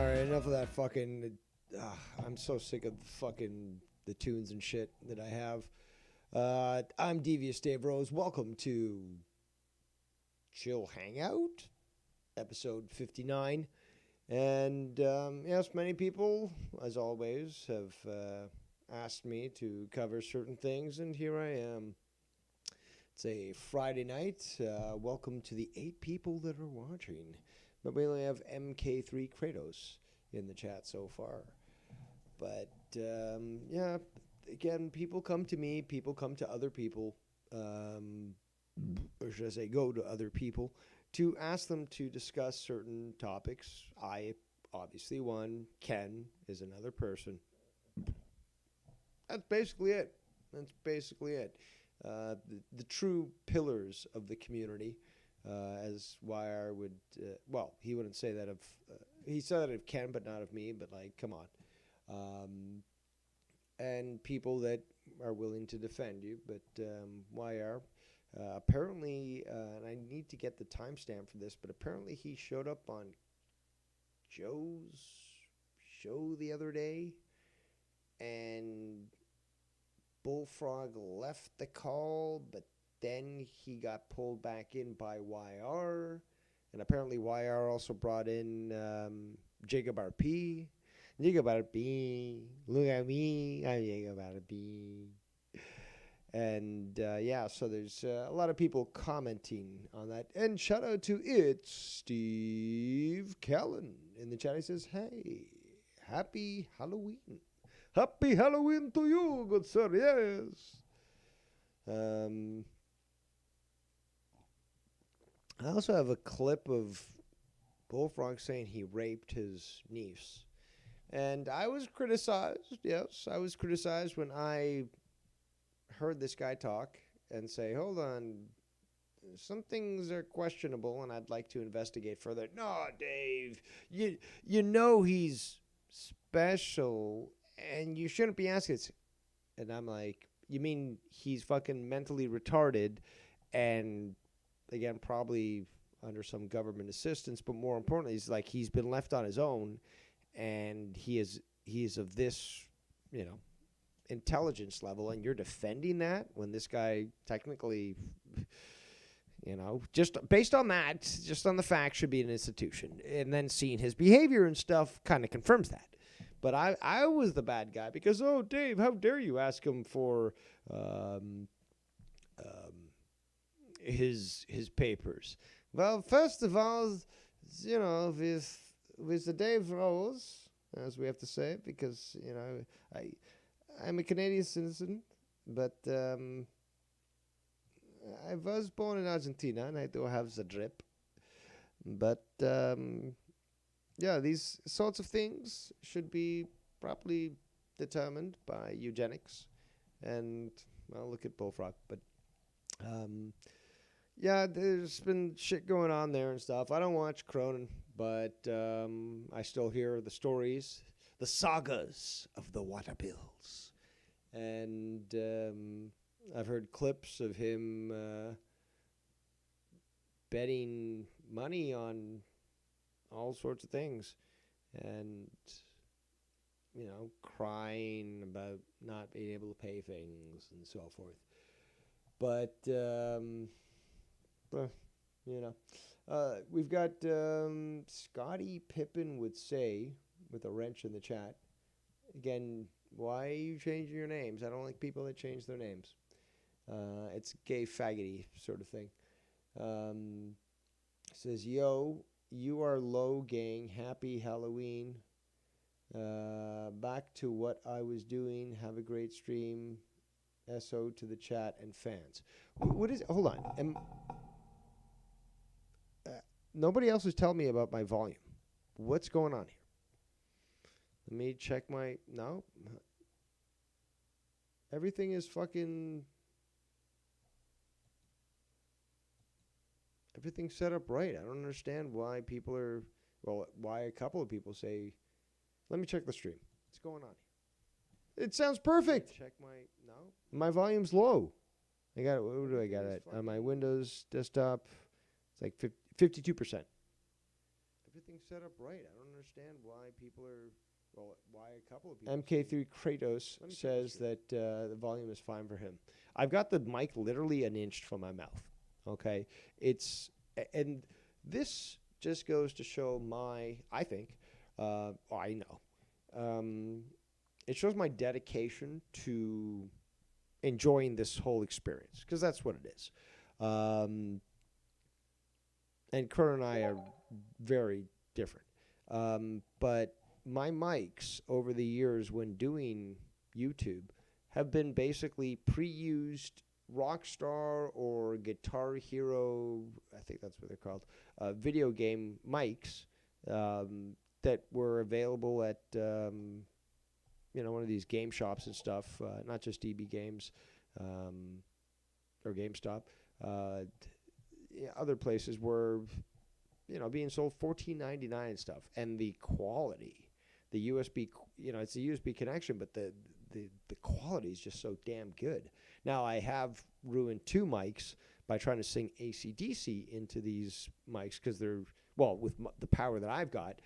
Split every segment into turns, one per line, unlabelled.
All right, enough of that fucking. I'm so sick of the tunes and shit that I have. I'm Devious Dave Rose. Welcome to Chill Hangout, episode 59. And yes, many people, as always, have asked me to cover certain things, and here I am. It's a Friday night. Welcome to the 8 people that are watching. But we only have MK3 Kratos in the chat so far. But, yeah, again, people come to me, people come to other people, or should I say go to other people, to ask them to discuss certain topics. I, obviously, one. Ken is another person. That's basically it. The true pillars of the community. As YR would, well, he wouldn't say that of, he said that of Ken, but not of me, but like, come on. And people that are willing to defend you, but YR, apparently, and I need to get the timestamp for this, but apparently he showed up on Joe's show the other day, and Bullfrog left the call, but then he got pulled back in by YR, and apparently YR also brought in Jacob RP. Jacob RP, look at me, I'm Jacob RP. And yeah, so there's a lot of people commenting on that. And shout out to Steve Callan in the chat. He says, "Hey, happy Halloween. Happy Halloween to you, good sir, yes." I also have a clip of Bullfrog saying he raped his niece. And I was criticized, yes, I was criticized when I heard this guy talk and say, hold on, some things are questionable and I'd like to investigate further. No, Dave, you know he's special and you shouldn't be asking this. And I'm like, you mean he's fucking mentally retarded and, again, probably under some government assistance, but more importantly, he's been left on his own, and he is of this, intelligence level, and you're defending that when this guy technically, just based on that, just on the facts, should be an institution, and then seeing his behavior and stuff kind of confirms that. But I was the bad guy because, oh, Dave, how dare you ask him for his papers? Well, first of all, with the Dave Rose, as we have to say, because I'm a Canadian citizen, but I was born in Argentina and I do have the drip. But yeah, these sorts of things should be properly determined by eugenics. And well, look at Bullfrog, but yeah, there's been shit going on there and stuff. I don't watch Cronin, but I still hear the stories, the sagas of the water bills. And I've heard clips of him betting money on all sorts of things and, crying about not being able to pay things and so forth. But, we've got Scotty Pippen would say, with a wrench in the chat, again, why are you changing your names? I don't like people that change their names. It's gay faggoty sort of thing. Says, yo, you are low, gang. Happy Halloween. Back to what I was doing. Have a great stream. SO to the chat and fans. What is it? Hold on. Nobody else is telling me about my volume. What's going on here? Let me check my... No. Everything is fucking... Everything's set up right. I don't understand why people are... Well, why a couple of people say... Let me check the stream. What's going on here? It sounds perfect. Check my... No. My volume's low. I got it. What do I got it? On my Windows desktop, it's like 52%. Everything everything set up right. I don't understand why people are. Well, why a couple of people. MK3 Kratos says that the volume is fine for him. I've got the mic literally an inch from my mouth. Okay, and this just goes to show I think, I know, it shows my dedication to enjoying this whole experience, because that's what it is. And Kurt and I are very different. But my mics over the years when doing YouTube have been basically pre-used Rockstar or Guitar Hero, I think that's what they're called, video game mics that were available at one of these game shops and stuff, not just EB Games or GameStop. Other places were, being sold $14.99 and stuff, and the quality, the USB, it's a USB connection, but the quality is just so damn good. Now, I have ruined 2 mics by trying to sing AC/DC into these mics because they're, with the power that I've got,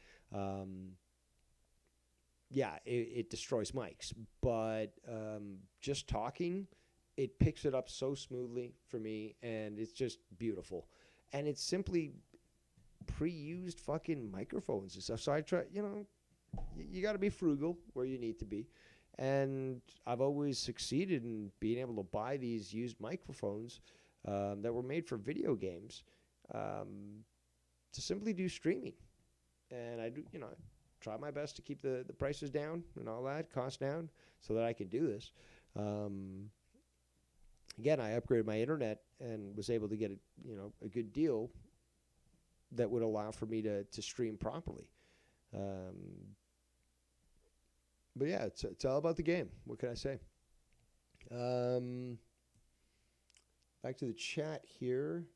it destroys mics. But just talking, it picks it up so smoothly for me, and it's just beautiful. And it's simply pre-used fucking microphones and stuff. So I try, you got to be frugal where you need to be. And I've always succeeded in being able to buy these used microphones that were made for video games to simply do streaming. And I do, try my best to keep the prices down and all that, costs down, so that I can do this. Again, I upgraded my internet and was able to get a good deal that would allow for me to stream properly. But yeah, it's all about the game. What can I say? Back to the chat here.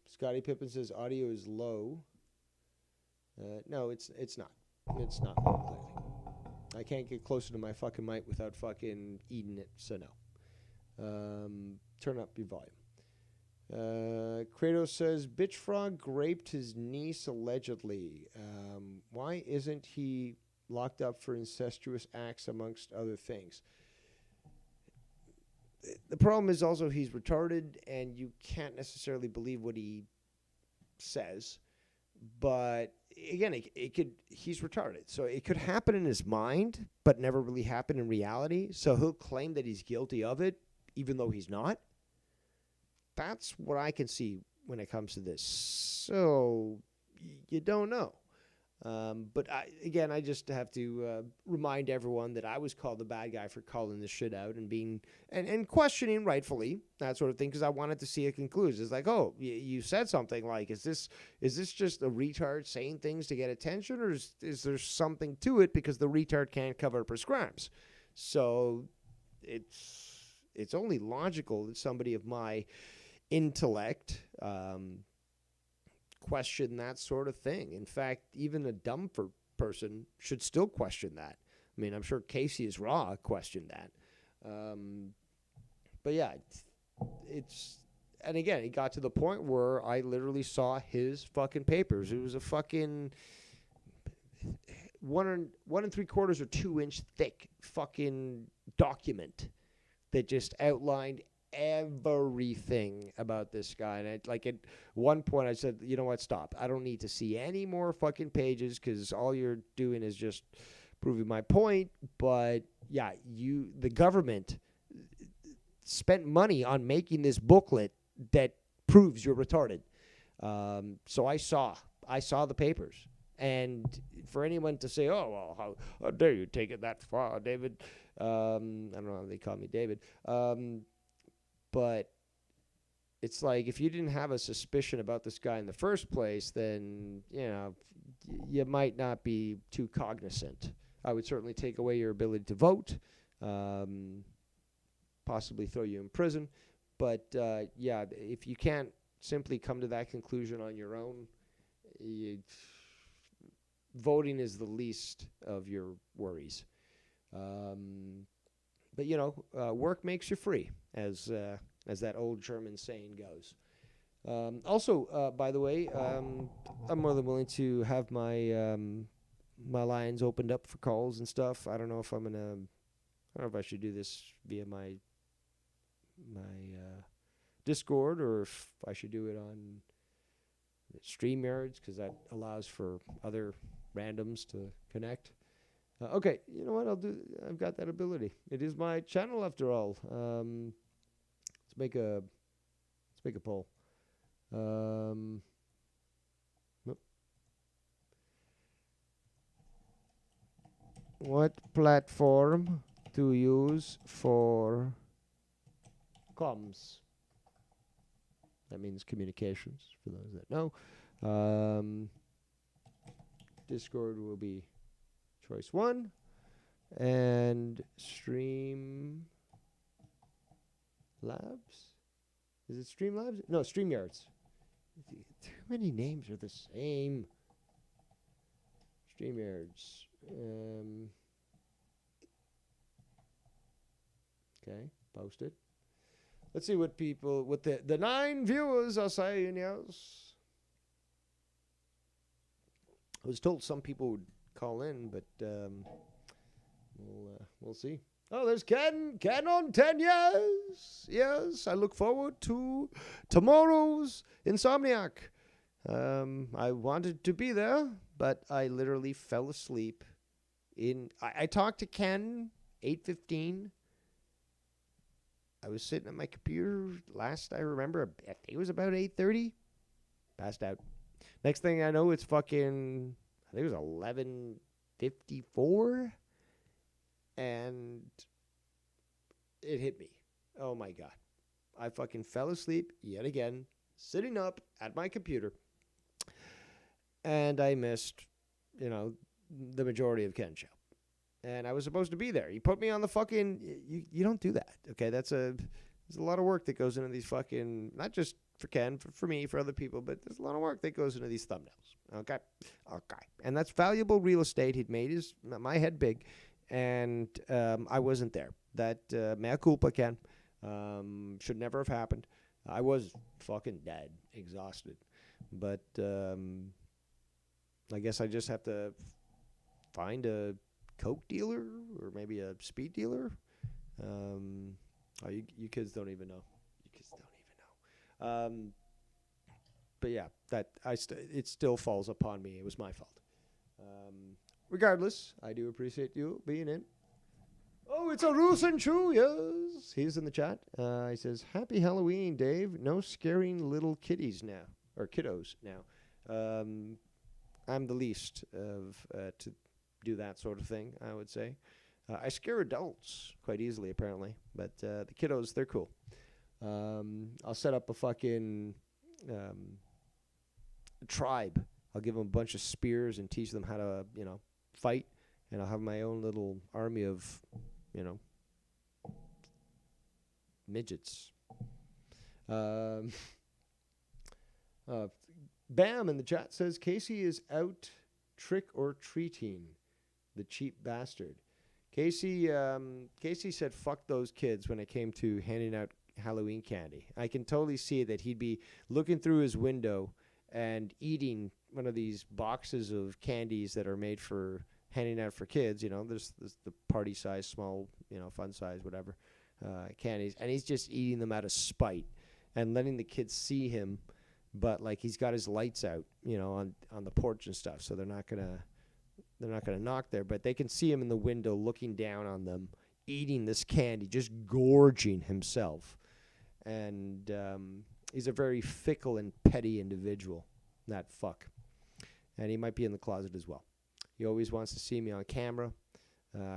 Scotty Pippen says audio is low. No, it's not. It's not low, clearly. I can't get closer to my fucking mic without fucking eating it, so no. Turn up your volume. Kratos says, Bitch Frog raped his niece allegedly. Why isn't he locked up for incestuous acts amongst other things? The problem is also he's retarded, and you can't necessarily believe what he says. But again, he's retarded. So it could happen in his mind, but never really happen in reality. So he'll claim that he's guilty of it, even though he's not. That's what I can see when it comes to this. So you don't know. But I just have to remind everyone that I was called the bad guy for calling this shit out and being and questioning rightfully that sort of thing, because I wanted to see a conclusion. It's like, oh, you said something like, is this just a retard saying things to get attention, or is there something to it because the retard can't cover up his crimes? So it's only logical that somebody of my intellect question that sort of thing. In fact, even a dumb person should still question that. I mean, I'm sure Casey is raw questioned that. But yeah, and again, it got to the point where I literally saw his fucking papers. It was a fucking 1 3/4 or 2 inch thick fucking document that just outlined everything about this guy. And at one point I said, you know what, stop. I don't need to see any more fucking pages, because all you're doing is just proving my point. But yeah, the government spent money on making this booklet that proves you're retarded. So I saw the papers. And for anyone to say, oh, well, how dare you take it that far, David? I don't know how they call me David. But it's like, if you didn't have a suspicion about this guy in the first place, then, you might not be too cognizant. I would certainly take away your ability to vote, possibly throw you in prison. But, if you can't simply come to that conclusion on your own, voting is the least of your worries. But, work makes you free, as that old German saying goes. Also, by the way, I'm more than willing to have my lines opened up for calls and stuff. I don't know if I'm gonna. I don't know if I should do this via my Discord or if I should do it on StreamYards because that allows for other randoms to connect. Okay, you know what? I've got that ability. It is my channel after all. Let's make a poll. Nope. What platform to use for comms? That means communications, for those that know. Discord will be choice 1. And Stream Labs? Is it Stream Labs? No, StreamYards. Too many names are the same. StreamYards. Okay, post it. Let's see what the 9 viewers are saying, yes. I was told some people would call in, but we'll see. Oh, there's Ken. Ken on 10 years. Yes, I look forward to tomorrow's Insomniac. I wanted to be there, but I literally fell asleep. I talked to Ken 8:15. I was sitting at my computer. Last I remember, I think it was about 8:30. Passed out. Next thing I know, it's fucking. I think it was 11:54, and it hit me. Oh my god! I fucking fell asleep yet again, sitting up at my computer, and I missed, the majority of Ken's show. And I was supposed to be there. You put me on the fucking. You don't do that, okay? There's a lot of work that goes into these fucking. Not just for Ken, for me, for other people, but there's a lot of work that goes into these thumbnails. Okay. And that's valuable real estate. He'd made my head big, and I wasn't there. That mea culpa, Ken. Should never have happened. I was fucking dead, exhausted, but I guess I just have to find a coke dealer or maybe a speed dealer. You kids don't even know. But yeah, it still falls upon me. It was my fault. Regardless, I do appreciate you being in. Oh, it's a Rusin Chu, yes. He's in the chat. He says, "Happy Halloween, Dave. No scaring little kiddies now, or kiddos now. I'm the least of to do that sort of thing, I would say. I scare adults quite easily, apparently, but the kiddos, they're cool. I'll set up a fucking tribe. I'll give them a bunch of spears and teach them how to, fight, and I'll have my own little army of, midgets." Bam in the chat says, "Casey is out trick or treating, the cheap bastard." Casey said fuck those kids when it came to handing out Halloween candy. I can totally see that he'd be looking through his window and eating one of these boxes of candies that are made for handing out for kids. There's the party size, small, fun size, whatever, candies. And he's just eating them out of spite and letting the kids see him. But like he's got his lights out, on the porch and stuff. So they're not gonna knock there, but they can see him in the window looking down on them, eating this candy, just gorging himself. And he's a very fickle and petty individual, that fuck. And he might be in the closet as well. He always wants to see me on camera.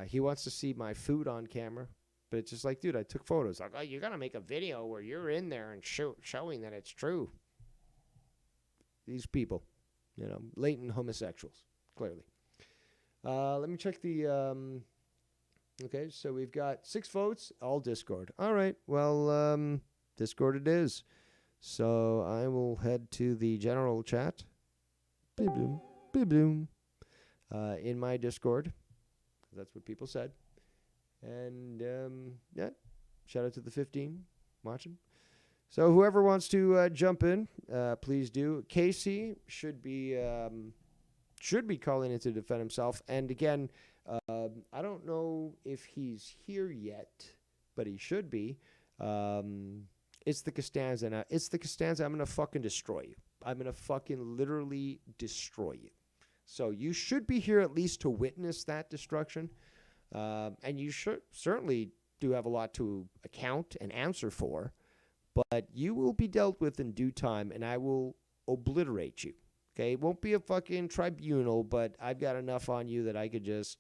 He wants to see my food on camera. But it's just like, dude, I took photos. Like, oh, you got to make a video where you're in there and showing that it's true. These people, latent homosexuals, clearly. Let me check the... okay, so we've got 6 votes, all Discord. All right, well, Discord it is. So I will head to the general chat. Beep-boom, beep-boom. In my Discord. That's what people said. And, yeah, shout out to the 15 watching. So whoever wants to jump in, please do. Casey should be calling in to defend himself. And again, I don't know if he's here yet, but he should be. It's the Costanza. Now, it's the Costanza. I'm going to fucking destroy you. I'm going to fucking literally destroy you. So you should be here at least to witness that destruction. And you should certainly do have a lot to account and answer for. But you will be dealt with in due time, and I will obliterate you. Okay? It won't be a fucking tribunal, but I've got enough on you that I could just,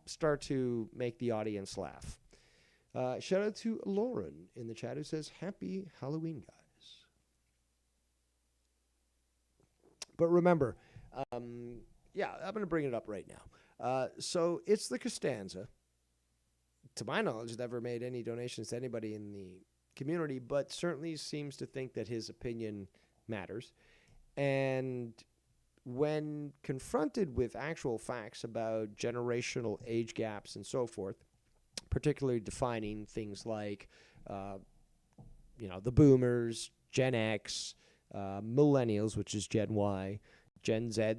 start to make the audience laugh. Shout out to Lauren in the chat who says, Happy Halloween, guys. But remember, I'm going to bring it up right now. So it's the Costanza. To my knowledge, never made any donations to anybody in the community, but certainly seems to think that his opinion matters. And when confronted with actual facts about generational age gaps and so forth, particularly defining things like, the boomers, Gen X, millennials, which is Gen Y, Gen Z,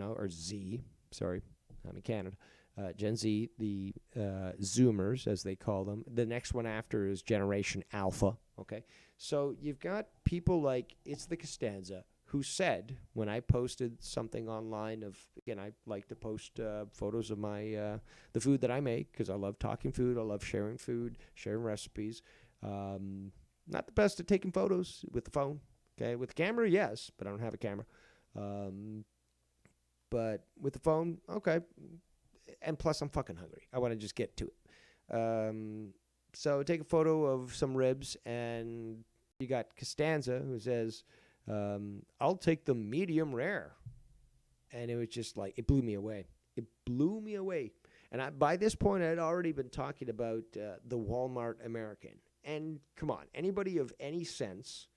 or Z, sorry, I'm in Canada, Gen Z, the Zoomers, as they call them. The next one after is Generation Alpha, okay? So you've got people like It's the Costanza, who said, when I posted something online of, again, I like to post photos of my the food that I make, because I love talking food, I love sharing food, sharing recipes. Not the best at taking photos with the phone, okay? With the camera, yes, but I don't have a camera. But with the phone, okay. And plus, I'm fucking hungry. I want to just get to it. So take a photo of some ribs, and you got Costanza, who says, I'll take the medium rare. And it was just like, it blew me away. It blew me away. And by this point, I had already been talking about the Walmart American. And come on, anybody of any sense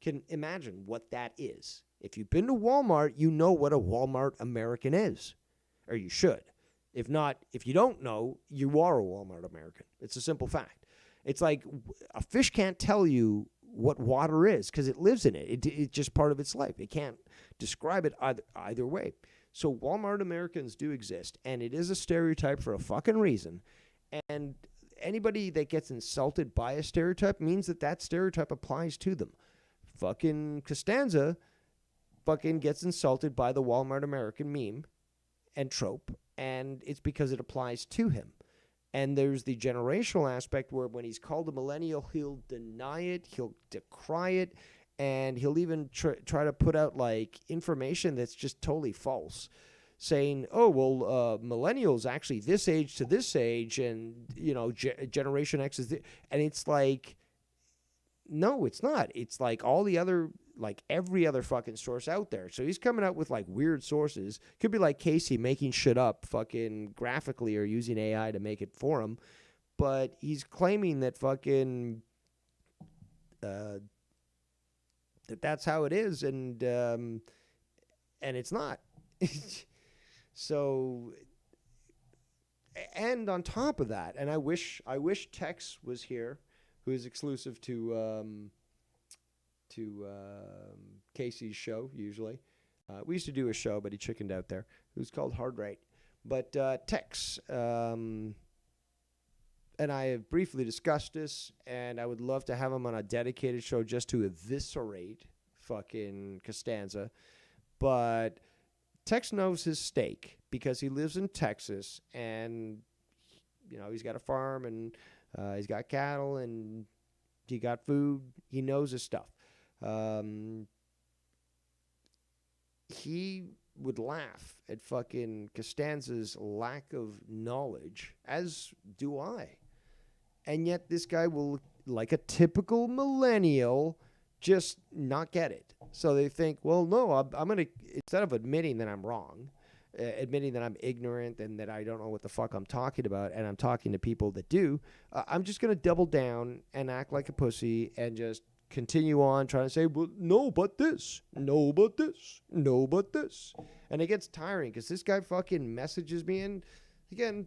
can imagine what that is. If you've been to Walmart, you know what a Walmart American is. Or you should. If not, if you don't know, you are a Walmart American. It's a simple fact. It's like a fish can't tell you what water is because it lives in it. It's just part of its life. It can't describe it either way. So Walmart Americans do exist, and it is a stereotype for a fucking reason. And anybody that gets insulted by a stereotype means that stereotype applies to them. Fucking Costanza fucking gets insulted by the Walmart American meme and trope, and it's because it applies to him. And there's the generational aspect where when he's called a millennial, he'll deny it, he'll decry it, and he'll even try to put out like information that's just totally false, saying, oh, well, millennials actually this age to this age, and, Generation X is and it's like, no, it's not. It's like all the other, like every other fucking source out there. So he's coming out with like weird sources. Could be like Casey making shit up fucking graphically or using AI to make it for him. But he's claiming that fucking, that's how it is. And it's not. So, and on top of that, and I wish Tex was here, who is exclusive to Casey's show, usually. We used to do a show, but he chickened out there. It was called Hard Right. But Tex and I have briefly discussed this, and I would love to have him on a dedicated show just to eviscerate fucking Costanza. But Tex knows his stake because he lives in Texas, and, he's got a farm, and he's got cattle, and he got food. He knows his stuff. He would laugh at fucking Costanza's lack of knowledge, as do I. And yet this guy will, like a typical millennial, just not get it. So they think, well, no, I'm going to, instead of admitting that I'm wrong, admitting that I'm ignorant and that I don't know what the fuck I'm talking about, and I'm talking to people that do, I'm just going to double down and act like a pussy and just continue on trying to say, well, no, but this, no, but this, no, but this. And it gets tiring because this guy fucking messages me, and again,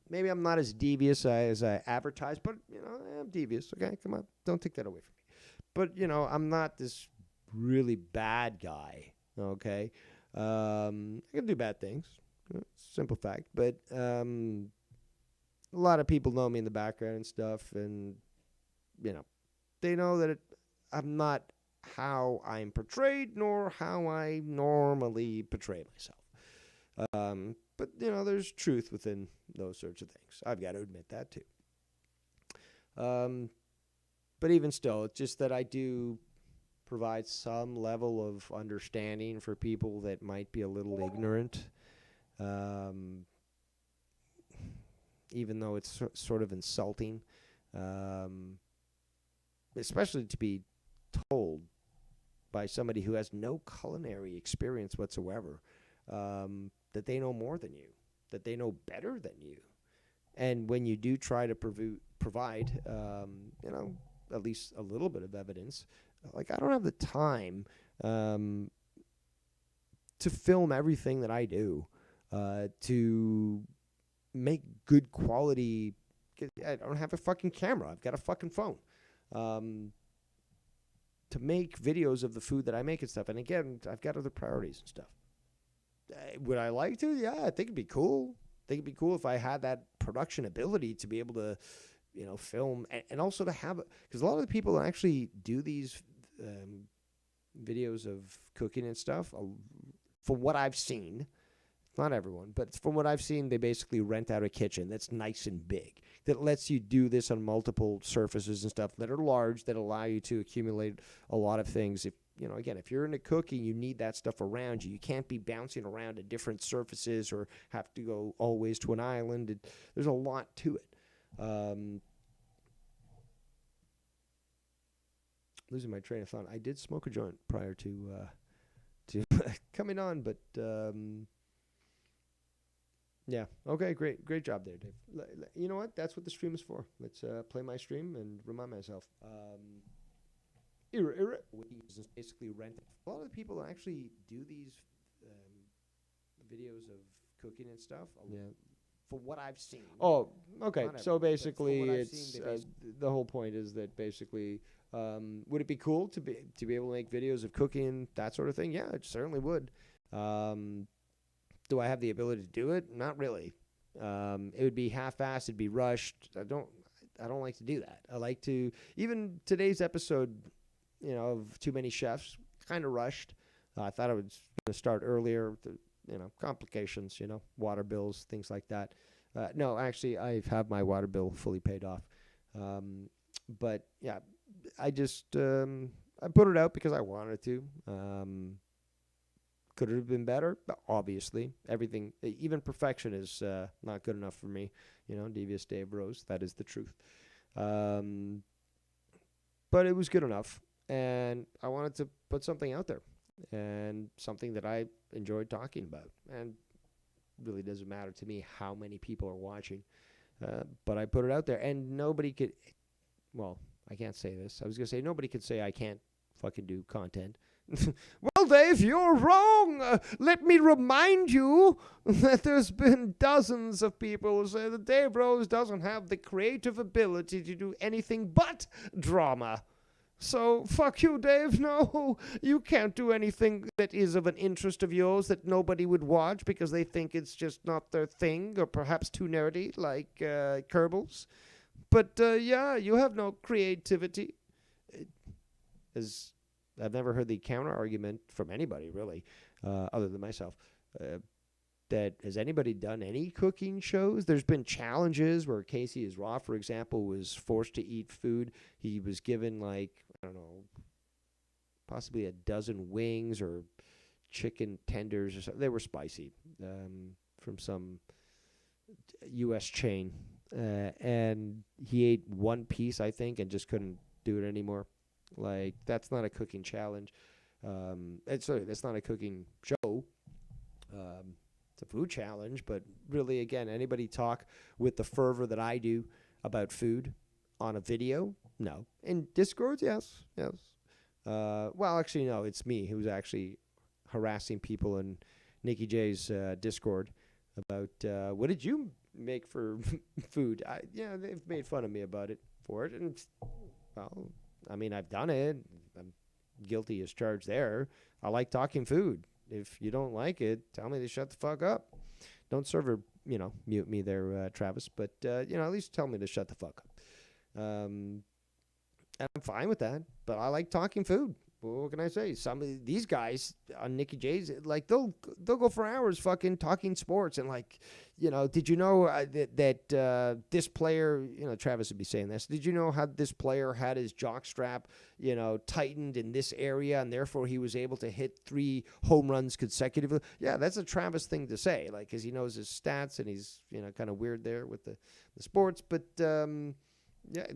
maybe I'm not as devious as I advertise, but I'm devious. Okay, come on, don't take that away from me. But I'm not this really bad guy. Okay, I can do bad things. Simple fact. But a lot of people know me in the background and stuff, and they know that I'm not how I'm portrayed, nor how I normally portray myself. But there's truth within those sorts of things. I've got to admit that too. But even still, it's just that I do provide some level of understanding for people that might be a little ignorant. Even though it's sort of insulting, especially to be told by somebody who has no culinary experience whatsoever, that they know more than you, that they know better than you. And when you do try to provide, at least a little bit of evidence, like I don't have the time to film everything that I do, to make good quality. I don't have a fucking camera. I've got a fucking phone. To make videos of the food that I make and stuff. And again, I've got other priorities and stuff. Would I like to? Yeah, I think it'd be cool. I think it'd be cool if I had that production ability to be able to, film and also to have, because a lot of the people that actually do these videos of cooking and stuff, from what I've seen, not everyone, but from what I've seen, they basically rent out a kitchen that's nice and big, that lets you do this on multiple surfaces and stuff that are large, that allow you to accumulate a lot of things. If again, if you're into cooking, you need that stuff around you. You can't be bouncing around to different surfaces or have to go always to an island. There's a lot to it. Losing my train of thought. I did smoke a joint prior to coming on, but yeah. Okay, great job there, Dave. You know what? That's what the stream is for. Let's play my stream and remind myself. Basically rent. A lot of the people that actually do these videos of cooking and stuff. Yeah. For what I've seen. Oh, okay. So basically, it's the whole point is that basically, would it be cool to be able to make videos of cooking, that sort of thing? Yeah, it certainly would. Do I have the ability to do it? Not really. It would be half-assed. It'd be rushed. I don't like to do that. I like to, even today's episode, of Too Many Chefs, kind of rushed. I thought I was going to start earlier. Complications, water bills, things like that. No, actually, I have my water bill fully paid off. But yeah, I just I put it out because I wanted to. Could it have been better? Obviously. Everything, even perfection is not good enough for me. Devious Dave Rose, that is the truth. But it was good enough. And I wanted to put something out there. And something that I enjoyed talking about. And really doesn't matter to me how many people are watching. But I put it out there. And nobody could, well, I can't say this. I was going to say nobody could say I can't fucking do content. Well, Dave, you're wrong. Let me remind you that there's been dozens of people who say that Dave Rose doesn't have the creative ability to do anything but drama. So, fuck you, Dave. No, you can't do anything that is of an interest of yours that nobody would watch because they think it's just not their thing or perhaps too nerdy, like Kerbals. But, yeah, you have no creativity. I've never heard the counter-argument from anybody, really, other than myself, that has anybody done any cooking shows? There's been challenges where Casey is Raw, for example, was forced to eat food. He was given, possibly a dozen wings or chicken tenders or something. They were spicy from some U.S. chain. And he ate one piece, I think, and just couldn't do it anymore. That's not a cooking challenge. That's not a cooking show. It's a food challenge, but really, again, anybody talk with the fervor that I do about food on a video? No. In Discord, yes. Well, actually, no, it's me who's actually harassing people in Nikki J's Discord about, what did you make for food. They've made fun of me about it for it, and well, I mean, I've done it. I'm guilty as charged there. I like talking food. If you don't like it, tell me to shut the fuck up. Don't serve or mute me there, Travis. But at least tell me to shut the fuck up. And I'm fine with that. But I like talking food. What can I say? Some of these guys on Nicky J's, like they'll go for hours fucking talking sports and like, did you know that this player, Travis would be saying this. Did you know how this player had his jock strap, tightened in this area and therefore he was able to hit 3 home runs consecutively? Yeah, that's a Travis thing to say, like, because he knows his stats and he's kind of weird there with the sports, but yeah.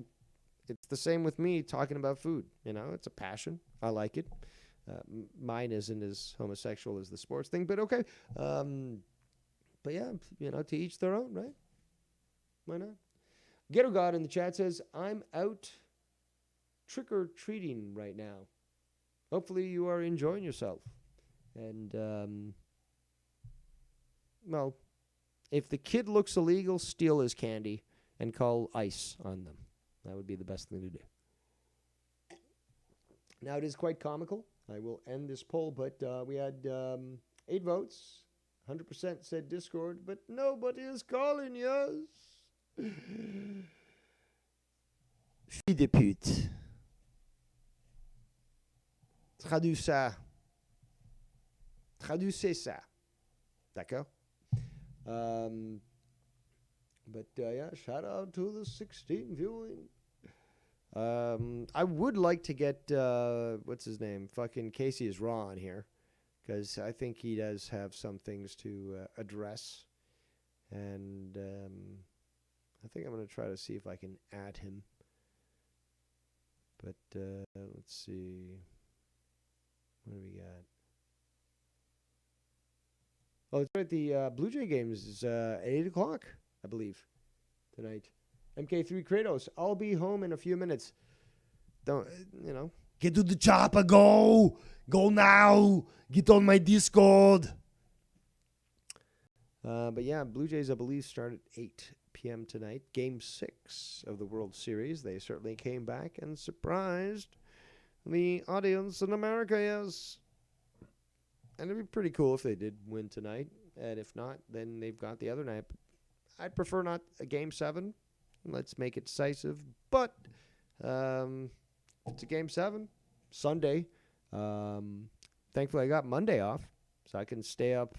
It's the same with me talking about food. It's a passion. I like it. Mine isn't as homosexual as the sports thing, but okay. But yeah, to each their own, right? Why not? Ghetto God in the chat says, I'm out trick-or-treating right now. Hopefully you are enjoying yourself. And, well, if the kid looks illegal, steal his candy and call ICE on them. That would be the best thing to do. Now, it is quite comical. I will end this poll, but we had 8 votes. 100% said Discord, but nobody is calling, yes. Fille de pute. Traduisez ça. D'accord? But yeah, shout out to the 16 viewing. I would like to get, what's his name? Fucking Casey is Raw on here. Because I think he does have some things to address. And I think I'm going to try to see if I can add him. But let's see. What do we got? Oh, it's right. The Blue Jay games is at 8 o'clock, I believe, tonight. MK3 Kratos, I'll be home in a few minutes. Don't, get to the chopper, go! Go now! Get on my Discord! But yeah, Blue Jays, I believe, start at 8 p.m. tonight. Game 6 of the World Series. They certainly came back and surprised the audience in America, yes. And it'd be pretty cool if they did win tonight. And if not, then they've got the other night. I'd prefer not a Game 7. Let's make it decisive. But it's a Game 7. Sunday. Thankfully, I got Monday off. So I can stay up.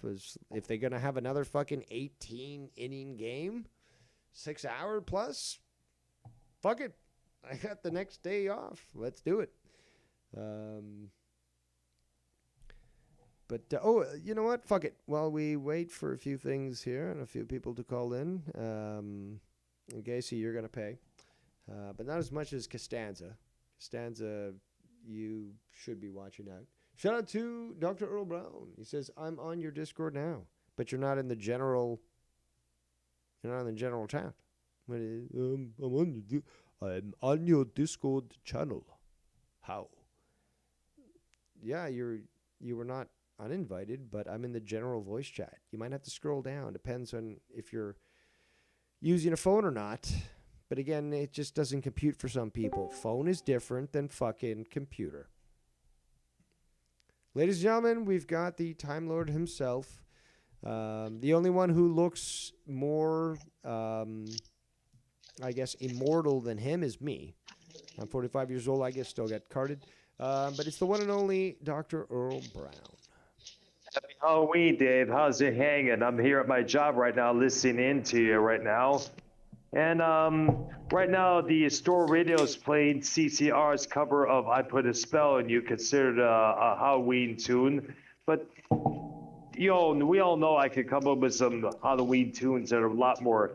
If they're going to have another fucking 18-inning game, 6 hour plus, fuck it. I got the next day off. Let's do it. But, you know what? Fuck it. While we wait for a few things here and a few people to call in, Gacy, you're going to pay. But not as much as Costanza. Costanza, you should be watching out. Shout out to Dr. Earl Brown. He says, I'm on your Discord now, but you're not in the general chat. I'm on your Discord channel. How? Yeah, you were not uninvited, but I'm in the general voice chat. You might have to scroll down. Depends on if you're using a phone or not. But again, it just doesn't compute for some people. Phone is different than fucking computer. Ladies and gentlemen, we've got the Time Lord himself. The only one who looks more, I guess, immortal than him is me. I'm 45 years old. I guess still got carded. But it's the one and only Dr. Earl Brown.
Happy Halloween, Dave. How's it hanging? I'm here at my job right now listening in to you right now. And right now, the store radio is playing CCR's cover of I Put a Spell on You, considered a Halloween tune. But, we all know I could come up with some Halloween tunes that are a lot more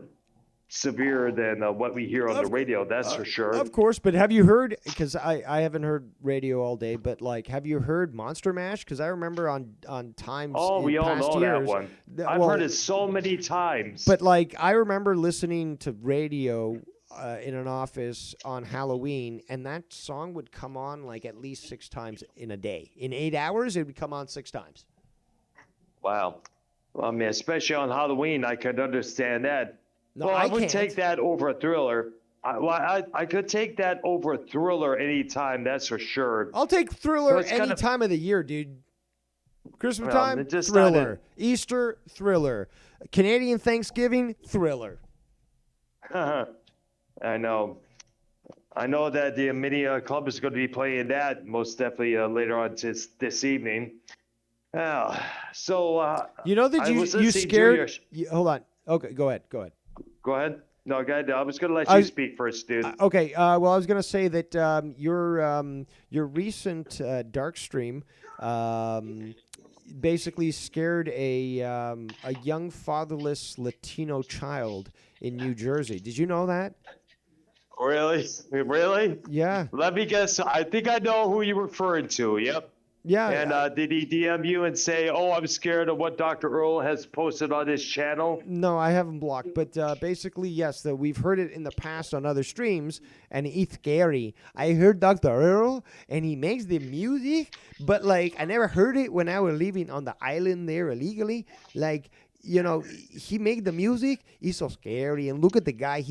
severe than what we hear on the radio, that's for sure.
Of course, but have you heard, because I haven't heard radio all day, but like, have you heard Monster Mash? Because I remember on times
we all know
years,
that one. I've heard it so many times.
But like, I remember listening to radio in an office on Halloween, and that song would come on like at least 6 times in a day. In 8 hours, it would come on 6 times.
Wow. Well, I mean, especially on Halloween, I could understand that.
No,
Well, I
I
would take
can't.
that over a Thriller. I could take that over Thriller anytime, that's for sure.
I'll take
So
Thriller
it's
any
kind of,
time of the year, dude. Christmas
well,
time,
it's just not a.
Thriller. Easter, Thriller. Canadian Thanksgiving, Thriller.
I know. I know that the mini club is going to be playing that most definitely later on this evening. Uh, so
You know that
I was
you
listening to your.
scared? Hold on. Okay, go ahead. Go ahead.
Go ahead. No, go ahead. I was going to let
I
you
was,
speak first, dude.
okay. Well, I was gonna say that your recent dark stream basically scared a young fatherless Latino child in New Jersey. Did you know that?
Really? Really?
Yeah.
Let me guess. I think I know who you're referring to. Yep.
Yeah.
And did he DM you and say, "Oh, I'm scared of what Dr. Earl has posted on his channel"?
No, I haven't blocked, but basically, yes, we've heard it in the past on other streams, and it's scary. I heard Dr. Earl, and he makes the music, but like I never heard it when I was living on the island there illegally. Like, he make the music. He's so scary, and look at the guy.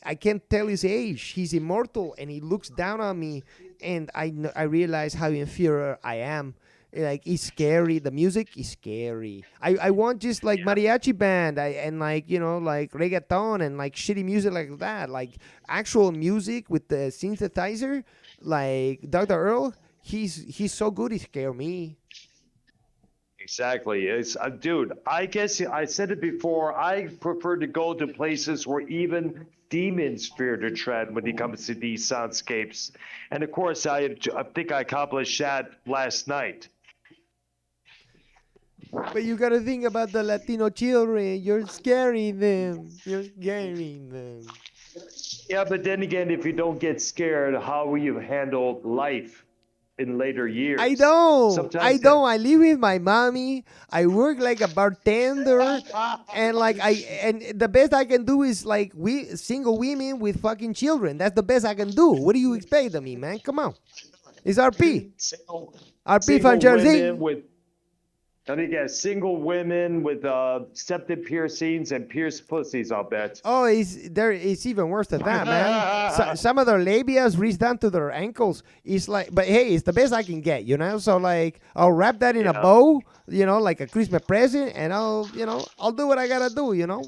I can't tell his age. He's immortal, and he looks down on me, and I realize how inferior I am. Like, it's scary. The music is scary. I want just like mariachi band and like like reggaeton and like shitty music like that. Like actual music with the synthesizer. Like Dr. Earl, he's so good. He scare me.
Exactly. It's dude. I guess I said it before. I prefer to go to places where even demons fear to tread when it comes to these soundscapes. And of course, I think I accomplished that last night.
But you gotta think about the Latino children. You're scaring them. You're scaring them.
Yeah, but then again, if you don't get scared, how will you handle life in later years?
I don't. I
Sometimes
don't. I live with my mommy. I work like a bartender, and the best I can do is like we single women with fucking children. That's the best I can do. What do you expect of me, man? Come on. It's RP. RP from Jersey.
Women with, I think, yeah, single women with septic piercings and pierced pussies, I'll bet.
Oh, it's even worse than that, man. Some of their labias reach down to their ankles. It's like, but hey, it's the best I can get, So like, I'll wrap that in a bow, like a Christmas present, and I'll do what I gotta do,
Yeah.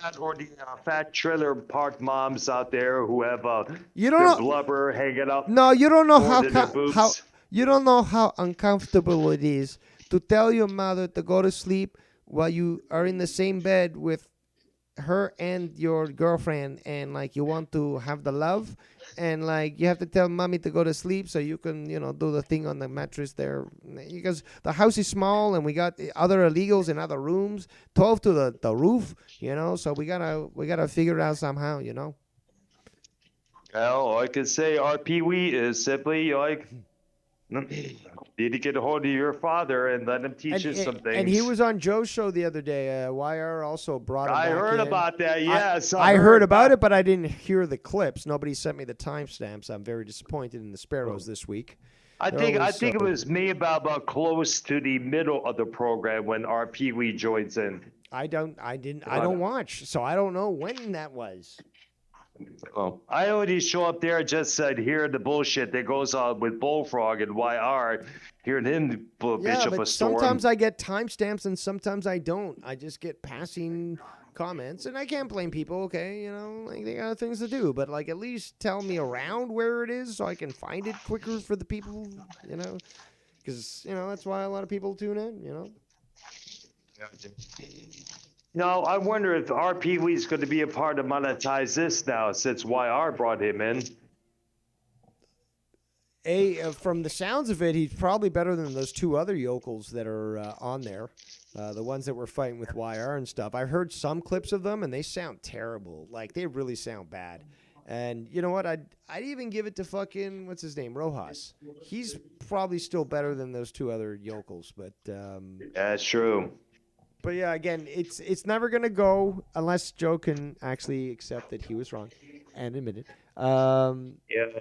That or the fat trailer park moms out there who have
You
their
don't know.
blubber hanging up.
No, you don't know
more than their boobs.
how you don't know how uncomfortable it is to tell your mother to go to sleep while you are in the same bed with her and your girlfriend, and like you want to have the love, and like you have to tell mommy to go to sleep so you can do the thing on the mattress there, because the house is small and we got other illegals in other rooms, 12 to the roof, so we gotta figure it out somehow.
Well, I could say our Pee Wee is simply like, need to get a hold of your father and let him teach you some things.
And he was on Joe's show the other day. YR also brought him
I
back
heard
in.
about that. Yes,
I heard about it, but I didn't hear the clips. Nobody sent me the timestamps. I'm very disappointed in the Sparrows this week.
I think it was me about close to the middle of the program when our Pee Wee joins in.
I don't watch, so I don't know when that was.
Oh, I already show up there just said hear the bullshit that goes on with Bullfrog and YR, hearing him bitch up a storm.
Sometimes I get timestamps and sometimes I don't. I just get passing comments, and I can't blame people. Okay, like they got things to do, but like at least tell me around where it is so I can find it quicker for the people. Because that's why a lot of people tune in.
No, I wonder if our Pee Wee's going to be a part of Monetize This now since YR brought him in.
From the sounds of it, he's probably better than those two other yokels that are on there. The ones that were fighting with YR and stuff. I've heard some clips of them, and they sound terrible. Like, they really sound bad. And you know what? I'd even give it to fucking, what's his name, Rojas. He's probably still better than those two other yokels. But
that's true.
But yeah, again, it's never gonna go unless Joe can actually accept that he was wrong and admit it.
Yeah,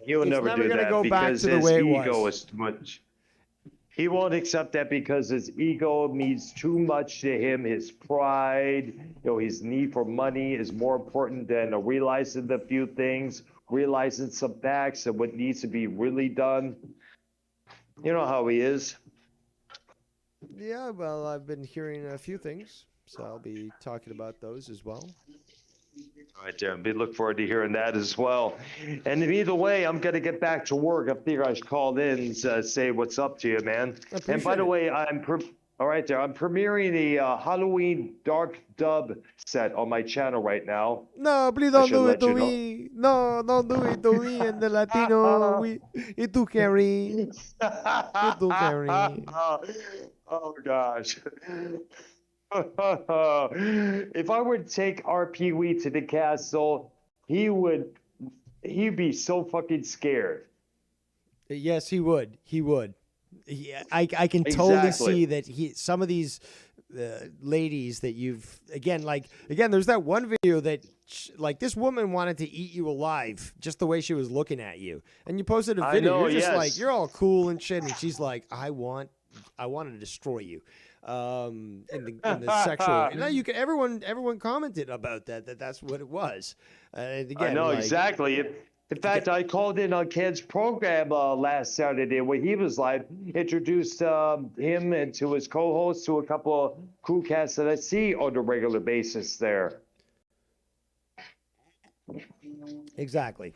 he will never do
gonna
that
go back
because
to the
his
way it
ego
was.
is too much. He won't accept that because his ego means too much to him. His pride, his need for money is more important than realizing the few things, realizing some facts and what needs to be really done. You know how he is.
Yeah, well, I've been hearing a few things, so I'll be talking about those as well.
All right, Darren. We look forward to hearing that as well. And either way, I'm gonna get back to work. I figure I should call in and say what's up to you, man.
I
And by
appreciate
the
it.
way, all right, there. I'm premiering the Halloween Dark Dub set on my channel right now.
No, please
I
don't
should
do it
let
to
you know.
me. No, don't do it to me and the Latino. It too carry. It too carry.
Oh gosh. If I were to take RP Wee to the castle, he would he'd be so fucking scared.
Yes, he would. He would. I can totally
Exactly.
see that some of these ladies that you've again. There's that one video that like this woman wanted to eat you alive just the way she was looking at you, and you posted a
I
video.
know,
You're just like
yes.
you're all cool and shit, and she's like, I want to destroy you. In the sexual way. Now you can everyone commented about that's what it was. And
I
again,
know
like
exactly. In fact, I called in on Ken's program last Saturday where he was live, introduced him and to his co-host to a couple of crew cats that I see on a regular basis there.
exactly.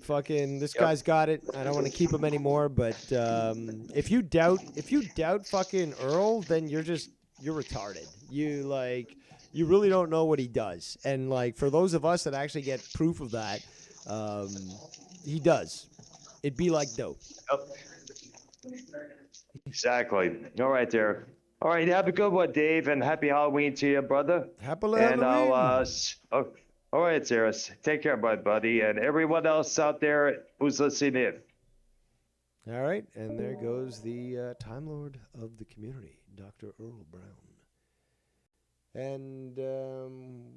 Fucking this
Yep.
guy's got it. I don't want to keep him anymore, but if you doubt fucking Earl, then you're retarded. You really don't know what he does. And like for those of us that actually get proof of that, um, he does. It'd be like dope.
Yep. Exactly. All right, there. All right, have a good one, Dave, and happy Halloween to you, brother.
Happy
And I'll
Halloween.
all right, Sarah. Take care, buddy, and everyone else out there who's listening in.
All right, and there goes the Time Lord of the community, Dr. Earl Brown. And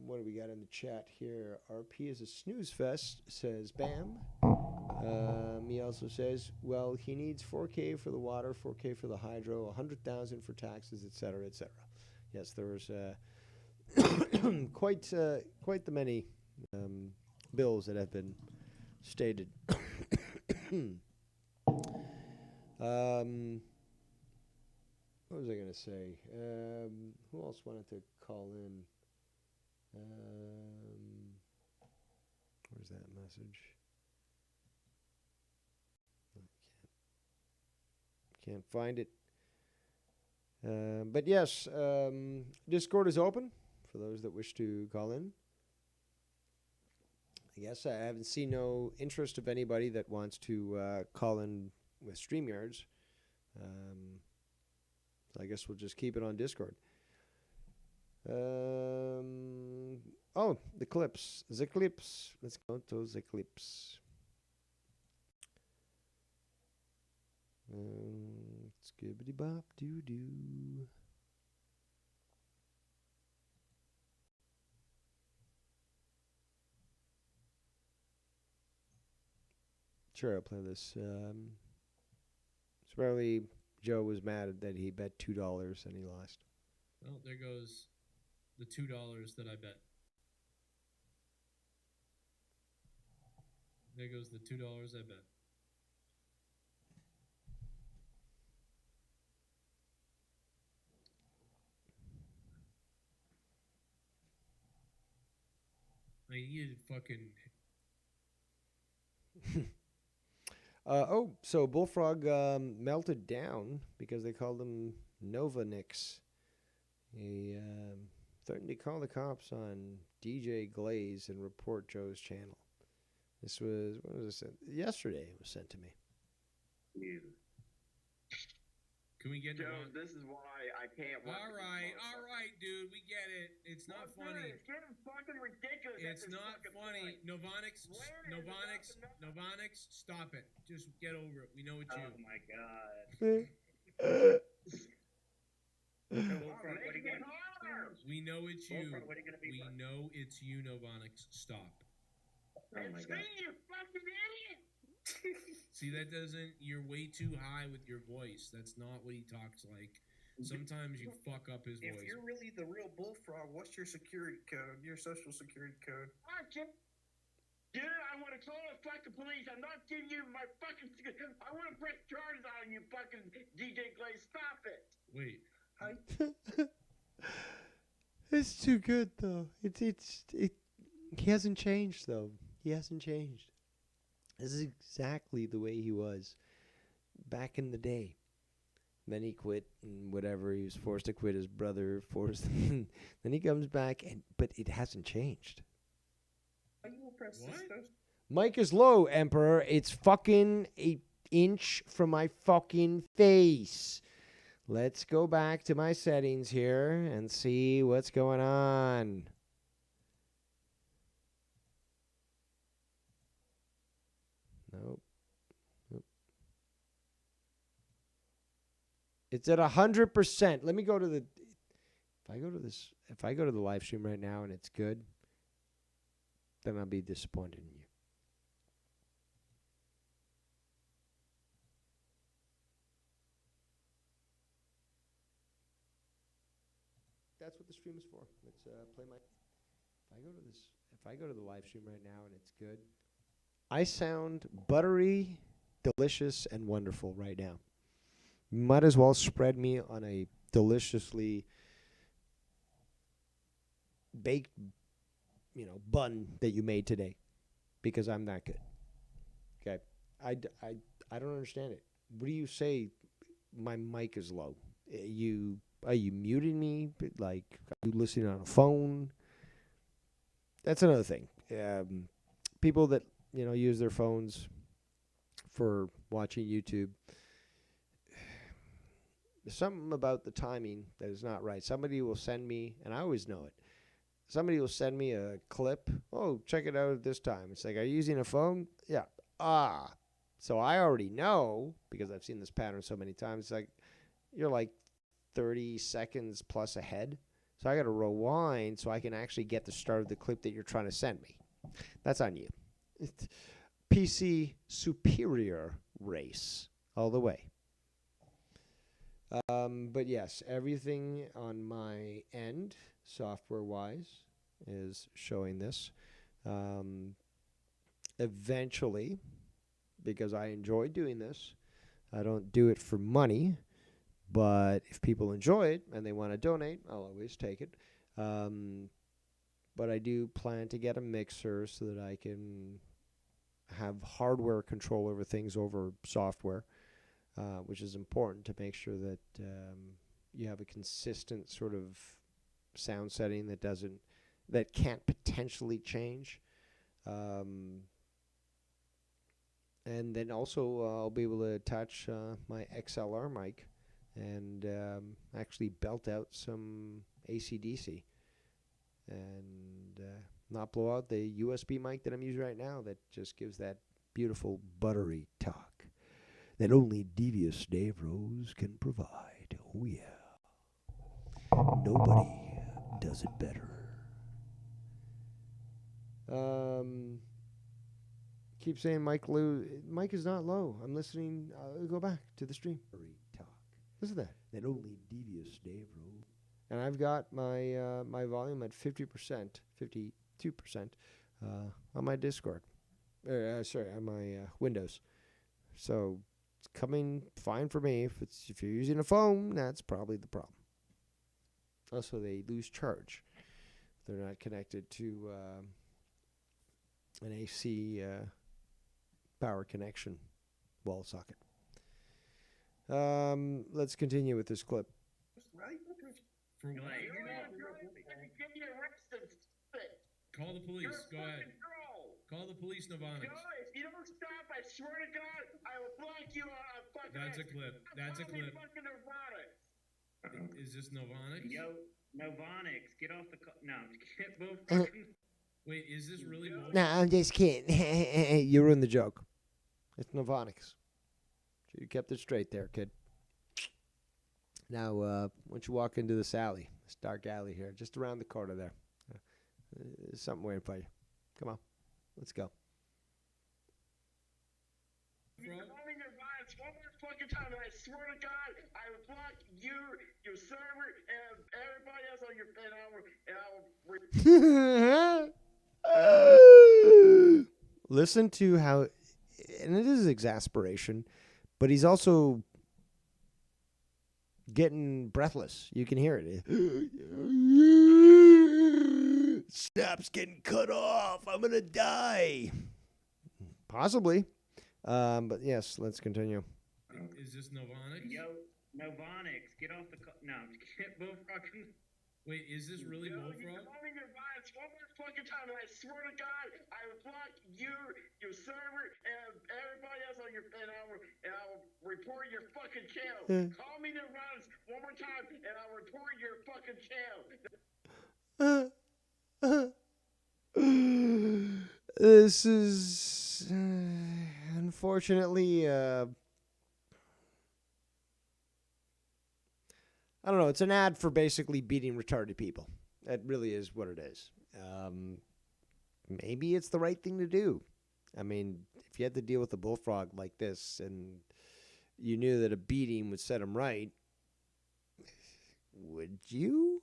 what do we got in the chat here? RP is a snooze fest, says Bam. He also says, well, he needs 4K for the water, 4K for the hydro, 100,000 for taxes, etc., etc. Yes, there was quite the many bills that have been stated. What was I going to say? Who else wanted to call in? Where's that message? Can't find it. But yes, Discord is open for those that wish to call in. I guess I haven't seen no interest of anybody that wants to call in with StreamYards. So I guess we'll just keep it on Discord. Oh, the clips. The clips. Let's go to the clips. Skibbity bop doo doo. Sure, I'll play this. Apparently, Joe was mad that he bet $2 and he lost.
Well, there goes the $2 that I bet. There goes the $2 I bet. I needed fucking.
So Bullfrog melted down because they called him Nova Nix. He threatened to call the cops on DJ Glaze and report Joe's channel. This was, when was this? Yesterday it was sent to me.
Can we get
Joe, this is why I can't watch
all right, dude, we get it. It's not funny.
It's getting fucking ridiculous.
It's not funny. Novonix, stop it. Just get over it. We know it's you.
Oh my god.
We know it's you.
What are you gonna be?
We know it's you, Novonix. Stop.
Oh my god. You fucking idiot!
See, that doesn't. You're way too high with your voice. That's not what he talks like. Sometimes you fuck up his
If
voice.
you're really the real bullfrog, what's your security code? Your social security code?
Dude, I want to call the fucking police. I'm not giving you my fucking. I want to press charges on you, fucking DJ Glaze. Stop it.
Wait,
It's too good though. He hasn't changed though. He hasn't changed. This is exactly the way he was back in the day. Then he quit and whatever. He was forced to quit. His brother forced. Then he comes back but it hasn't changed.
I will press
What?
this.
Mic is low, Emperor. It's fucking an inch from my fucking face. Let's go back to my settings here and see what's going on. Nope. It's at 100%. Let me go to the. If I go to the live stream right now and it's good, then I'll be disappointed in you. That's what the stream is for. Let's play my. If I go to the live stream right now and it's good, I sound buttery, delicious, and wonderful right now. You might as well spread me on a deliciously baked, bun that you made today, because I'm that good. Okay, I don't understand it. What do you say? My mic is low. Are you muting me? Like, are you listening on a phone? That's another thing. People that use their phones for watching YouTube. There's something about the timing that is not right. Somebody will send me, and I always know it. Somebody will send me a clip. Oh, check it out at this time. It's like, are you using a phone? Yeah. So I already know, because I've seen this pattern so many times. It's like, you're like 30 seconds plus ahead. So I got to rewind so I can actually get the start of the clip that you're trying to send me. That's on you. PC superior race all the way. But yes, everything on my end, software-wise, is showing this. Eventually, because I enjoy doing this, I don't do it for money, but if people enjoy it and they want to donate, I'll always take it. But I do plan to get a mixer so that I can have hardware control over things over software. Which is important to make sure that you have a consistent sort of sound setting that can't potentially change. And then also I'll be able to attach my XLR mic and actually belt out some AC/DC and not blow out the USB mic that I'm using right now that just gives that beautiful buttery talk that only devious Dave Rose can provide. Oh, yeah. Nobody does it better. Keep saying Mike low. Mike is not low. I'm listening. Go back to the stream. Talk. Listen to that. That only devious Dave Rose. And I've got my my volume at 50%, 52% on my Discord. Sorry, on my Windows. So it's coming fine for me. If you're using a phone, that's probably the problem. Also, they lose charge. They're not connected to an AC power connection wall socket. Let's continue with this clip.
Right?
for what?
You're not get you arrested. Stop it.
Call the police.
You're a
Go ahead.
fucking troll.
Call the police, Novanix.
Joe, if you don't stop, I swear to God, I will block you on fucking.
That's a clip. That's a clip.
Fucking Nirvana.
Is this Novanix?
Yo, Novonix, get off the no, get both fucking.
Wait, is this really Wolf?
No, I'm just kidding. You ruined the joke. It's Novonix. You kept it straight there, kid. Now, why don't you walk into this alley, this dark alley here, just around the corner there. There's something waiting for you. Come on. Let's go.
Frog?
Call me your violence one more fucking time, and I swear to God, I will block you, your server, and everybody else on your and I will.
Listen to how, and it is exasperation, but he's also getting breathless. You can hear it. Snap's getting cut off. I'm gonna die. Possibly. But yes, let's continue.
Is this Novonics?
Yo, Novonics, get off the no, get Bullfrog.
Wait, is this really Bullfrog?
Call me your violence one more fucking time, and I swear to God, I will block you, your server, and everybody else on your and I will report your fucking channel. Call me your violence one more time, and I'll report your fucking channel.
This is unfortunately I don't know, it's an ad for basically beating retarded people. That really is what it is. Maybe it's the right thing to do. I mean, if you had to deal with a bullfrog like this and you knew that a beating would set him right, would you?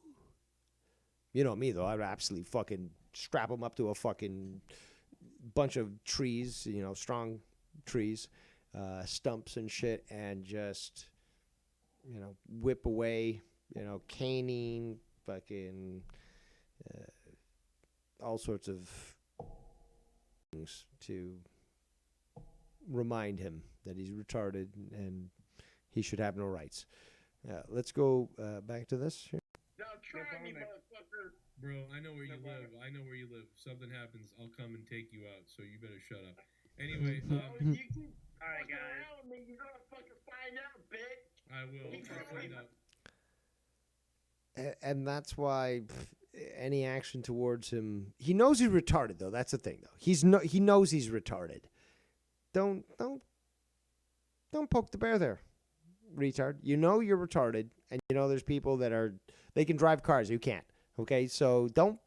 You know me, though. I'd absolutely fucking strap him up to a fucking bunch of trees, you know, strong trees, stumps and shit, and just, you know, whip away, you know, caning, fucking all sorts of things to remind him that he's retarded and he should have no rights. Let's go back to this here.
Now try me, motherfucker.
Bro, I know where you live. I know where you live. If something happens, I'll come and take you out, so you better shut up. Anyway,
You keep
Alright,
fucking
guys.
around with me, you're gonna fucking find out, bitch.
I will. I'll find out.
And that's why any action towards him, he knows he's retarded, though. That's the thing, though. He knows he's retarded. Don't poke the bear there, retard. You know you're retarded, and you know there's people that they can drive cars, you can't. Okay, so don't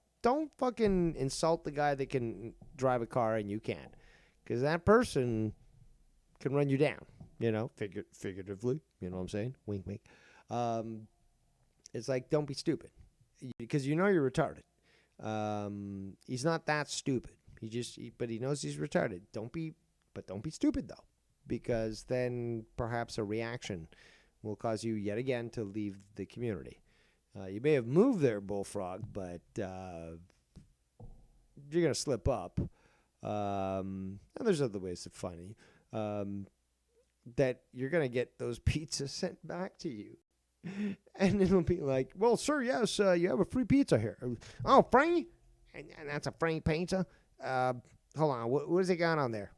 fucking insult the guy that can drive a car and you can't, because that person can run you down. You know, figuratively. You know what I'm saying? Wink, wink. It's like, don't be stupid, because you know you're retarded. He's not that stupid. But he knows he's retarded. Don't be stupid though, because then perhaps a reaction will cause you yet again to leave the community. You may have moved there, Bullfrog, but you're gonna slip up. And there's other ways to find you. That you're gonna get those pizzas sent back to you. And it'll be like, well, sir, yes, you have a free pizza here. Oh, free? And that's a free pizza? Hold on, what has it got on there?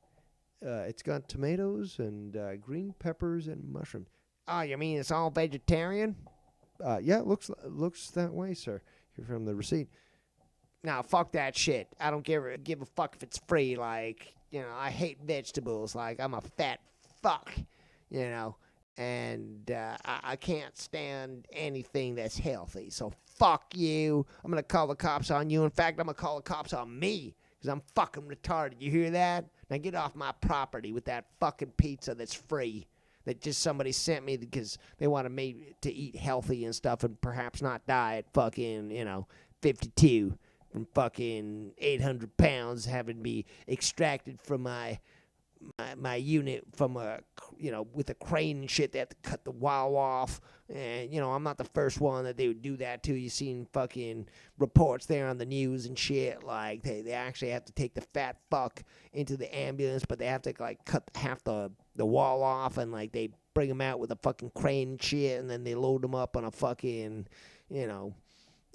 It's got tomatoes and green peppers and mushrooms. Oh, you mean it's all vegetarian? Yeah, looks that way, sir. Here from the receipt. Now, fuck that shit. I don't give a fuck if it's free. Like, you know, I hate vegetables. Like, I'm a fat fuck, you know. And I can't stand anything that's healthy. So fuck you. I'm going to call the cops on you. In fact, I'm going to call the cops on me because I'm fucking retarded. You hear that? Now get off my property with that fucking pizza that's free that just somebody sent me because they wanted me to eat healthy and stuff and perhaps not die at fucking, you know, 52 from fucking 800 pounds having to be extracted from my unit from with a crane and shit. They have to cut the wall off, and you know I'm not the first one that they would do that to. You seen fucking reports there on the news and shit. Like they actually have to take the fat fuck into the ambulance, but they have to like cut half the wall off, and like they bring him out with a fucking crane and shit, and then they load him up on a fucking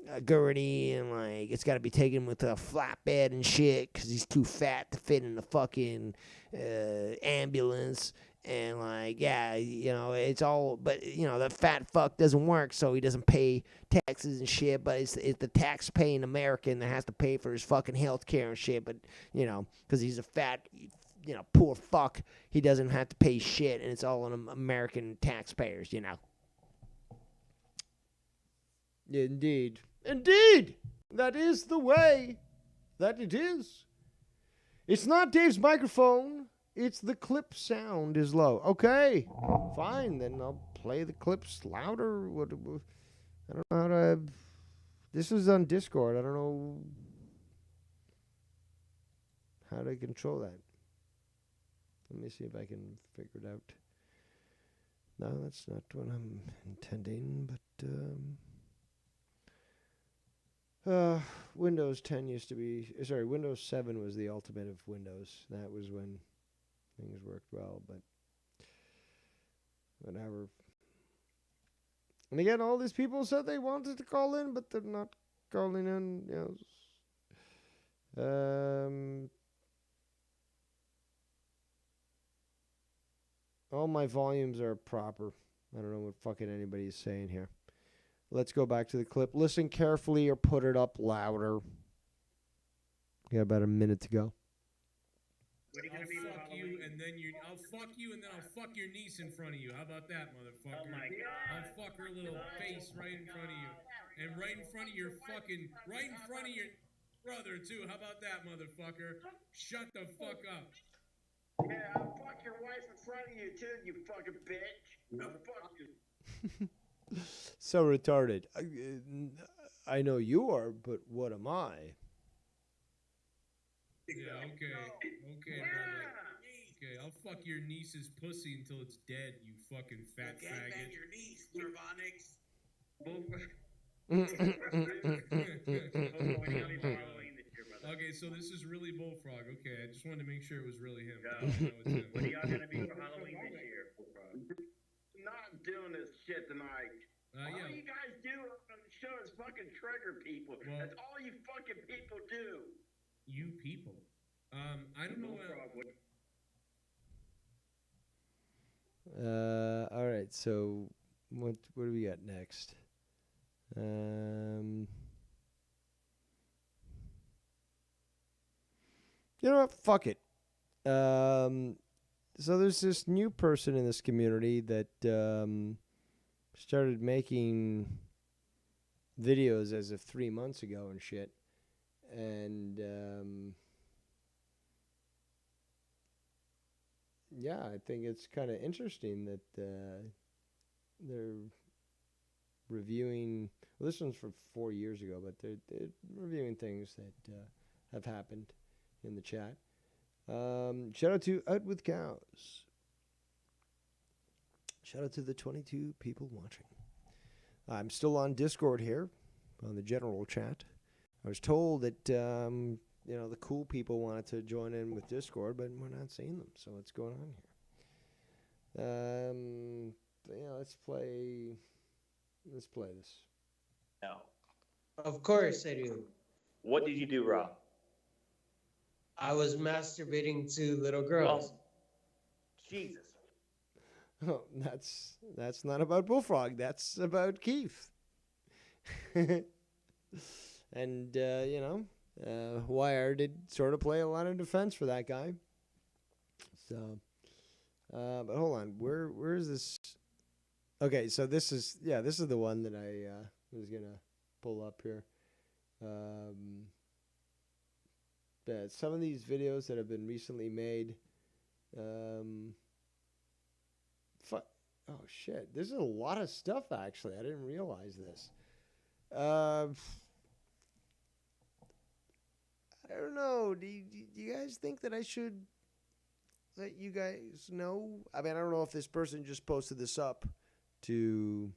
a gurney, and like it's got to be taken with a flatbed and shit because he's too fat to fit in the fucking ambulance. And like, yeah, you know, it's all, but you know, the fat fuck doesn't work, so he doesn't pay taxes and shit. But it's the tax paying American that has to pay for his fucking health care and shit. But you know, because he's a fat, you know, poor fuck, he doesn't have to pay shit, and it's all on American taxpayers, you know. Indeed. That is the way that it is. It's not Dave's microphone It's the clip sound is low. Okay, fine. Then I'll play the clips louder. What? I don't know how to. This is on Discord. I don't know how to control that. Let me see if I can figure it out. No, that's not what I'm intending. But Windows 10 used to be. Sorry, Windows 7 was the ultimate of Windows. That was when things worked well. But whatever. And again, all these people said they wanted to call in, but they're not calling in. You know. All my volumes are proper. I don't know what fucking anybody's saying here. Let's go back to the clip. Listen carefully or put it up louder. We got about a minute to go.
What are you gonna be for
Fuck you,
Halloween?
and then I'll fuck you, and then I'll fuck your niece in front of you. How about that, motherfucker?
Oh my
I'll
god.
fuck her little face right in front of you, and right in front of your fucking, right in front of your brother too. How about that, motherfucker? Shut the fuck up.
Yeah, I'll fuck your wife in front of you too, you fucking bitch. I'll fuck you.
So retarded. I know you are, but what am I?
Yeah, okay, brother. Okay, I'll fuck your niece's pussy until it's dead, you fucking fat faggot.
your niece, Nirvanics.
What are you gonna be for Halloween this year, brother?
Okay, so this is really Bullfrog. Okay, I just wanted to make sure it was really him.
Yeah.
I know it's him.
What are y'all gonna be for Halloween this year?
Not doing this shit tonight. All
Yeah.
you guys do on the show is fucking trigger people.
Well-
That's all you fucking people do.
You people. I don't know.
All right. So what do we got next? You know what? Fuck it. So there's this new person in this community that started making videos as of 3 months ago and shit. And yeah, I think it's kind of interesting that they're reviewing. Well, this one's from 4 years ago, but they're reviewing things that have happened in the chat. Shout out to Out with Cows. Shout out to the 22 people watching. I'm still on Discord here, on the general chat. I was told that the cool people wanted to join in with Discord, but we're not seeing them. So what's going on here? Let's play this.
No.
Of course I do.
What did you do, Rob?
I was masturbating to little girls.
Jesus.
Oh, that's not about Bullfrog. That's about Keith. And Wire did sort of play a lot of defense for that guy. So, but hold on, where is this? Okay, so this is the one that I was gonna pull up here. But some of these videos that have been recently made, oh shit, this is a lot of stuff actually. I didn't realize this. I don't know. Do you guys think that I should let you guys know? I mean, I don't know if this person just posted this up to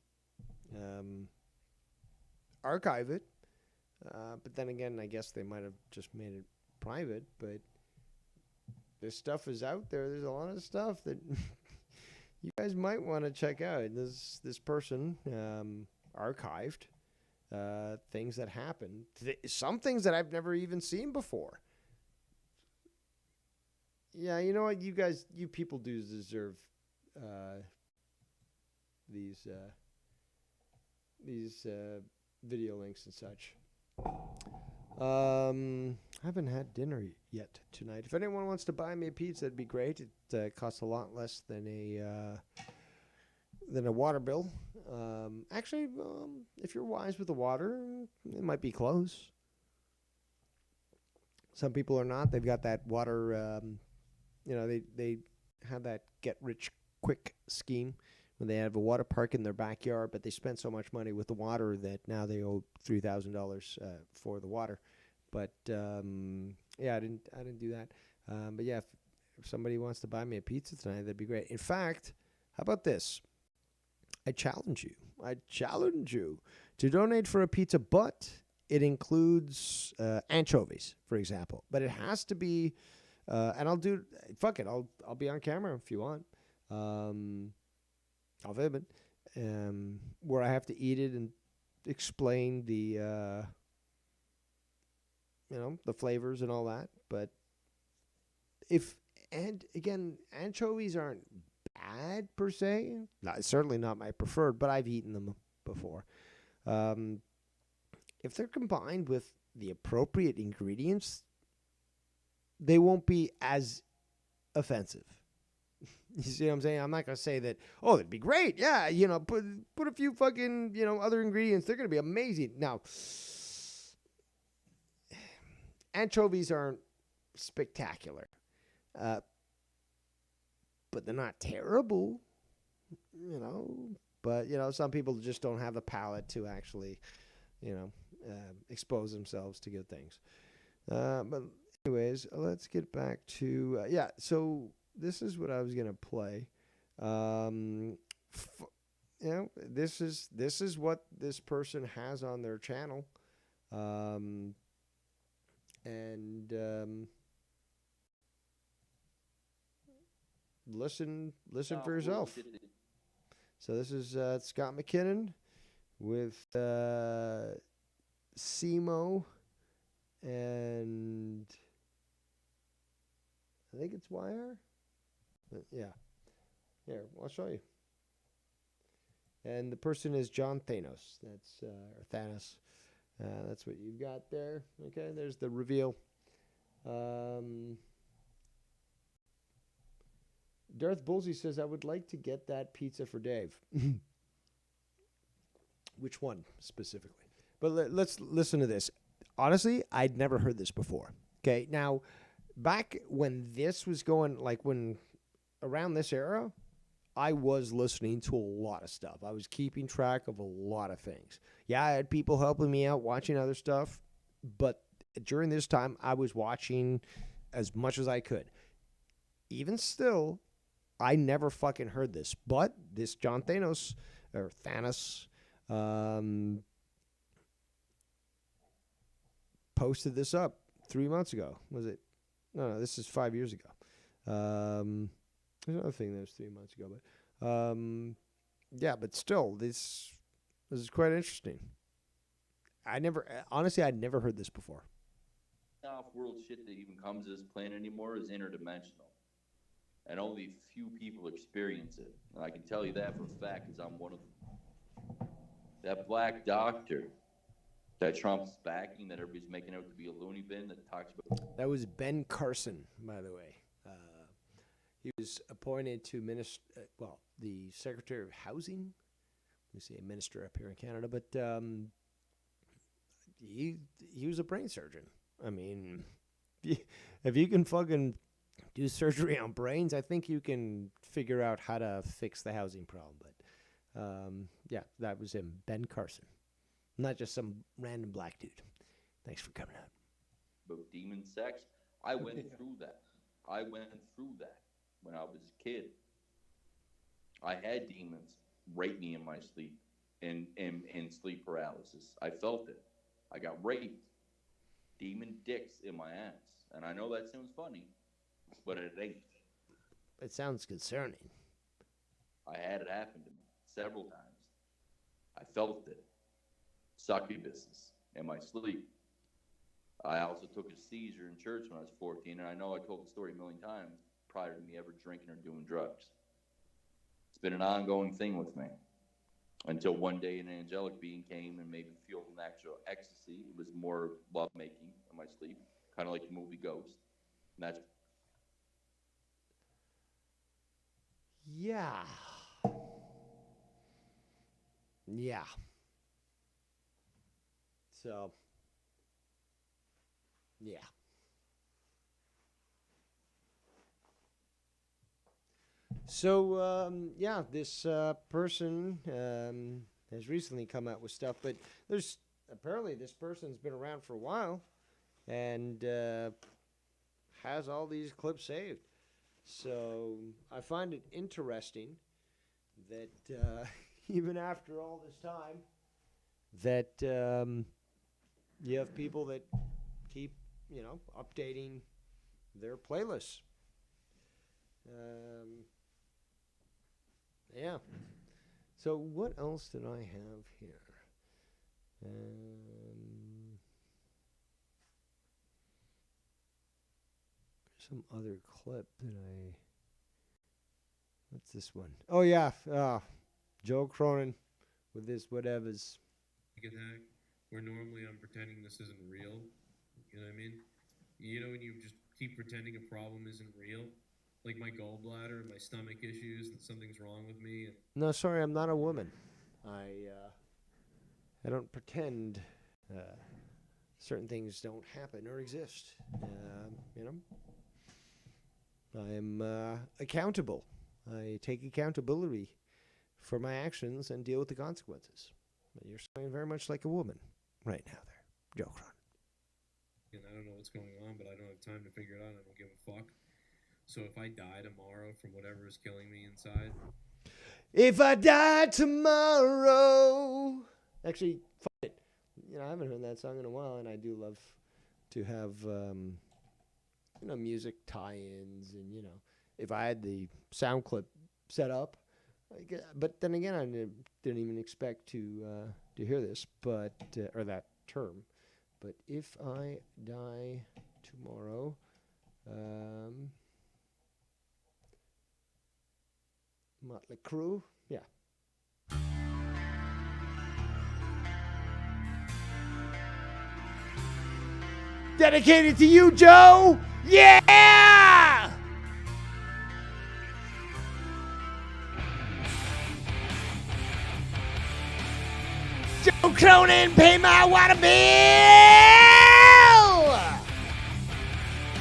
archive it. But then again, I guess they might have just made it private. But this stuff is out there. There's a lot of stuff that you guys might want to check out. This person archived things that happened. Some things that I've never even seen before. Yeah, you know what? You people do deserve these video links and such. I haven't had dinner yet tonight. If anyone wants to buy me a pizza, it'd be great. It costs a lot less than a water bill. Actually, if you're wise with the water, it might be close. Some people are not. They've got that water they have that get rich quick scheme when they have a water park in their backyard, but they spent so much money with the water that now they owe $3,000 for the water. But yeah, I didn't do that. But yeah, if somebody wants to buy me a pizza tonight, that'd be great. In fact, how about this? I challenge you to donate for a pizza, but it includes anchovies, for example. But it has to be, and fuck it, I'll be on camera if you want. I'll film it, where I have to eat it and explain the the flavors and all that. But again, anchovies aren't bad per se. Certainly not my preferred, but I've eaten them before. If they're combined with the appropriate ingredients, they won't be as offensive. You see what I'm saying? I'm not going to say that, oh, that'd be great. Yeah, put a few fucking, other ingredients. They're going to be amazing. Now, anchovies aren't spectacular. But they're not terrible, But, some people just don't have the palate to actually, expose themselves to good things. But anyways, let's get back to, so this is what I was going to play. This is what this person has on their channel. Listen for yourself. So this is Scott McKinnon with Simo, and I think it's YR. But yeah. Here, I'll show you. And the person is John Thanos. That's or Thanos. That's what you've got there. Okay, there's the reveal. Darth Bullsey says, I would like to get that pizza for Dave. Which one specifically? But let's listen to this. Honestly, I'd never heard this before. Okay, now, back when this was going, around this era, I was listening to a lot of stuff. I was keeping track of a lot of things. Yeah, I had people helping me out, watching other stuff. But during this time, I was watching as much as I could. Even still, I never fucking heard this. But this John Thanos, posted this up 3 months ago. Was it? No, this is 5 years ago. There's another thing that was 3 months ago. But yeah, but still, this is quite interesting. I'd never heard this before.
Off-world shit that even comes to this planet anymore is interdimensional. And only few people experience it. And I can tell you that for a fact because I'm one of them. That black doctor that Trump's backing, that everybody's making out to be a loony bin that talks about...
That was Ben Carson, by the way. He was appointed to the Secretary of Housing. We say a minister up here in Canada, but he was a brain surgeon. I mean, if you can fucking do surgery on brains, I think you can figure out how to fix the housing problem. But yeah, that was him, Ben Carson, not just some random black dude. Thanks for coming out.
About demon sex, I went through that. When I was a kid. I had demons rape me in my sleep, and sleep paralysis. I felt it. I got raped. Demon dicks in my ass. And I know that sounds funny, but it ain't.
It sounds concerning.
I had it happen to me several times. I felt it. Succubus in my sleep. I also took a seizure in church when I was 14, and I know I told the story a million times prior to me ever drinking or doing drugs. It's been an ongoing thing with me until one day an angelic being came and made me feel an actual ecstasy. It was more lovemaking in my sleep, kind of like the movie Ghost. And that's...
Yeah. Yeah. So, yeah. So yeah, this person has recently come out with stuff, but there's apparently this person's been around for a while and has all these clips saved. So I find it interesting that even after all this time, that you have people that keep, updating their playlists. Yeah. So what else did I have here? Some other clip that I. What's this one? Oh yeah, Joe Cronin with this whatevers.
Attack, where normally I'm pretending this isn't real. You know what I mean? You know when you just keep pretending a problem isn't real? Like my gallbladder, my stomach issues, and something's wrong with me. And
No, sorry, I'm not a woman. I don't pretend certain things don't happen or exist. I am accountable. I take accountability for my actions and deal with the consequences. But you're sounding very much like a woman right now there, Joe Cron.
and I don't know what's going on, but I don't have time to figure it out. I don't give a fuck. So if I die tomorrow from whatever is killing me inside.
If I die tomorrow. Actually, fuck it. I haven't heard that song in a while, and I do love to have, music tie-ins, and, if I had the sound clip set up. But then again, I didn't even expect to hear this, but or that term. But if I die tomorrow, Motley Crue, yeah. Dedicated to you, Joe. Yeah. Joe Cronin, pay my water bill!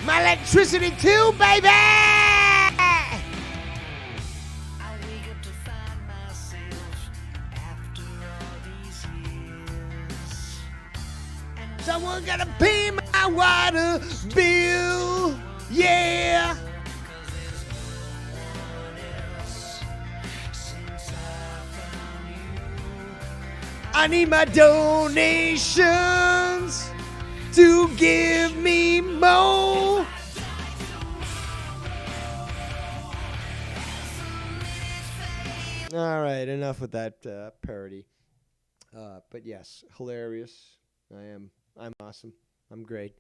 My electricity too, baby!
I wake up to find myself after all these years.
Someone gotta pay my water bill, yeah! I need my donations to give me more. All right, enough with that parody. But yes, hilarious. I'm awesome. I'm great.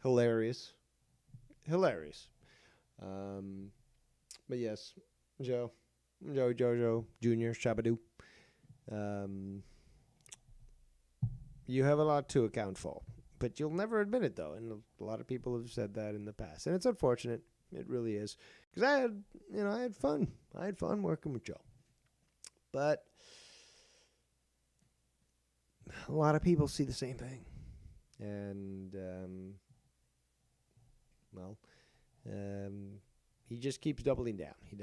Hilarious. But yes, Joe Jr. Shabadoo. You have a lot to account for, but you'll never admit it, though. And a lot of people have said that in the past, and it's unfortunate. It really is, because I had fun. I had fun working with Joe, but a lot of people see the same thing, and he just keeps doubling down. He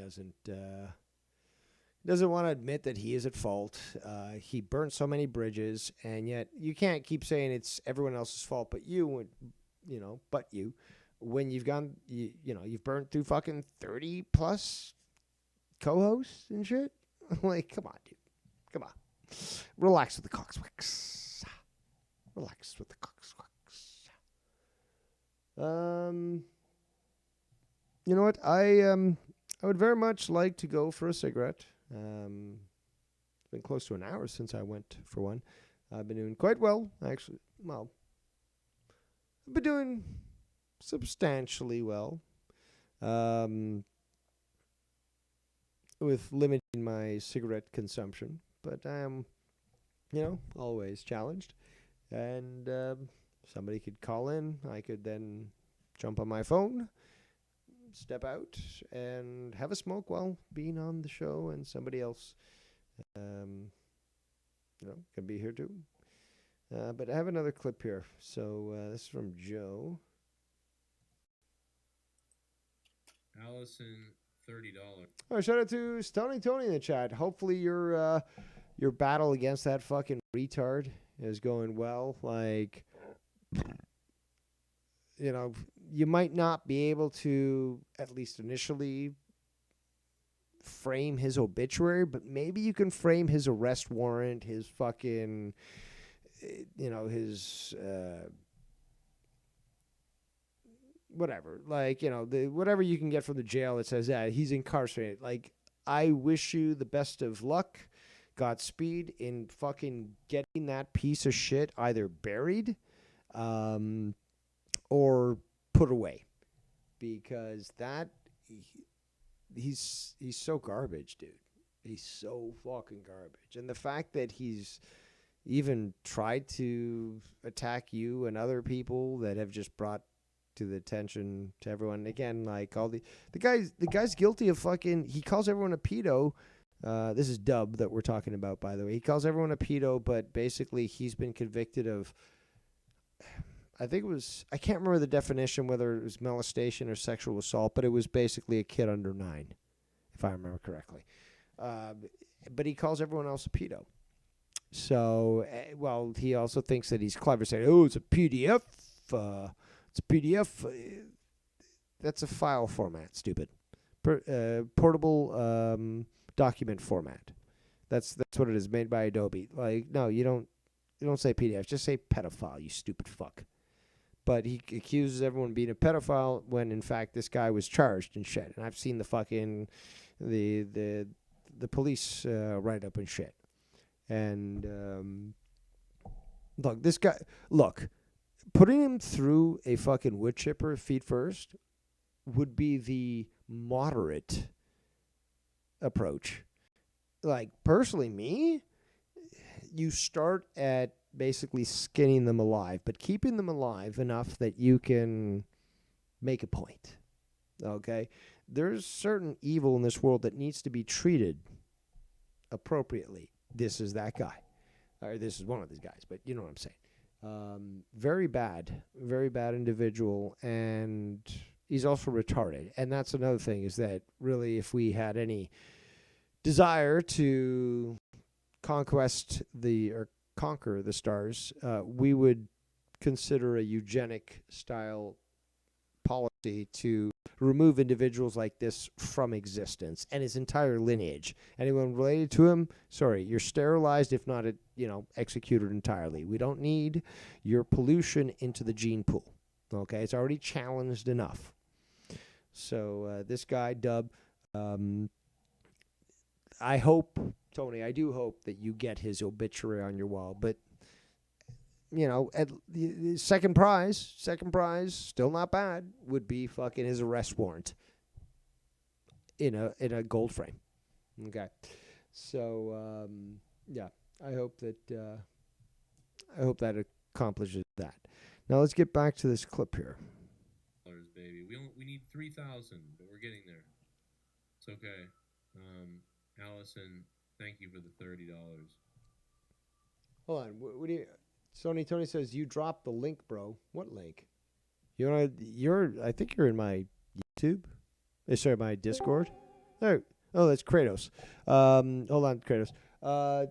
doesn't want to admit that he is at fault. He burnt so many bridges, and yet you can't keep saying it's everyone else's fault but you, when you've gone, you've burnt through fucking 30 plus co-hosts and shit. Like, come on, dude. Come on. Relax with the cockswicks. Relax with the cockswicks. You know what? I would very much like to go for a cigarette. It's been close to an hour since I went for one. I've been doing quite well, actually. Well, I've been doing substantially well. With limiting my cigarette consumption, but I am, always challenged. And somebody could call in. I could then jump on my phone, step out, and have a smoke while being on the show, and somebody else, can be here too. But I have another clip here. So this is from Joe.
Allison $30.
Oh, shout out to Stony Tony in the chat. Hopefully your battle against that fucking retard is going well. Like, you know, you might not be able to, at least initially, frame his obituary, but maybe you can frame his arrest warrant, his fucking, you know, his whatever. Like, you know, whatever you can get from the jail that says that he's incarcerated. Like, I wish you the best of luck, Godspeed in fucking getting that piece of shit either buried, or put away, because that he's so garbage, dude. He's so fucking garbage. And the fact that he's even tried to attack you and other people that have just brought to the attention to everyone again, like all the guy's guilty of fucking, he calls everyone a pedo. This is Dub that we're talking about, by the way. He calls everyone a pedo, but basically he's been convicted of, I think it was, I can't remember the definition, whether it was molestation or sexual assault, but it was basically a kid under 9, if I remember correctly. But he calls everyone else a pedo. So, well, he also thinks that he's clever, saying, oh, it's a PDF. It's a PDF. That's a file format, stupid. Portable document format. That's what it is, made by Adobe. Like, no, you don't say PDF. Just say pedophile, you stupid fuck. But he accuses everyone of being a pedophile when, in fact, this guy was charged and shit. And I've seen the fucking the police write up and shit. And look, this guy, putting him through a fucking wood chipper feet first would be the moderate approach. Like, personally, me, you start at basically skinning them alive, but keeping them alive enough that you can make a point. Okay? There's certain evil in this world that needs to be treated appropriately. This is that guy. Or this is one of these guys, but you know what I'm saying. Very bad individual, and he's also retarded. And that's another thing, is that really, if we had any desire to conquer the stars, we would consider a eugenic style policy to remove individuals like this from existence and his entire lineage. Anyone related to him, sorry, you're sterilized, if not, executed entirely. We don't need your pollution into the gene pool. Okay, it's already challenged enough. So this guy, Dub, I hope, Tony, I do hope that you get his obituary on your wall. But, at the second prize, still not bad, would be fucking his arrest warrant in a gold frame. Okay. So, yeah, I hope that accomplishes that. Now let's get back to this clip here.
Baby, we need 3,000, but we're getting there. It's okay. Allison, thank you for the $30.
Hold on. What do you? Tony says you dropped the link, bro. What link? I think you're in my YouTube. Sorry, my Discord. There. Oh, that's Kratos. Hold on, Kratos.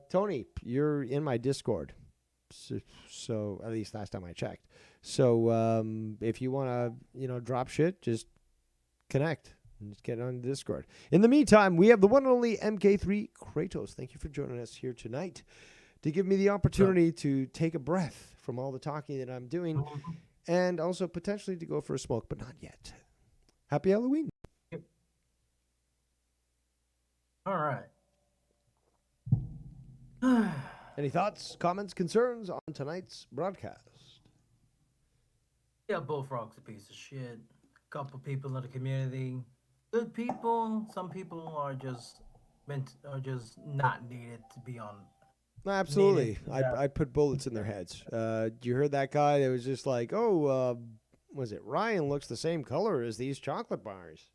Tony, you're in my Discord. So at least last time I checked. So if you want to, drop shit, just connect. Just get on Discord. In the meantime, we have the one and only MK3 Kratos. Thank you for joining us here tonight to give me the opportunity to take a breath from all the talking that I'm doing, and also potentially to go for a smoke, but not yet. Happy Halloween.
All right.
Any thoughts, comments, concerns on tonight's broadcast?
Yeah, Bullfrog's a piece of shit. Couple people in the community, good people. Some people are just not needed to be on.
Absolutely, I put bullets in their heads. You heard that guy that was just like, "Oh, was it Ryan looks the same color as these chocolate bars?"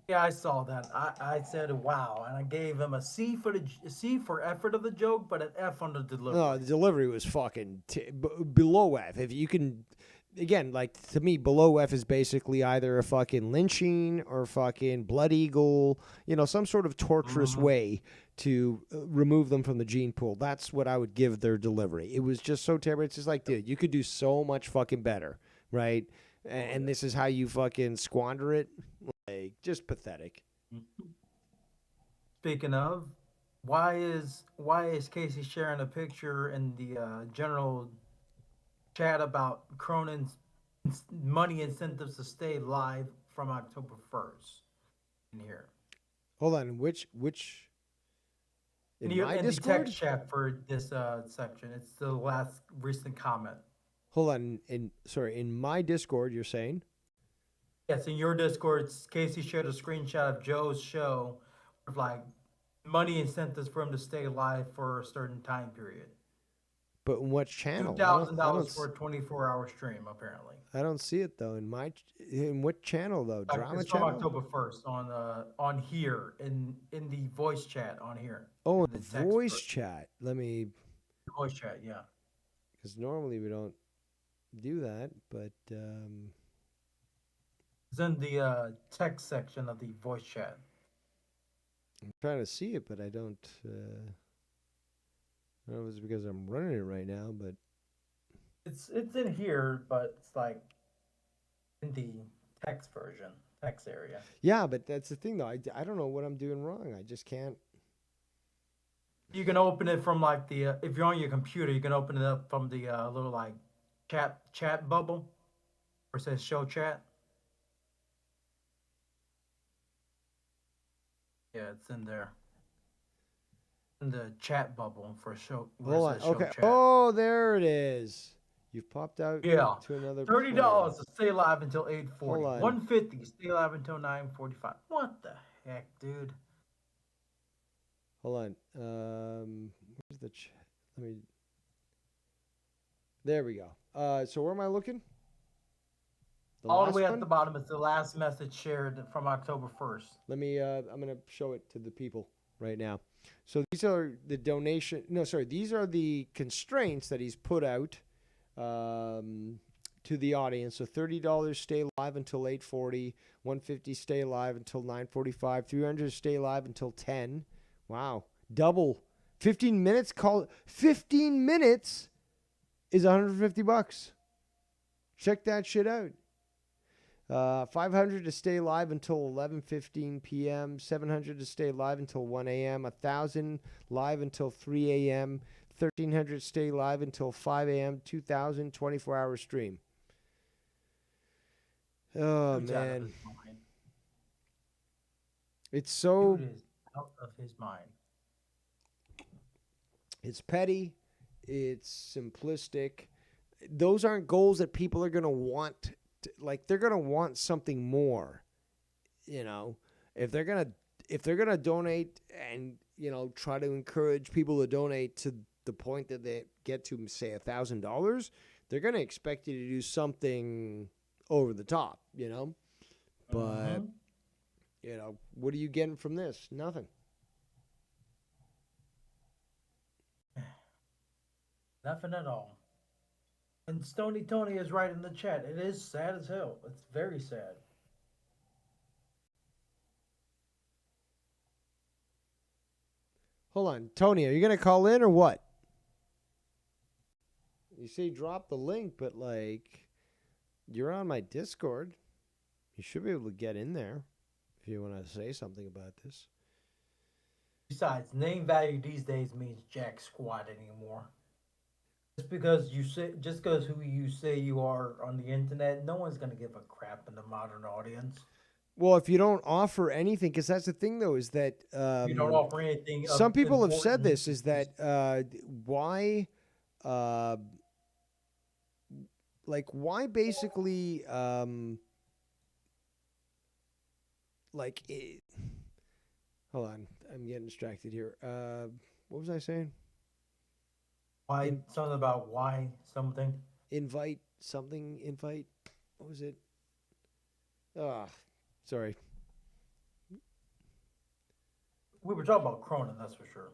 Yeah, I saw that. I said, "Wow," and I gave him a C for effort of the joke, but an F on the delivery.
No, the delivery was fucking below F. If you can again, like to me, below F is basically either a fucking lynching or fucking blood eagle, some sort of torturous way to remove them from the gene pool. That's what I would give their delivery. It was just so terrible. It's just like, dude, you could do so much fucking better, right? And this is how you fucking squander it. Like, just pathetic.
Speaking of, why is Casey sharing a picture in the general chat about Cronin's money incentives to stay live from October 1st in here?
Hold on, which in my
the
Discord?
text chat for this section. It's the last recent comment.
Hold on, in my Discord, you're saying?
Yes, in your Discord, Casey shared a screenshot of Joe's show with like money incentives for him to stay live for a certain time period.
But in what channel?
$2,000 for a 24-hour stream, apparently.
I don't see it though. In what channel though? Drama
it's from
channel?
October 1st on here in the voice chat on here.
Oh, the voice chat. Let me.
The voice chat, yeah.
Because normally we don't do that, but
it's in the text section of the voice chat.
I'm trying to see it, but I don't. I don't know if it's because I'm running it right now, but
it's in here, but it's like in the text area.
Yeah, but that's the thing though. I don't know what I'm doing wrong. I just can't.
You can open it from like the if you're on your computer, you can open it up from the little like chat bubble where it says show chat. Yeah, it's in there. In the chat bubble for show.
Hold on. Okay.
Chat.
Oh, there it is. You've popped out
to
another
$30 to stay live until 8:40.
Hold on.
$150 stay live until 9:45. What the heck, dude?
Hold on. Where's the chat? There we go. So where am I looking?
All the way at the bottom is the last message shared from October 1st.
Let me. I'm gonna show it to the people right now. So these are the donation. No, sorry. These are the constraints that he's put out to the audience. So $30 stay live until 8:40. $150 stay live until 9:45. $300 stay live until 10. Wow, double. 15 minutes. 15 minutes is $150. Check that shit out. 500 to stay live until 11:15 p.m. 700 to stay live until 1 a.m. 1,000 live until 3 a.m. 1,300 stay live until 5 a.m. 2,000 24-hour stream. Oh man, it's so.
Dude is out of his mind.
It's petty. It's simplistic. Those aren't goals that people are gonna want. Like they're gonna want something more, if they're gonna donate and try to encourage people to donate to the point that they get to say $1,000, they're gonna expect you to do something over the top, but what are you getting from this? Nothing.
Nothing at all. And Stony Tony is right in the chat. It is sad as hell. It's very sad.
Hold on. Tony, are you going to call in or what? You say drop the link, but you're on my Discord. You should be able to get in there if you want to say something about this.
Besides, name value these days means jack squat anymore. Just because who you say you are on the internet, no one's gonna give a crap in the modern audience.
Well, if you don't offer anything, because that's the thing, though, is that
you don't offer anything.
Some people have said this: is that why basically hold on, I'm getting distracted here. What was I saying?
Something about why something.
Invite. What was it? Sorry.
We were talking about Cronin, that's for sure.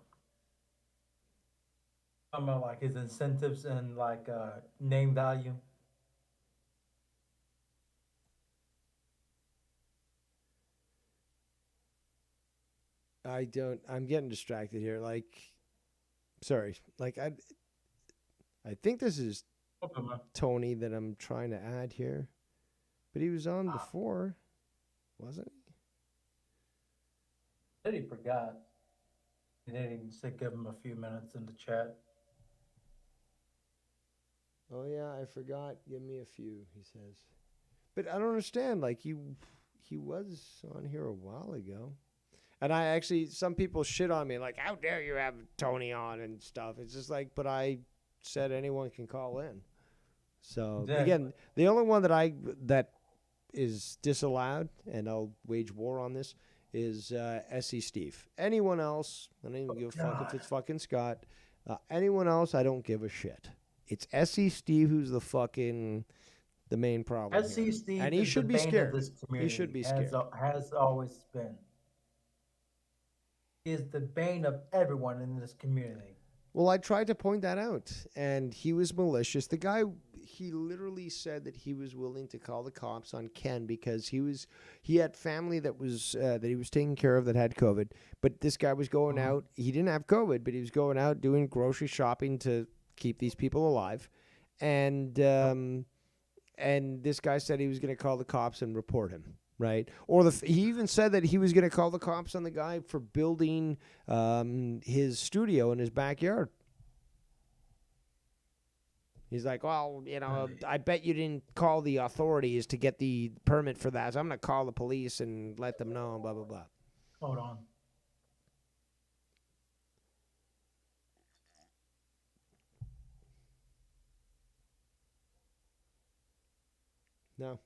Talking about his incentives and name value.
I don't. I'm getting distracted here. Like, sorry. Like, I think this is
Okay, man.
Tony that I'm trying to add here, but he was on before, wasn't he?
Said he forgot. He didn't even say give him a few minutes in the chat.
Oh yeah, I forgot. Give me a few. He says, but I don't understand. Like he was on here a while ago. And I actually, some people shit on me, like, how dare you have Tony on and stuff. It's just like, but I said anyone can call in. So
Exactly.
again, the only one that is disallowed, and I'll wage war on this, is SE Steve. Anyone else, I don't even give a fuck if it's fucking Scott. Anyone else, I don't give a shit. It's SE Steve who's the main problem
SC
here.
Steve
And he
is
should
the
be
bane
scared.
of this community.
He should be scared.
Has always been. He is the bane of everyone in this community.
Well, I tried to point that out, and he was malicious. The guy, he literally said that he was willing to call the cops on Ken because he had family that he was taking care of that had COVID. But this guy was going out. He didn't have COVID, but he was going out doing grocery shopping to keep these people alive, and this guy said he was going to call the cops and report him. Right, or he even said that he was going to call the cops on the guy for building his studio in his backyard. He's like, well, I bet you didn't call the authorities to get the permit for that. So I'm going to call the police and let them know, blah, blah, blah.
Hold on.
No.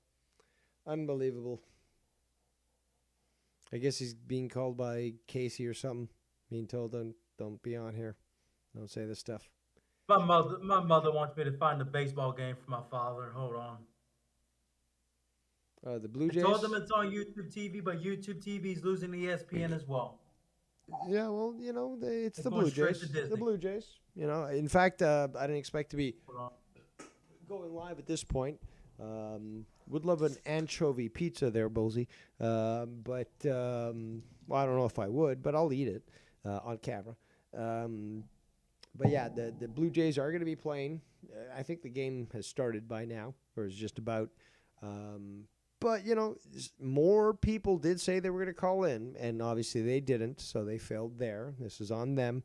Unbelievable. I guess he's being called by Casey or something, being told don't be on here. Don't say this stuff.
My mother wants me to find a baseball game for my father. Hold on.
The Blue
I
Jays?
told them it's on YouTube TV, but YouTube TV is losing ESPN as well.
Yeah, well, it's the
going
Blue
straight
Jays.
to Disney.
The Blue Jays. In fact, I didn't expect to be going live at this point. Would love an anchovy pizza there, Bullsy. But I don't know if I would, but I'll eat it on camera. But yeah, the Blue Jays are going to be playing. I think the game has started by now, or is just about. But, more people did say they were going to call in, and obviously they didn't, so they failed there. This is on them.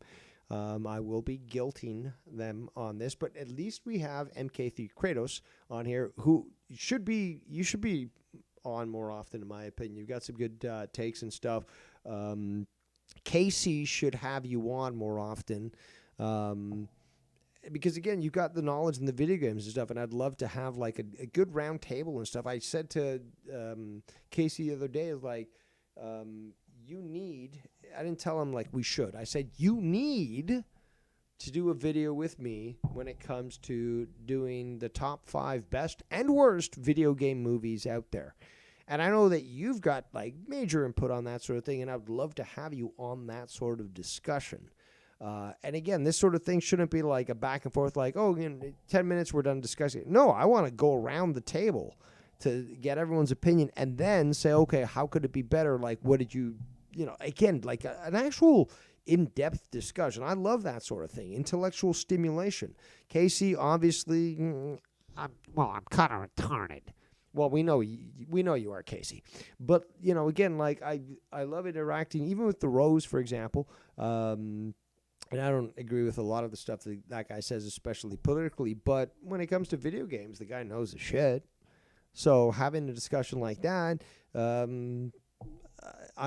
I will be guilting them on this, but at least we have MK3 Kratos on here, who you should be on more often, in my opinion. You've got some good takes and stuff. Casey should have you on more often, because again, you've got the knowledge in the video games and stuff, and I'd love to have like a good round table and stuff. I said to Casey the other day, is like, you need, I didn't tell him like we should. I said, you need to do a video with me when it comes to doing the top 5 best and worst video game movies out there. And I know that you've got like major input on that sort of thing, and I would love to have you on that sort of discussion. And again, this sort of thing shouldn't be like a back and forth, like, 10 minutes, we're done discussing it. No, I want to go around the table to get everyone's opinion and then say, okay, how could it be better? Like, what did you, again, like an actual in-depth discussion. I love that sort of thing, intellectual stimulation. Casey, obviously, I'm kind of retarded. Well, we know you are, Casey. But, again, like I love interacting, even with the Rose, for example. And I don't agree with a lot of the stuff that guy says, especially politically. But when it comes to video games, the guy knows the shit. So having a discussion like that, I'm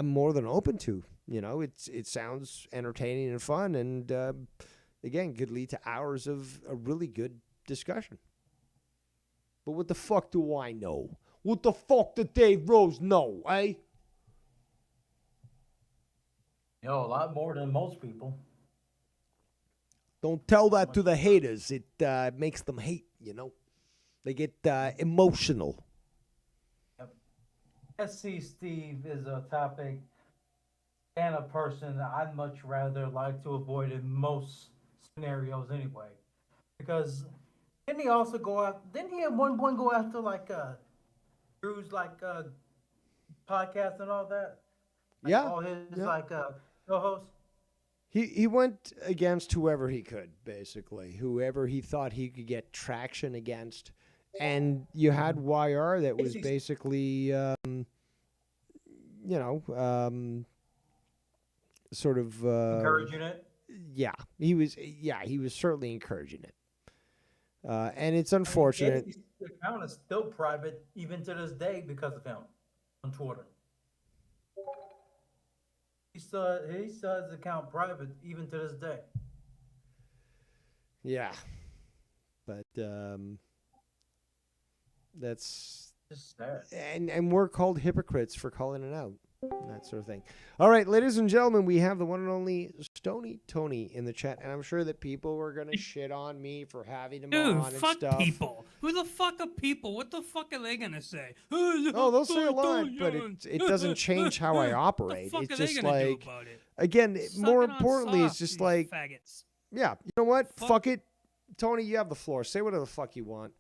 more than open to. It sounds entertaining and fun, and again, could lead to hours of a really good discussion. But what the fuck do I know? What the fuck did Dave Rose know, eh?
A lot more than most people.
Don't tell that to the haters. It makes them hate, They get emotional.
Yep. SC Steve is a topic and a person that I'd much rather like to avoid in most scenarios anyway. Because didn't he also go out? Didn't he at one point go after like Drew's like podcast and all that? Like
Yeah.
all his
yeah.
like co-host?
He went against whoever he could, basically. Whoever he thought he could get traction against. And you had YR that was basically, sort of...
Encouraging it?
Yeah, he was certainly encouraging it. And it's unfortunate.
Casey's account is still private even to this day because of him on Twitter. He still has his account private even to this day.
Yeah. But that's
just sad.
And we're called hypocrites for calling it out. That sort of thing. All right, ladies and gentlemen, we have the one and only Stony Tony in the chat, and I'm sure that people were gonna shit on me for having him on and
fuck
stuff.
people. Who the fuck are people? What the fuck are they gonna say?
Oh, they'll say a lot, but it doesn't change how I operate.
What the fuck
It's
are they
just
gonna do
like,
about it?
again,
Suck
more
it on
importantly, it's
sauce,
just
you
like,
faggots.
yeah, you know what? Fuck it, Tony. You have the floor. Say whatever the fuck you want.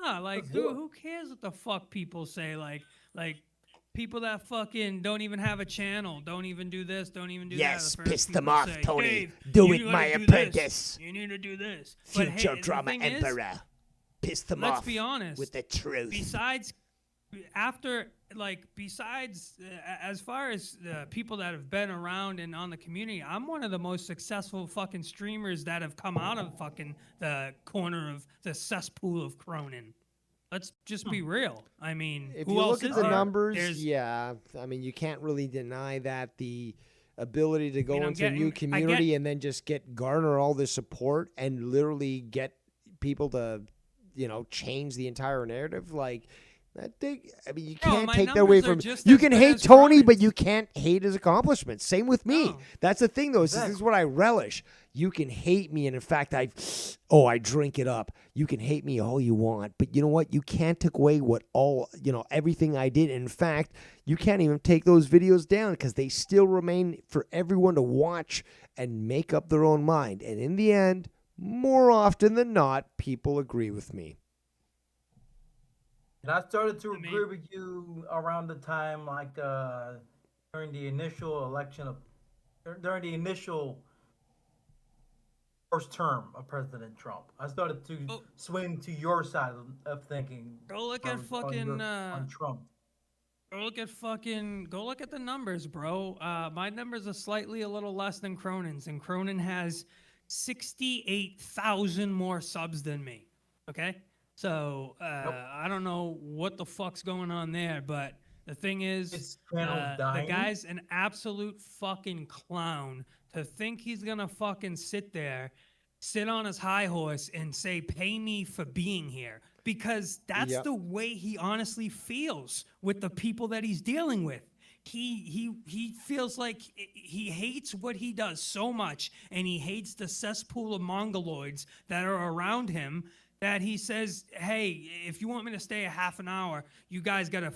Nah, like who cares what the fuck people say? Like people that fucking don't even have a channel, don't even do this, don't even do that.
Yes,
The first
piss them
people
off,
say,
Tony.
"Dave,
Do
you
it,
gotta
my
do
apprentice.
This. You need to do this.
Future
But hey, the
drama
thing is,
emperor. Piss them
let's
off.
be honest.
With the truth.
Besides, as far as the people that have been around and on the community, I'm one of the most successful fucking streamers that have come out of fucking the corner of the cesspool of Cronin. Let's just be real. I mean,
If
who
you
else
look at
is
the
there?
numbers, yeah, I mean, you can't really deny that the ability to go
I'm
into a new
getting-
community and then just garner all this support and literally get people to, change the entire narrative, like. I mean, you can't
my
take that away
numbers are
from.
just
You
as
can
good
hate
as
Tony, but you can't hate his accomplishments. Same with me.
No.
That's the thing, though. This is what I relish. You can hate me, and in fact, I drink it up. You can hate me all you want, but you know what? You can't take away everything I did. In fact, you can't even take those videos down because they still remain for everyone to watch and make up their own mind. And in the end, more often than not, people agree with me.
And I started to agree with you around the time, during the initial election during the initial first term of President Trump. I started to swing to your side of thinking.
Go look at fucking
on Trump.
Go look at the numbers, bro. My numbers are slightly a little less than Cronin's, and Cronin has 68,000 more subs than me. Okay? So I don't know what the fuck's going on there, but the thing is, the guy's an absolute fucking clown to think he's gonna fucking sit on his high horse and say, "Pay me for being here," because that's the way he honestly feels with the people that he's dealing with. He feels like he hates what he does so much, and he hates the cesspool of mongoloids that are around him, that he says, "Hey, if you want me to stay a half an hour, you guys gotta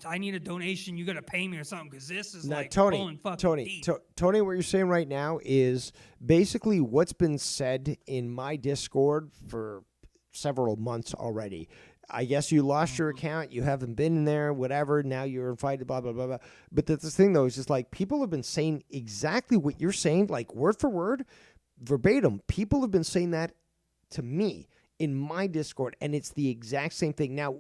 I need a donation. You gotta pay me or something, because this is
Now,
pulling fucking deep."
Tony, what you're saying right now is basically what's been said in my Discord for several months already. I guess you lost your account, you haven't been in there, whatever. Now you're invited, blah blah blah blah. But the thing though is just like people have been saying exactly what you're saying, like word for word, verbatim. People have been saying that to me in my Discord, and it's the exact same thing. Now,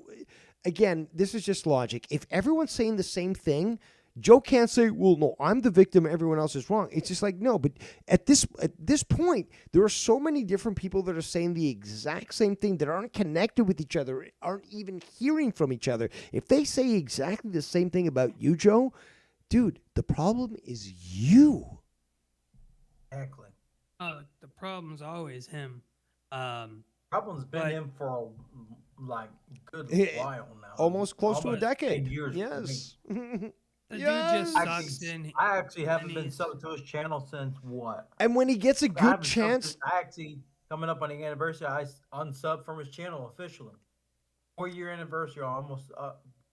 again, this is just logic. If everyone's saying the same thing, Joe can't say, "Well, no, I'm the victim, everyone else is wrong." It's just like, no, but at this point, there are so many different people that are saying the exact same thing that aren't connected with each other, aren't even hearing from each other. If they say exactly the same thing about you, Joe, dude, the problem is you.
Exactly.
The problem's always him.
Problem's been him for good while now.
Almost close to a decade.
10 years.
Yes.
The dude just sucks
I actually haven't been subbed to his channel since what?
And when he gets a good chance,
I actually, coming up on the anniversary, I unsubbed from his channel officially. 4-year anniversary, almost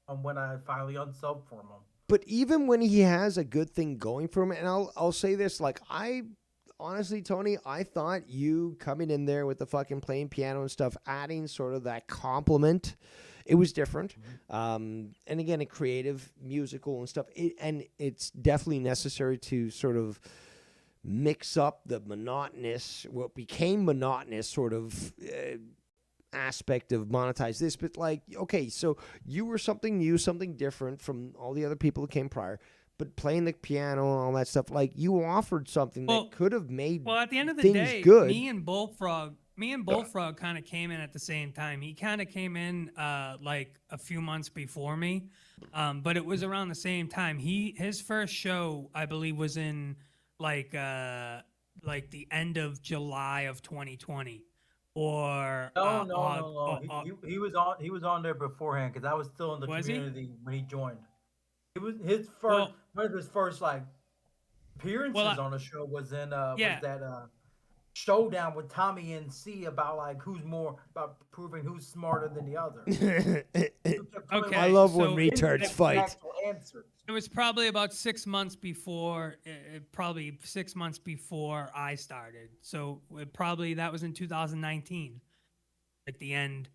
on when I finally unsubbed from him.
but even when he has a good thing going for him, and I'll say this, like honestly, Tony, I thought you coming in there with the fucking playing piano and stuff, adding sort of that compliment it was different. And again, a creative, musical and stuff. And it's definitely necessary to sort of mix up the monotonous, what became monotonous sort of aspect of monetize this. But like, okay, so you were something new, something different from all the other people that came prior. But playing the piano and all that stuff, like you offered something that could have made
at the end of the
things
day,
good.
me and Bullfrog kind of came in at the same time. He kind of came in like a few months before me, but it was around the same time. His first show, I believe, was in like the end of July of 2020, or
no. He was on there beforehand because I was still in the community when he joined. It was his first one of his first like appearances on the show was in was that showdown with Tommy and C about like who's more about proving who's smarter than the other.
Okay,
I love when retards fight.
It was probably about 6 months before, probably 6 months before I started. So that was in 2019, at the end.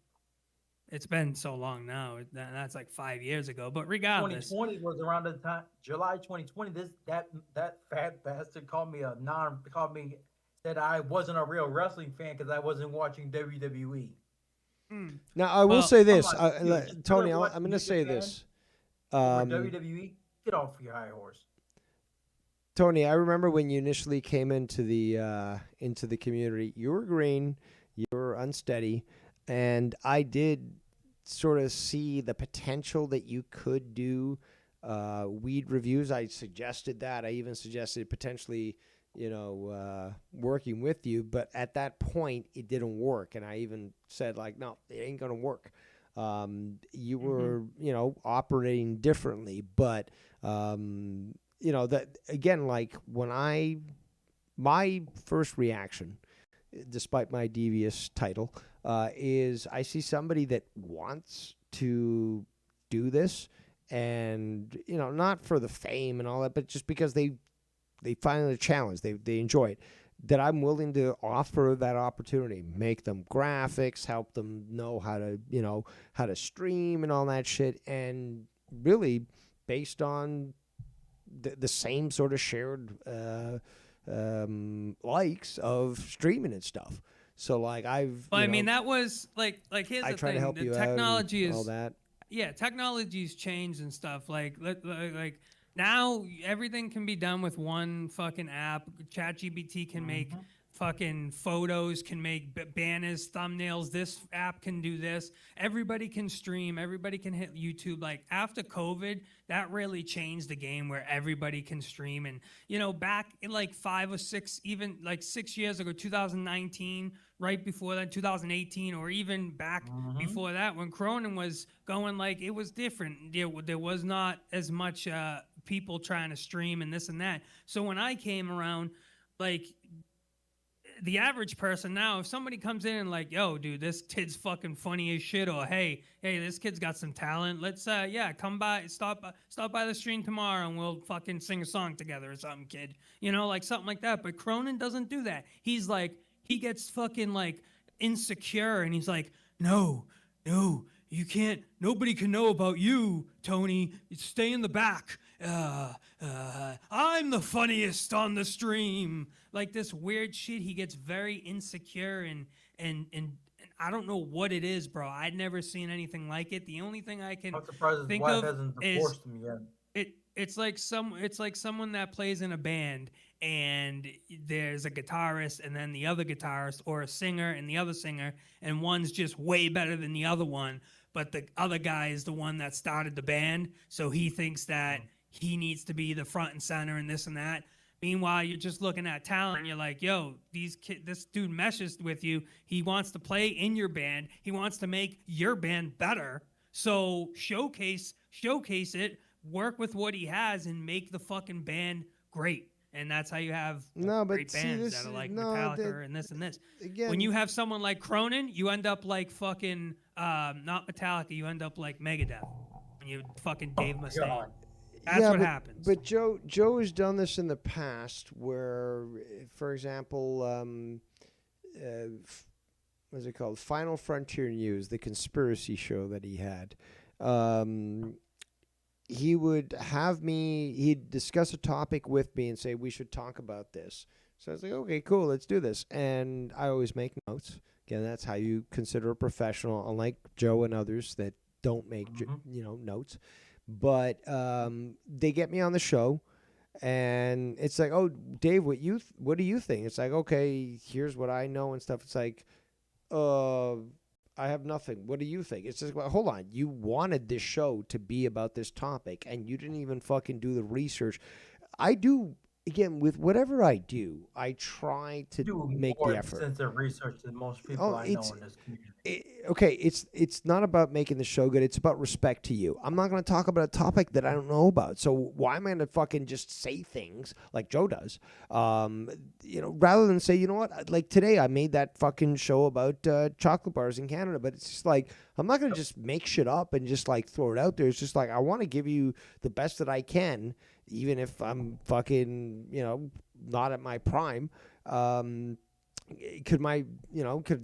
It's been so long now. That's like 5 years ago. But regardless,
2020 was around the time July 2020. That fat bastard said I wasn't a real wrestling fan because I wasn't watching WWE.
Now I will say this, Tony. I'm going to say this.
WWE, get off your high horse.
Tony, I remember when you initially came into the community. You were green, you were unsteady, and I did sort of see the potential that you could do weed reviews. I suggested that. I even suggested potentially, working with you. But at that point, it didn't work, and I even said like, no, it ain't gonna work. You were, operating differently, but that again, like when my first reaction, despite my devious title, is I see somebody that wants to do this, and not for the fame and all that, but just because they find the challenge, they enjoy it. That I'm willing to offer that opportunity, make them graphics, help them know how to stream and all that shit, and really based on the same sort of shared likes of streaming and stuff. So like
that was like here's the thing.
Try to help you
technology
out and
is
all that.
Yeah, technology's changed and stuff. Like now everything can be done with one fucking app. ChatGPT can make fucking photos, can make banners, thumbnails. This app can do this. Everybody can stream. Everybody can hit YouTube. Like after COVID, that really changed the game where everybody can stream. And back in like 5 or 6, even like 6 years ago, 2019, right before that, 2018, or even back before that, when Cronin was going, like it was different. There was not as much people trying to stream and this and that. So when I came around, like the average person now, if somebody comes in and like, yo, dude, this kid's fucking funny as shit, or hey, this kid's got some talent. Let's come by, stop by the stream tomorrow, and we'll fucking sing a song together or something, kid. Like something like that. But Cronin doesn't do that. He's like, he gets fucking like insecure, and he's like, no, you can't. Nobody can know about you, Tony. Stay in the back. I'm the funniest on the stream. Like this weird shit. He gets very insecure and I don't know what it is, bro. I'd never seen anything like it. The only thing I can think of is it's like someone that plays in a band, and there's a guitarist and then the other guitarist, or a singer and the other singer, and one's just way better than the other one, but the other guy is the one that started the band, so he thinks that he needs to be the front and center and this and that. Meanwhile, you're just looking at talent, and you're like, yo, this dude meshes with you. He wants to play in your band. He wants to make your band better. So showcase it, work with what he has, and make the fucking band great. And that's how you have great bands that are like Metallica and this and this. Again, when you have someone like Cronin, you end up like fucking, not Metallica, you end up like Megadeth. And you fucking Dave Mustaine. That's what happens.
But Joe has done this in the past where, for example, what's it called? Final Frontier News, the conspiracy show that he had. He would have me, he'd discuss a topic with me and say, we should talk about this. So I was like, okay, cool, let's do this. And I always make notes. Again, that's how you consider a professional, unlike Joe and others that don't make, notes. But they get me on the show, and it's like, oh, Dave, what do you think? It's like, okay, here's what I know and stuff. It's like, I have nothing. What do you think? It's just, well, hold on. You wanted this show to be about this topic, and you didn't even fucking do the research. I do, again, with whatever I do, I try to make the effort.
Extensive research than most people I know in this community.
It's not about making the show good. It's about respect to you. I'm not going to talk about a topic that I don't know about. So why am I going to fucking just say things like Joe does? Rather than say, you know what? Like today, I made that fucking show about chocolate bars in Canada. But it's just like, I'm not going to just make shit up and just like throw it out there. It's just like, I want to give you the best that I can, even if I'm fucking, not at my prime. Could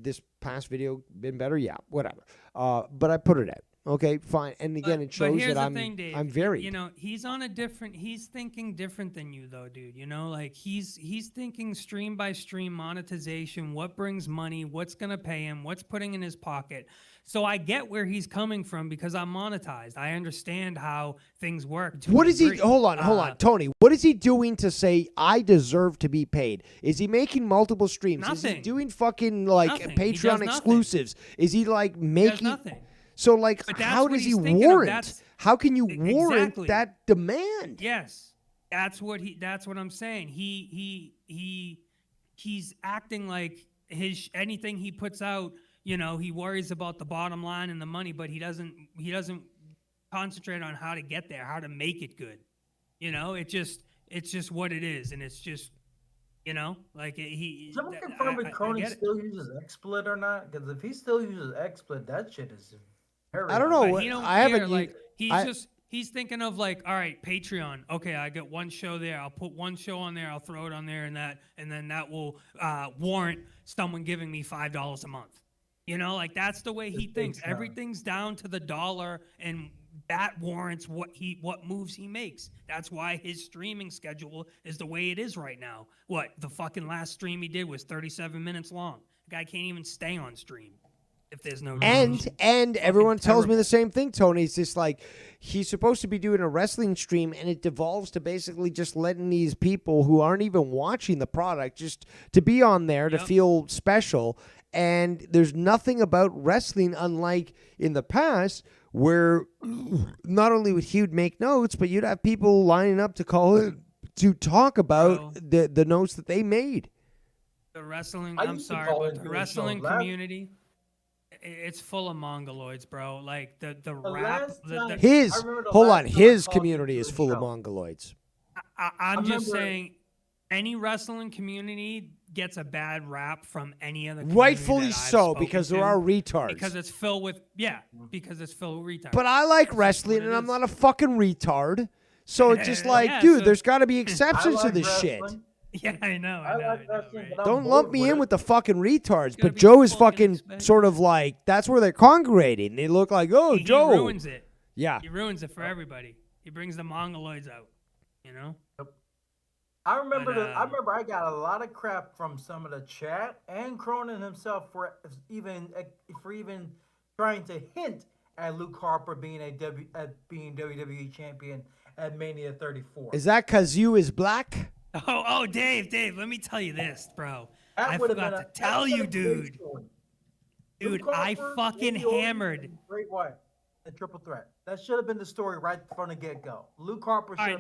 this past video been better? Yeah, whatever. But I put it out. Okay, fine. And again, it shows that I'm varied.
He's thinking different than you though, dude. Like he's thinking stream by stream monetization, what brings money, what's going to pay him, what's putting in his pocket. So I get where he's coming from because I'm monetized. I understand how things work.
What is he? Hold on, Tony. What is he doing to say I deserve to be paid? Is he making multiple streams?
Nothing.
Is he doing fucking like Patreon exclusives? Is he like making
nothing?
So like, how does he warrant? How can you warrant that demand?
Yes, that's what I'm saying. He's acting like anything he puts out. He worries about the bottom line and the money, but he doesn't concentrate on how to get there, how to make it good. It's just what it is, and it's just, like he.
Someone confirm if Cronin still uses XSplit or not? Because if he still uses XSplit, that shit is.
I don't know. I haven't.
Like he's thinking of like, all right, Patreon. Okay, I get one show there. I'll put one show on there. I'll throw it on there, and then that will warrant someone giving me $5 a month. Like that's the way he thinks. Everything's down to the dollar, and that warrants what moves he makes. That's why his streaming schedule is the way it is right now. The fucking last stream he did was 37 minutes long. The guy can't even stay on stream if there's no.
And everyone tells me the same thing, Tony. It's just like he's supposed to be doing a wrestling stream, and it devolves to basically just letting these people who aren't even watching the product just to be on there to feel special. And there's nothing about wrestling, unlike in the past, where not only would he make notes, but you'd have people lining up to call it to talk about the notes that they made.
The wrestling, I'm sorry, but the wrestling community, it's full of mongoloids, bro. Like the rap.
His community is full of mongoloids.
I'm just saying, any wrestling community gets a bad rap from any other community.
Rightfully so, because there are retards.
Because it's filled with retards.
But I like wrestling, and I'm not a fucking retard. So it's just like, dude, there's got to be exceptions to this shit.
Yeah, I know. Right?
Don't lump me in with the fucking retards. But Joe is fucking sort of like, that's where they're congregating. They look like, oh, Joe.
He ruins it.
Yeah.
He ruins it for everybody. He brings the mongoloids out,
I remember I got a lot of crap from some of the chat and Cronin himself for even trying to hint at Luke Harper being being WWE champion at Mania 34.
Is that because you is black?
Oh, Dave, let me tell you this, bro. I forgot to tell you, dude. Dude, I fucking hammered.
Great White, the triple threat. That should have been the story right from the get-go. Luke Harper.
All right,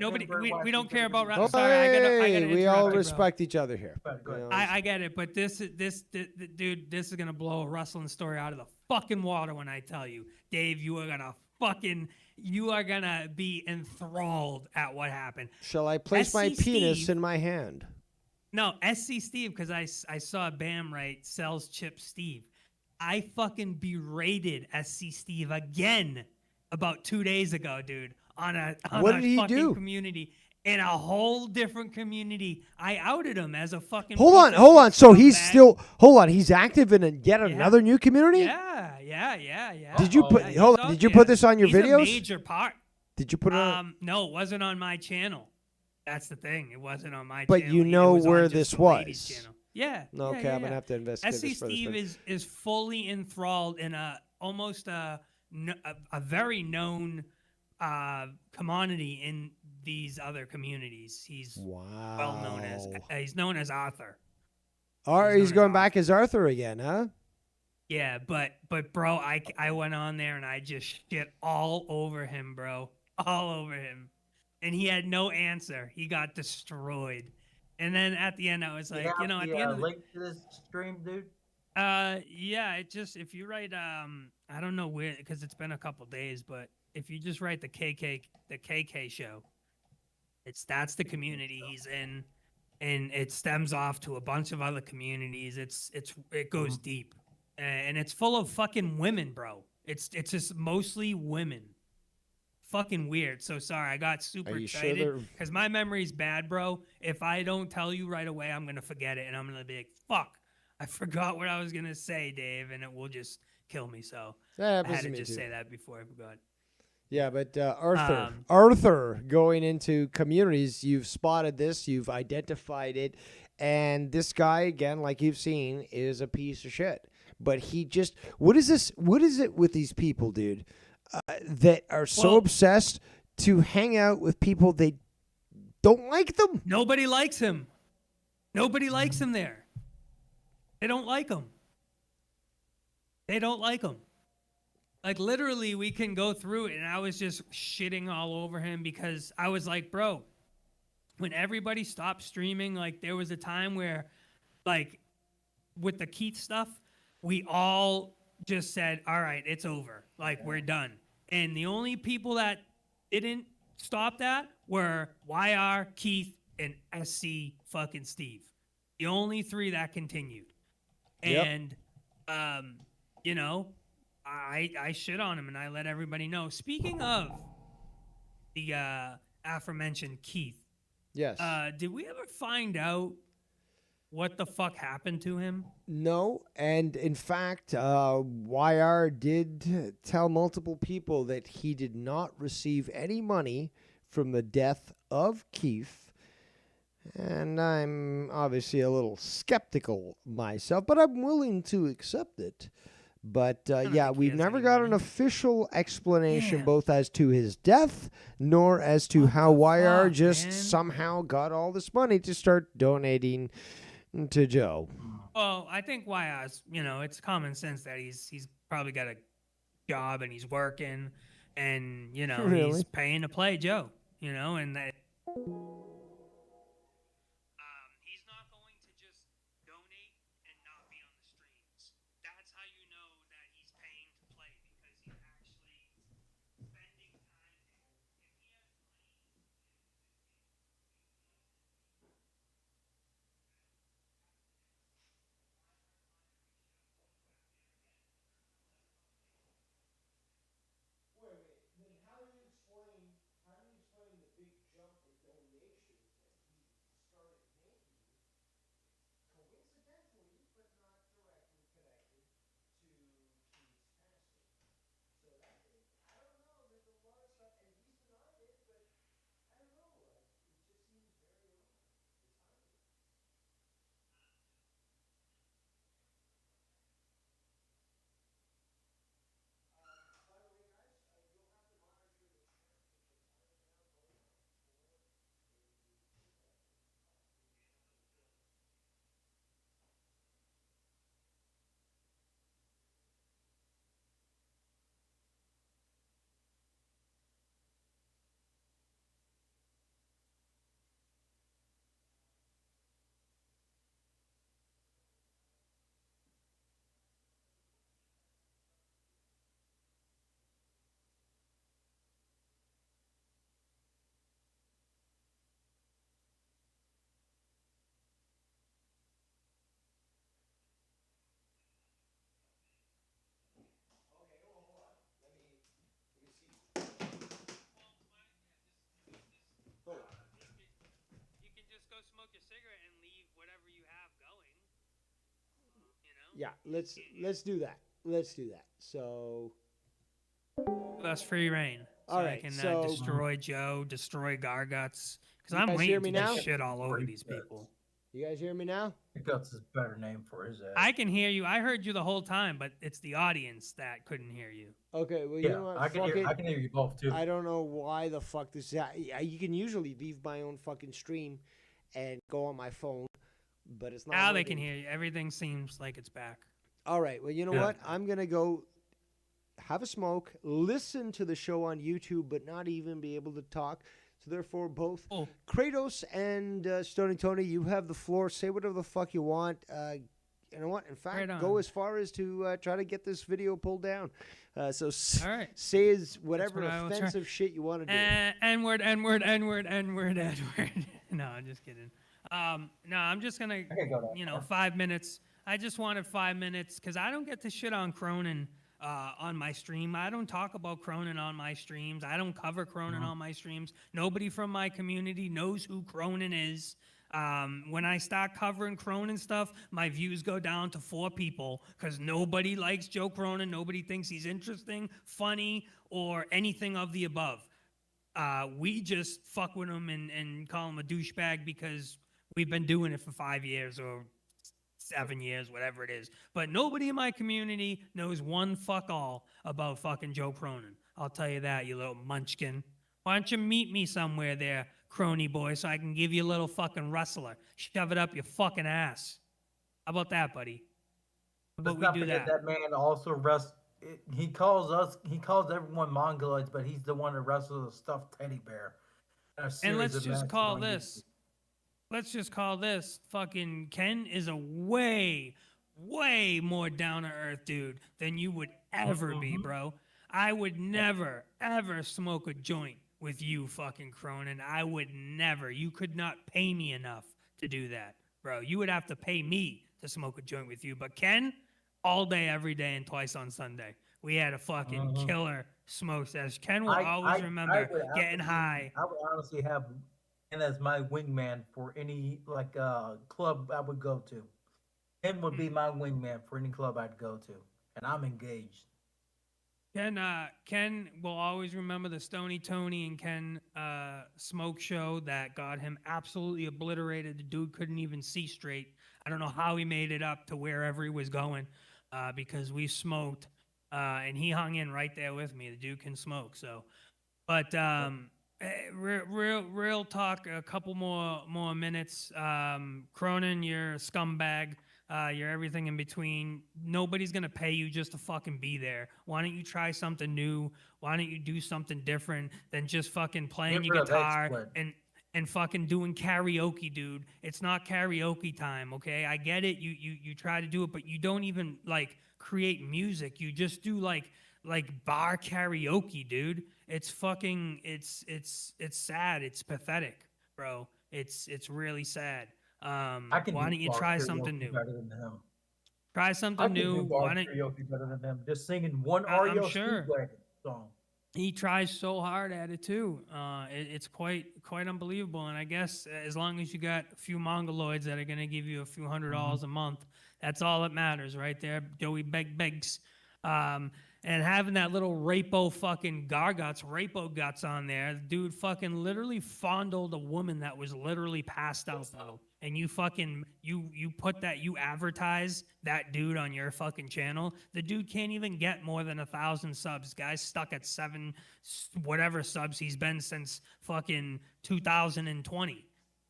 we don't care about wrestling. Sorry, I gotta
we all respect each other here.
I get it, but this dude, this is gonna blow a wrestling story out of the fucking water when I tell you, Dave. You are gonna be enthralled at what happened.
Shall I place my penis in my hand?
No, SC Steve, because I saw Bam right sells Chip Steve. I fucking berated SC Steve again about 2 days ago, dude, on a
what did he
fucking
do?
Community. in a whole different community. I outed him as a fucking.
Hold
piece
on,
of
hold
shit
on. So he's
scumbag.
still he's active in yet another new community.
Yeah.
Did you put
Yeah, he's
hold on?
out
Did you
there.
put this on your
He's
videos?
A major part.
Did you put it on?
No, it wasn't on my channel. That's the thing. It wasn't on my
But
channel.
you know
it was
where
on just
this
the ladies'
was.
channel. Yeah.
Okay,
yeah,
I'm gonna have to investigate
SC
this further.
Steve is fully enthralled in almost a very known commodity in these other communities. He's well known as he's known as Arthur.
He's going back as Arthur again, huh?
Yeah, but bro, I went on there and I just shit all over him, bro, all over him, and he had no answer. He got destroyed. And then at the end, I was like, at the end of the
link to this stream, dude.
Yeah, it just if you write I don't know where because it's been a couple days, but if you just write the KK show, that's the community he's in, and it stems off to a bunch of other communities. It goes deep, and it's full of fucking women, bro. It's just mostly women. Fucking weird. So sorry, I got super excited because my memory's bad, bro. If I don't tell you right away, I'm gonna forget it, and I'm gonna be like, "Fuck, I forgot what I was gonna say, Dave," and it will just kill me. So I had to just say that before I forgot.
Yeah, but Arthur going into communities, you've spotted this, you've identified it, and this guy, again, like you've seen, is a piece of shit. But he just, what is this? What is it with these people, dude, that are so obsessed to hang out with people they don't like them?
Nobody likes him. Nobody likes him there. They don't like him. They don't like him. Like, literally, we can go through it, and I was just shitting all over him because I was like, bro, when everybody stopped streaming, like, there was a time where, like, with the Keith stuff, we all just said, all right, it's over. Like, we're done. And the only people that didn't stop that were YR, Keith, and SC fucking Steve. The only three that continued. And, you know, I shit on him and I let everybody know. Speaking of the aforementioned Keith.
Yes.
Did we ever find out what the fuck happened to him?
No, and in fact, YR did tell multiple people that he did not receive any money from the death of Keith. And I'm obviously a little skeptical myself, but I'm willing to accept it. But yeah, we've never got an official explanation both as to his death nor as to how YR just somehow got all this money to start donating to Joe.
Well, I think YR's, you know, it's common sense that he's probably got a job and he's working and, you know, he's paying to play Joe, you know, and that he's not going to just donate and not be on the streams. That's how you know that he's paying to play because he's actually spending time. If he has
Wait, then how do you explain the big jump in donation Yeah, let's do that. Let's do that. So,
That's free reign. So
all
I
right.
can
So,
destroy Joe, destroy Garguts. Because
You
I'm
guys hear
waiting
me
to
now?
just shit all over these people.
you guys hear me now?
Hiccups is a better name for his ass.
I can hear you. I heard you the whole time, but it's the audience that couldn't hear you.
Okay. Well,
Yeah,
you know what?
I can
Fuck
hear.
it.
I can hear you both too.
I don't know why the fuck this is. You can usually leave my own fucking stream and go on my phone, but it's not.
Now they can
working.
hear you. Everything seems like it's back.
All right. Well, you know
Yeah.
what? I'm gonna go have a smoke, listen to the show on YouTube, but not even be able to talk. So therefore, both
Oh.
Kratos and Stony Tony, you have the floor. Say whatever the fuck you want. You know what? In fact,
Right on.
go as far as to try to get this video pulled down. So
All right.
say as whatever
what I will try.
offensive shit you want to do.
N-word, N-word, N-word, N-word, N-word. No, I'm just kidding. No, I'm just going
I can go that
to,
far.
5 minutes. I just wanted 5 minutes because I don't get to shit on Cronin on my stream. I don't talk about Cronin on my streams. I don't cover Cronin on my streams. Nobody from my community knows who Cronin is. When I start covering Cronin stuff, my views go down to 4 people because nobody likes Joe Cronin. Nobody thinks he's interesting, funny, or anything of the above. We just fuck with him and call him a douchebag because we've been doing it for 5 years or 7 years, whatever it is. But nobody in my community knows one fuck all about fucking Joe Cronin. I'll tell you that, you little munchkin. Why don't you meet me somewhere there, crony boy, so I can give you a little fucking rustler. Shove it up your fucking ass. How about that, buddy? How
Let's
about
not
we do
forget
that?
that man also he calls everyone mongoloids, but he's the one that wrestles a stuffed teddy bear.
And let's just call this. Let's just call this fucking Ken is a way more down to earth dude than you would ever be, bro. I would never, ever smoke a joint with you, fucking Cronin. I would never. You could not pay me enough to do that, bro. You would have to pay me to smoke a joint with you. But Ken, all day, every day, and twice on Sunday. We had a fucking killer smoke session. Ken will always remember getting high.
I would honestly have Ken as my wingman for any club I would go to. Ken would be my wingman for any club I'd go to, and I'm engaged.
Ken will always remember the Stony Tony and Ken smoke show that got him absolutely obliterated. The dude couldn't even see straight. I don't know how he made it up to wherever he was going because we smoked and he hung in right there with me. The dude can smoke. So, but real talk. A couple more minutes. Cronin, you're a scumbag. You're everything in between. Nobody's going to pay you just to fucking be there. Why don't you try something new? Why don't you do something different than just fucking playing your guitar and fucking doing karaoke, dude? It's not karaoke time, okay? I get it. You try to do it, but you don't even like create music. You just do like bar karaoke, dude. It's fucking it's sad. It's pathetic, bro. It's really sad. Why don't you try something new?
Better than him.
Try something new.
Why don't karaoke better than him? Just singing one REO Speedwagon song.
He tries so hard at it too. It's quite unbelievable. And I guess as long as you got a few mongoloids that are gonna give you a few $100 a month, that's all that matters, right there. Joey begs. And having that little rapo fucking rapo guts on there, dude fucking literally fondled a woman that was literally passed out though. And you fucking, you put that, you advertise that dude on your fucking channel. The dude can't even get more than 1,000 subs. Guy's stuck at 7, whatever subs he's been since fucking 2020.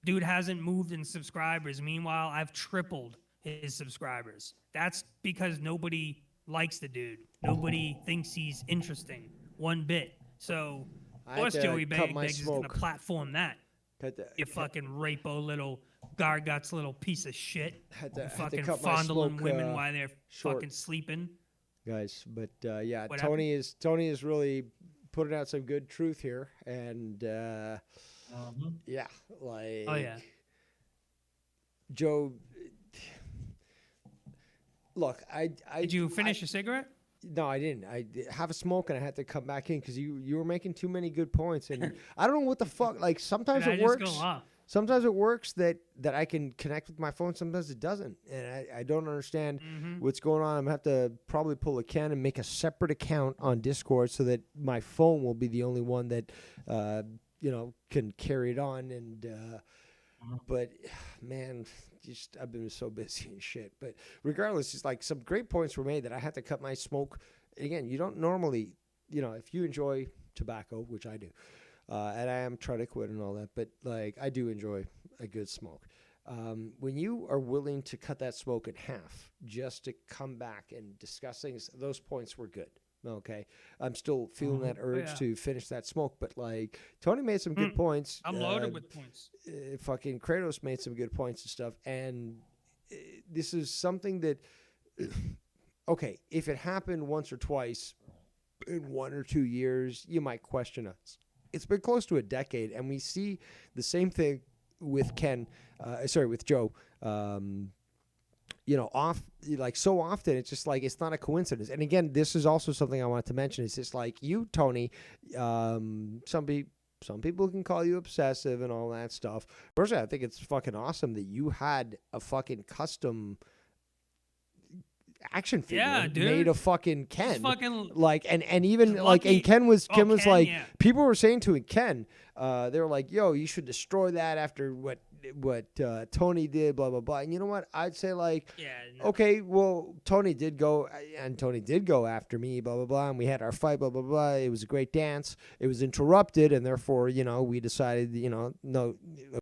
Dude hasn't moved in subscribers. Meanwhile, I've tripled his subscribers. That's because nobody likes the dude. Nobody thinks he's interesting one bit. So, of course, Joey Begs is going to platform that. You fucking rapo little Garguts little piece of shit. Fucking fondling women while they're fucking sleeping.
Guys, but yeah, Tony is really putting out some good truth here. And yeah, like...
Oh, yeah.
Joe... Look,
Did you finish your cigarette?
No, I didn't. I have a smoke and I had to come back in because you were making too many good points and I don't know what the fuck. Like sometimes it works. Sometimes it works that I can connect with my phone. Sometimes it doesn't, and I don't understand what's going on. I'm gonna have to probably pull a Ken and make a separate account on Discord so that my phone will be the only one that can carry it on. And but man, just I've been so busy and shit. But regardless, it's like some great points were made that I had to cut my smoke. Again, you don't normally, if you enjoy tobacco, which I do. And I am trying to quit and all that, but like I do enjoy a good smoke. When you are willing to cut that smoke in half just to come back and discuss things, those points were good. Okay, I'm still feeling that urge to finish that smoke, but like Tony made some good points.
I'm loaded with points.
Fucking Kratos made some good points and stuff, and this is something that, okay, if it happened once or twice in 1 or 2 years, you might question us. It's been close to a decade, and we see the same thing with with Joe. So often it's just like it's not a coincidence. And again, this is also something I want to mention. It's just like you, Tony. Some people can call you obsessive and all that stuff. Personally, I think it's fucking awesome that you had a fucking custom action figure made of fucking Ken. And Ken was people were saying to Ken, they were like, yo, you should destroy that after what Tony did, blah blah blah. And you know what, I'd say okay, well, Tony did go after me, blah blah blah, and we had our fight, blah blah blah. It was a great dance. It was interrupted, and therefore we decided no,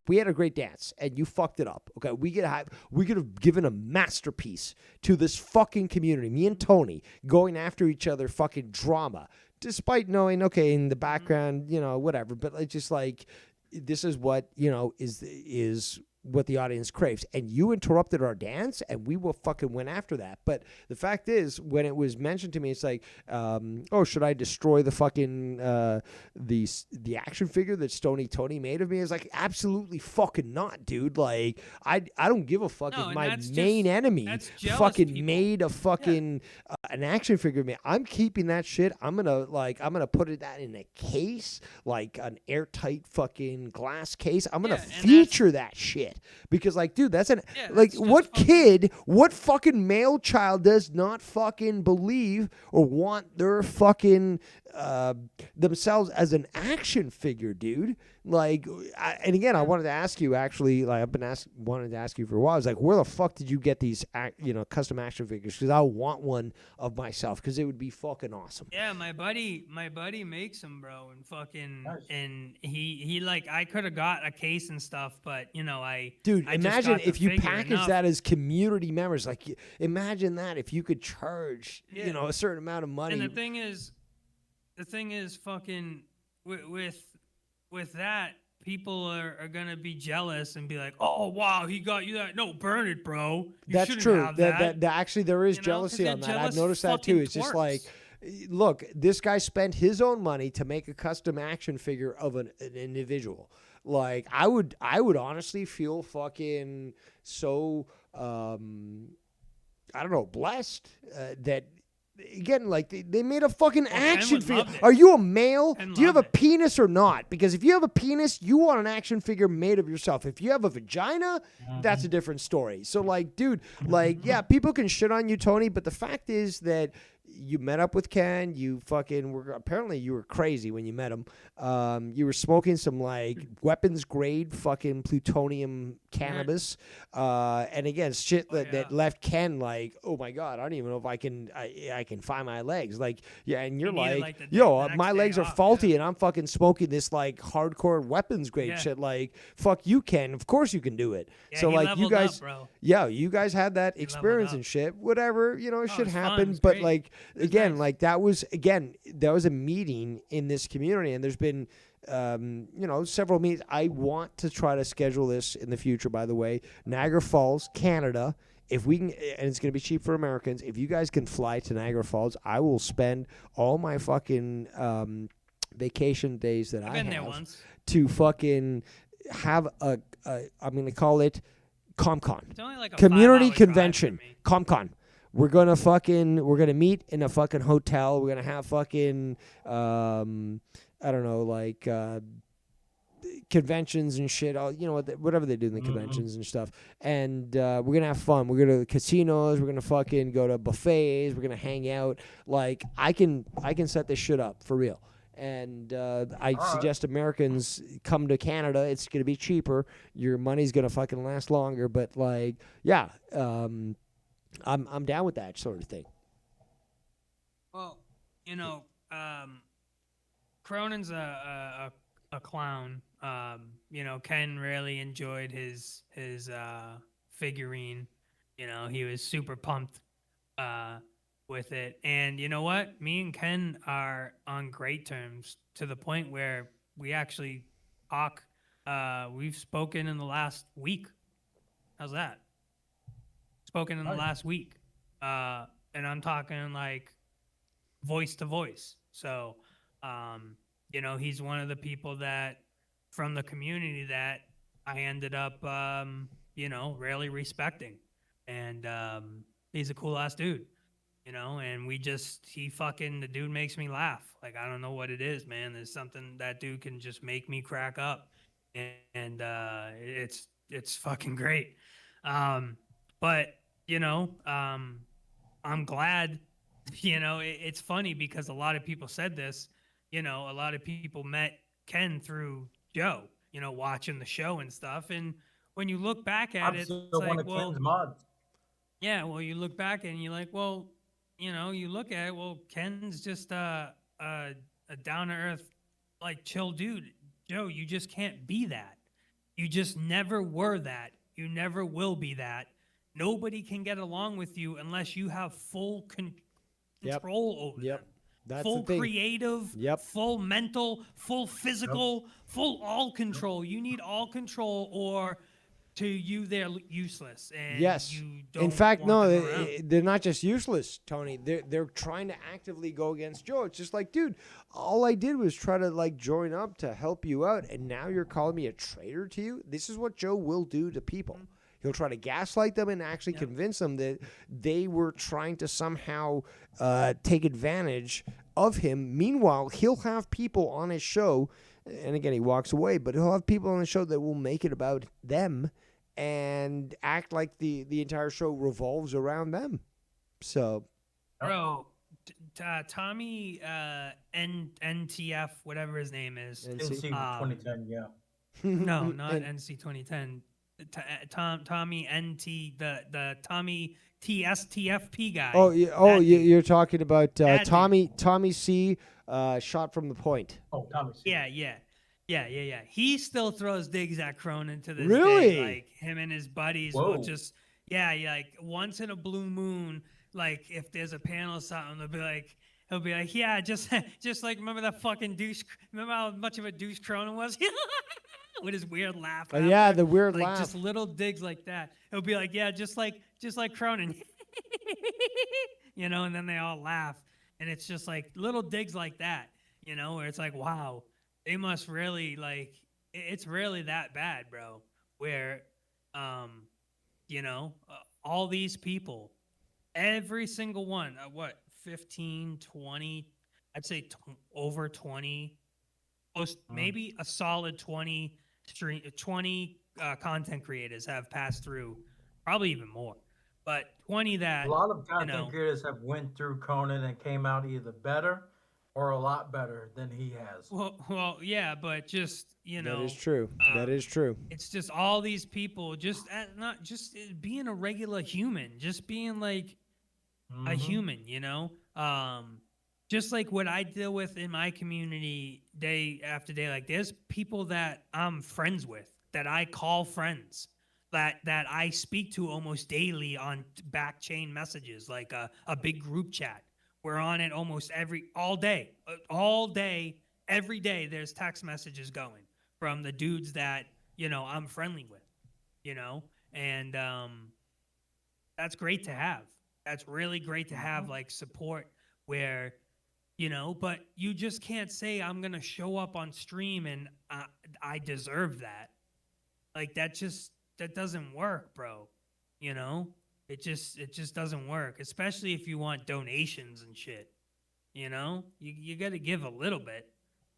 we had a great dance and you fucked it up. Okay, we could have given a masterpiece to this fucking community, me and Tony going after each other, fucking drama, despite knowing, okay, in the background, whatever, but it's just like, this is what, is what the audience craves. And you interrupted our dance, and we will fucking went after that. But the fact is, when it was mentioned to me, it's like, should I destroy the fucking the action figure that Tony made of me? It's like, absolutely fucking not, dude. Like, I don't give a fuck if my main enemy fucking made a fucking an action figure of me. I'm keeping that shit. I'm gonna put that in a case, like an airtight fucking glass case. I'm gonna feature that shit. Because, like, dude, that's what fucking male child does not fucking believe or want their fucking themselves as an action figure, dude? Like, and again, I wanted to ask you, actually, like, wanted to ask you for a while. I was like, where the fuck did you get these, custom action figures? Because I want one of myself, because it would be fucking awesome.
Yeah, my buddy makes them, bro, and fucking, and he like, I could have got a case and stuff, but
Dude,
I
imagine if you package that as community members. Like, imagine that if you could charge, a certain amount of money.
And the thing is, fucking with that, people are gonna be jealous and be like, "Oh wow, he got you that." No, burn it, bro.
That's true. That actually, there is jealousy on that. I've noticed that too. It's just like, look, this guy spent his own money to make a custom action figure of an individual. Like, I would honestly feel fucking so I don't know, blessed that. Again, like, they made a fucking action figure. Are you a male? Do you have a penis or not? Because if you have a penis, you want an action figure made of yourself. If you have a vagina, that's a different story. So, like, dude, like, yeah, people can shit on you, Tony, but the fact is that you met up with Ken. You fucking apparently you were crazy when you met him. You were smoking some like weapons grade fucking plutonium cannabis. And again, shit that left Ken like, oh my God, I don't even know if I can find my legs. Like, yeah, and you're like yo, my legs are faulty and I'm fucking smoking this like hardcore weapons grade shit. Like, fuck you, Ken. Of course you can do it.
Yeah,
so like you guys,
up, bro.
Yeah, you guys had that experience and shit. Whatever, it should happen. But
great.
Like, again, like that was a meeting in this community, and there's been several meetings. I want to try to schedule this in the future, by the way. Niagara Falls, Canada. If we can, and it's going to be cheap for Americans, if you guys can fly to Niagara Falls, I will spend all my fucking vacation days that I have to fucking have I'm going to call it ComCon.
It's only like a
community convention. ComCon. We're gonna meet in a fucking hotel. We're gonna have fucking I don't know, like conventions and shit, whatever they do in the conventions and stuff. And we're gonna have fun. We're gonna go to casinos. We're gonna fucking go to buffets. We're gonna hang out. Like I can set this shit up for real. And I suggest Americans come to Canada. It's gonna be cheaper. Your money's gonna fucking last longer. But like, yeah, I'm down with that sort of thing.
Well, Cronin's a clown. Ken really enjoyed his figurine. He was super pumped with it. And you know what? Me and Ken are on great terms to the point where we actually talk. We've spoken in the last week. How's that? Spoken in the last week. And I'm talking like voice to voice. So, he's one of the people that from the community that I ended up, really respecting. And he's a cool ass dude, and the dude makes me laugh. Like, I don't know what it is, man. There's something that dude can just make me crack up. And it's fucking great. But, I'm glad, it's funny because a lot of people said this, a lot of people met Ken through Joe, watching the show and stuff. And when you look back at it, it's like, well, yeah, well, you look back and you're like, well, you look at it, well, Ken's just a down to earth, like chill dude. Joe, you just can't be that. You just never were that. You never will be that. Nobody can get along with you unless you have full control over them.
That's
full
the thing.
Creative, full mental, full physical, full all control. You need all control, or to you they're useless. And
yes.
You don't
in fact, no,
them
they're not just useless, Tony. They're trying to actively go against Joe. It's just like, dude, all I did was try to like join up to help you out, and now you're calling me a traitor to you. This is what Joe will do to people. Mm-hmm. He'll try to gaslight them and actually convince them that they were trying to somehow take advantage of him. Meanwhile, he'll have people on his show, and again, he walks away, but he'll have people on the show that will make it about them and act like the entire show revolves around them. So,
bro, Tommy NTF, whatever his name is.
NC 2010, yeah.
No, not NC 2010. Tommy NT, the Tommy TSTFP guy.
Oh, yeah, you're talking about Tommy C. Shot from the point.
Oh, Tommy C.
Yeah. He still throws digs at Cronin to this
really?
day. Like him and his buddies will just like once in a blue moon. Like if there's a panel or something, he'll be like, yeah, just like remember that fucking douche. Remember how much of a douche Cronin was. With his weird laugh.
Oh, yeah, the weird
like,
laugh.
Just little digs like that. He'll be like, yeah, just like Cronin. And then they all laugh. And it's just like little digs like that, where it's like, wow, they must really it's really that bad, bro. Where, all these people, every single one, 15, 20, I'd say over 20, maybe a solid 20 content creators have passed through, probably even more, but 20 that
a lot of content creators have went through Conan and came out either better or a lot better than he has.
Well, yeah, but just
that is true. That is true.
It's just all these people, just not just being a regular human, just being like a human, just like what I deal with in my community day after day. Like there's people that I'm friends with, that I call friends, that I speak to almost daily on back chain messages, like a big group chat. We're on it almost all day, every day. There's text messages going from the dudes that, I'm friendly with, and that's great to have. That's really great to have, like, support where, but you just can't say I'm going to show up on stream and I deserve that. Like that doesn't work, bro. It just doesn't work, especially if you want donations and shit. You got to give a little bit.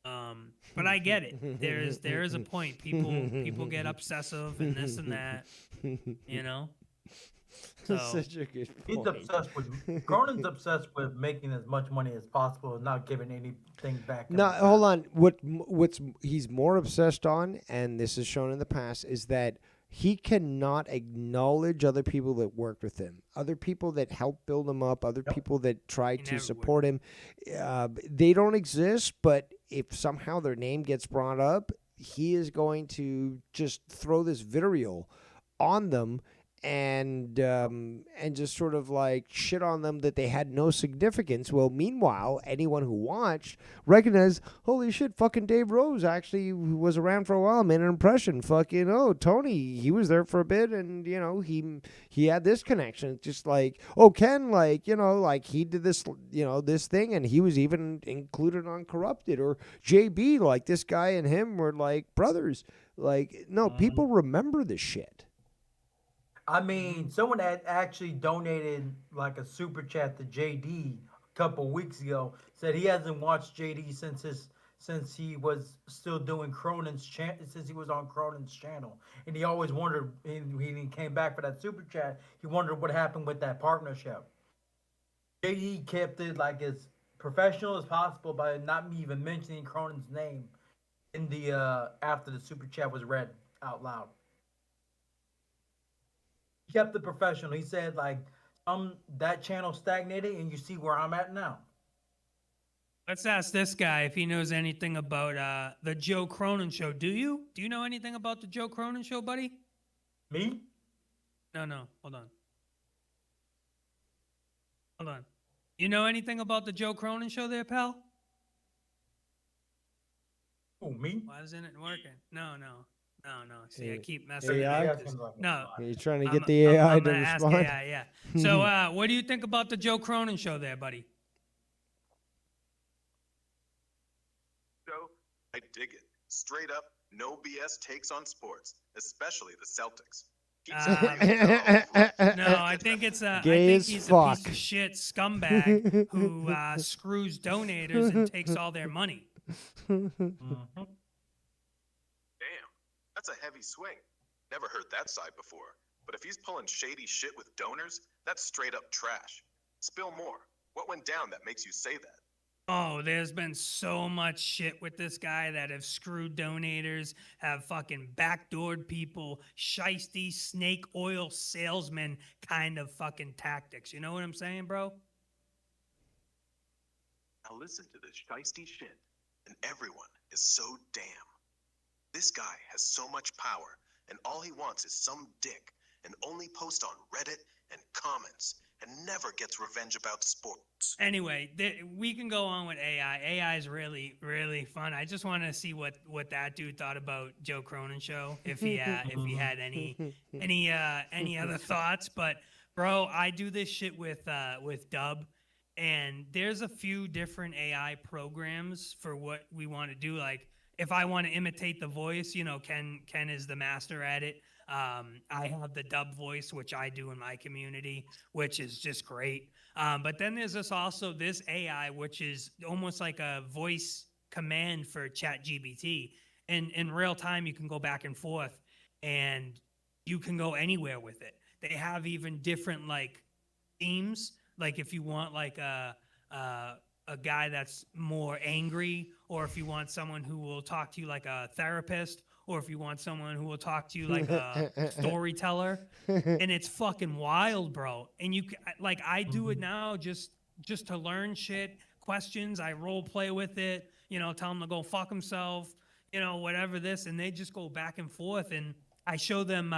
But I get it. There is a point. People get obsessive and this and that, you know. So
Such a good
He's
point.
obsessed with Cronin's obsessed with making as much money as possible and not giving anything back. in
No,
return.
hold on. What's he's more obsessed on, and this is shown in the past, is that he cannot acknowledge other people that worked with him, other people that helped build him up, other people that tried to support him. They don't exist, but if somehow their name gets brought up, he is going to just throw this vitriol on them and just sort of like shit on them that they had no significance. Well, meanwhile, anyone who watched recognized, holy shit, fucking Dave Rose actually was around for a while, made an impression. Fucking Tony, he was there for a bit, and he had this connection. Just like Ken, like like he did this this thing, and he was even included on Corrupted, or JB, like this guy and him were like brothers. Like no, people remember this shit.
I mean, someone had actually donated like a super chat to JD a couple weeks ago. Said he hasn't watched JD since he was still doing since he was on Cronin's channel, and he always wondered. When he came back for that super chat, he wondered what happened with that partnership. JD kept it like as professional as possible by not even mentioning Cronin's name in the after the super chat was read out loud. Kept it professional. He said like that channel stagnated and you see where I'm at now.
let's ask this guy if he knows anything about the Joe Cronin show. Do you know anything about the Joe Cronin show, buddy?
Me?
No. Hold on. You know anything about the Joe Cronin show there, pal?
Oh, me?
Why isn't it working? No. See, I keep messing
AI?
up. No.
Are you trying to get the AI
I'm
to
gonna ask
respond?
AI, yeah. So, what do you think about the Joe Cronin show there, buddy?
Joe, I dig it. Straight up, no BS takes on sports, especially the Celtics.
No, I think it's I
Gay
think
as
he's
fuck.
a piece of shit scumbag who screws donators and takes all their money.
Damn, that's a heavy swing. Never heard that side before. But if he's pulling shady shit with donors, that's straight up trash. Spill more. What went down that makes you say that?
Oh, there's been so much shit with this guy that have screwed donators, have fucking backdoored people, shiesty snake oil salesman kind of fucking tactics. You know what I'm saying, bro?
Now listen to this shiesty shit. And everyone is so damn. This guy has so much power, and all he wants is some dick, and only posts on Reddit and comments, and never gets revenge about sports.
Anyway, we can go on with AI. AI is really, really fun. I just want to see what that dude thought about Joe Cronin show. If he had any other thoughts. But bro, I do this shit with Dub, and there's a few different AI programs for what we want to do. Like if I want to imitate the voice, Ken is the master at it. I have the Dub voice, which I do in my community, which is just great. But then there's this AI, which is almost like a voice command for ChatGPT. And in real time, you can go back and forth and you can go anywhere with it. They have even different like themes. Like if you want like a guy that's more angry, or if you want someone who will talk to you like a therapist, or if you want someone who will talk to you like a storyteller, and it's fucking wild, bro. And I do it now just to learn shit, questions. I role play with it, tell him to go fuck himself, whatever this, and they just go back and forth. And I show them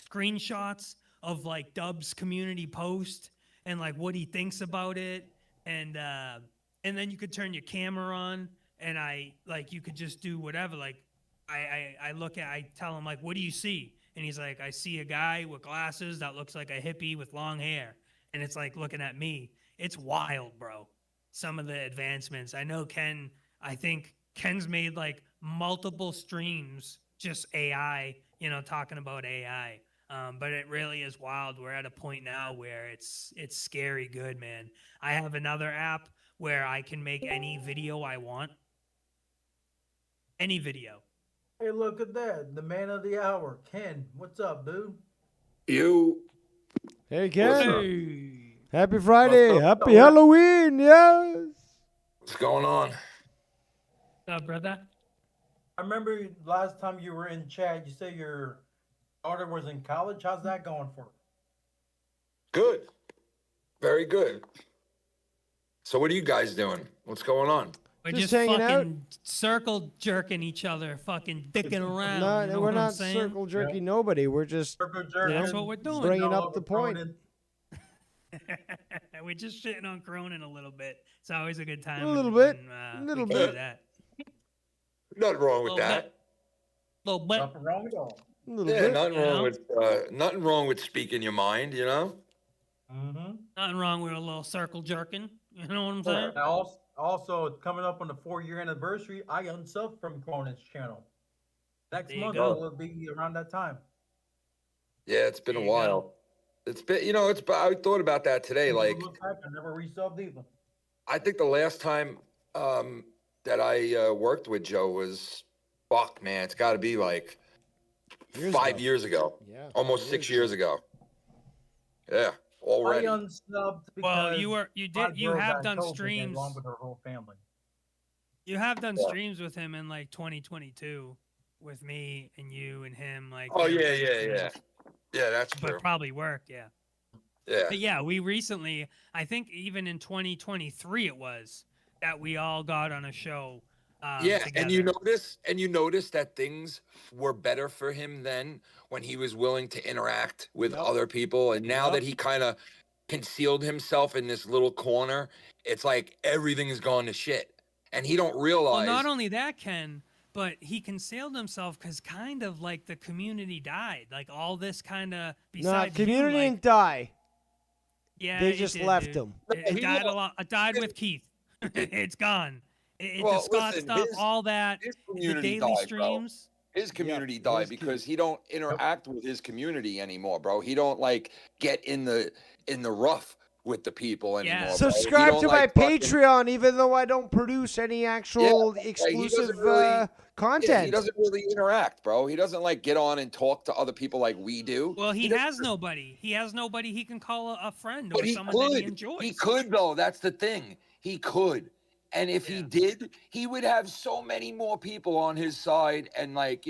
screenshots of like Dub's community post and like what he thinks about it, and then you could turn your camera on, and you could just do whatever. Like I tell him like, what do you see? And he's like, I see a guy with glasses that looks like a hippie with long hair, and it's like looking at me. It's wild, bro. Some of the advancements. I know I think Ken's made like multiple streams just AI, talking about AI. But it really is wild. We're at a point now where it's scary good, man. I have another app where I can make any video I want. any video.
Hey, look at that. The man of the hour, Ken. What's up, dude?
You.
Hey, Ken.
Hey.
Happy Friday.
What's up?
Happy Halloween. Yes.
What's going on?
What's up, brother?
I remember last time you were in chat, you said your daughter was in college. How's that going for her?
Good. Very good. So what are you guys doing? What's going on?
We're
Just
just
hanging out.
fucking circle jerking each other, fucking dicking around.
No,
you know
we're
what I'm
not
saying?
circle jerking nobody. We're just
Circle
That's
jerking,
what we're doing.
bringing
all
up the
over
point.
Cronin.
We're just shitting on Cronin a little bit. It's always a good time.
A little
when,
bit.
we
Little
can do
bit.
that.
Nothing wrong with
Little
that.
bit. Little bit.
Nothing wrong at all.
A little
Yeah,
bit.
nothing
you
wrong
know?
with nothing wrong with speaking your mind, you know?
Mm-hmm.
Nothing wrong with a little circle jerking. You know what I'm saying?
And also, it's coming up on the 4-year anniversary. I unsubbed from Cronin's channel. Next
There you
month
go.
will be around that time.
Yeah, it's been
There
a
you go.
while. It's been, I thought about that today. Like,
Look back, I never resubbed either.
I think the last time that I worked with Joe was, fuck, man, it's got to be like
Years
5
ago.
years ago.
Yeah.
Almost 6 years ago. Yeah, already.
I unsubbed because
Well, you
my girl
have
got
done
COVID
streams.
along with her whole family.
You have done
Yeah.
streams with him in like 2022 with me and you and him. Like,
Oh,
you know,
yeah. Yeah, that's true.
But probably worked, yeah.
Yeah.
But yeah, we recently, I think even in 2023 it was, that we all got on a show
Yeah,
together.
and you notice that things were better for him then when he was willing to interact with
Yep.
other people, and now
Yep.
that he kind of concealed himself in this little corner, it's like everything has gone to shit, and he don't
Well,
realize.
not only that, Ken, but he concealed himself because kind of like the community died. Like all this kind of
No,
besides you,
community
like,
didn't die.
yeah,
They
it
just
did,
left
dude.
him.
It
He
died a
lost-
lot. It died with Keith. It's gone. The
Well,
Scott
listen,
stuff,
his-
all that,
his
the
community
daily
died, bro.
streams.
His community
it
died
is
because
key.
he don't interact with his community anymore, bro. He don't like get in the rough with the people anymore.
Yeah.
bro. He
Subscribe
don't,
to my
like, fucking-
Patreon, even though I don't produce any actual
he
exclusive
doesn't really-
content.
Yeah, he doesn't really interact, bro. He doesn't like get on and talk to other people like we do.
Well, he
doesn't-
has nobody. He has nobody he can call a friend or
But he
someone that he
could.
enjoys.
He could though. That's the thing. He could. And if he
Yeah.
did, he would have so many more people on his side and like,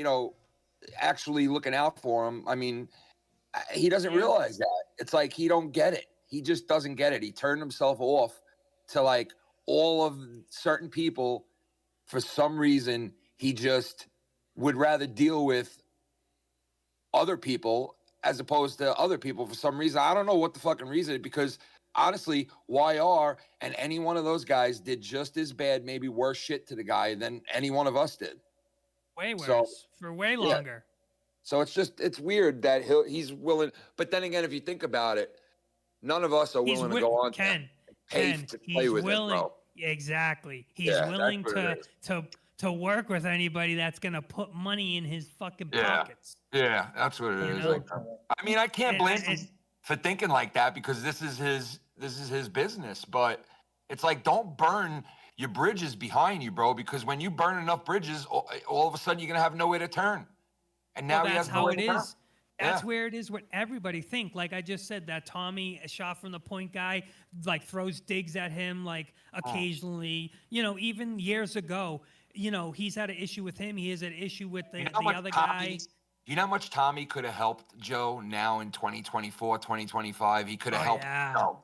actually looking out for him. I mean, he doesn't
Yeah.
realize that. It's like he don't get it. He just doesn't get it. He turned himself off to like all of certain people. For some reason, he just would rather deal with other people as opposed to other people for some reason. I don't know what the fucking reason is, because honestly, YR and any one of those guys did just as bad, maybe worse shit to the guy than any one of us did.
Way worse
So,
for way
yeah.
longer.
So it's weird that he's willing. But then again, if you think about it, none of us are
He's
willing to go on
Ken.
pay
Ken,
to play
he's
with
willing.
him, bro.
Exactly. He's
Yeah, that's
willing
what it
to work with anybody that's gonna put money in his fucking
Yeah.
pockets.
Yeah, that's what it
You
is.
know?
I mean, I can't
And-
blame him
and-
for thinking like that because this is his business. But it's like, don't burn your bridges behind you, bro. Because when you burn enough bridges, all of a sudden you're gonna have nowhere to turn. And now
Well,
he
that's
has
how
nowhere
it
to turn.
is. That's
Yeah.
where it is. What everybody think. Like I just said, that Tommy, a shot from the point guy, like throws digs at him, like occasionally. Even years ago, he's had an issue with him. He has an issue with the,
You know how
the
much
other
Tommy-
guy.
You know how much Tommy could have helped Joe now in 2024, 2025? He could have
Oh,
helped
yeah.
Joe.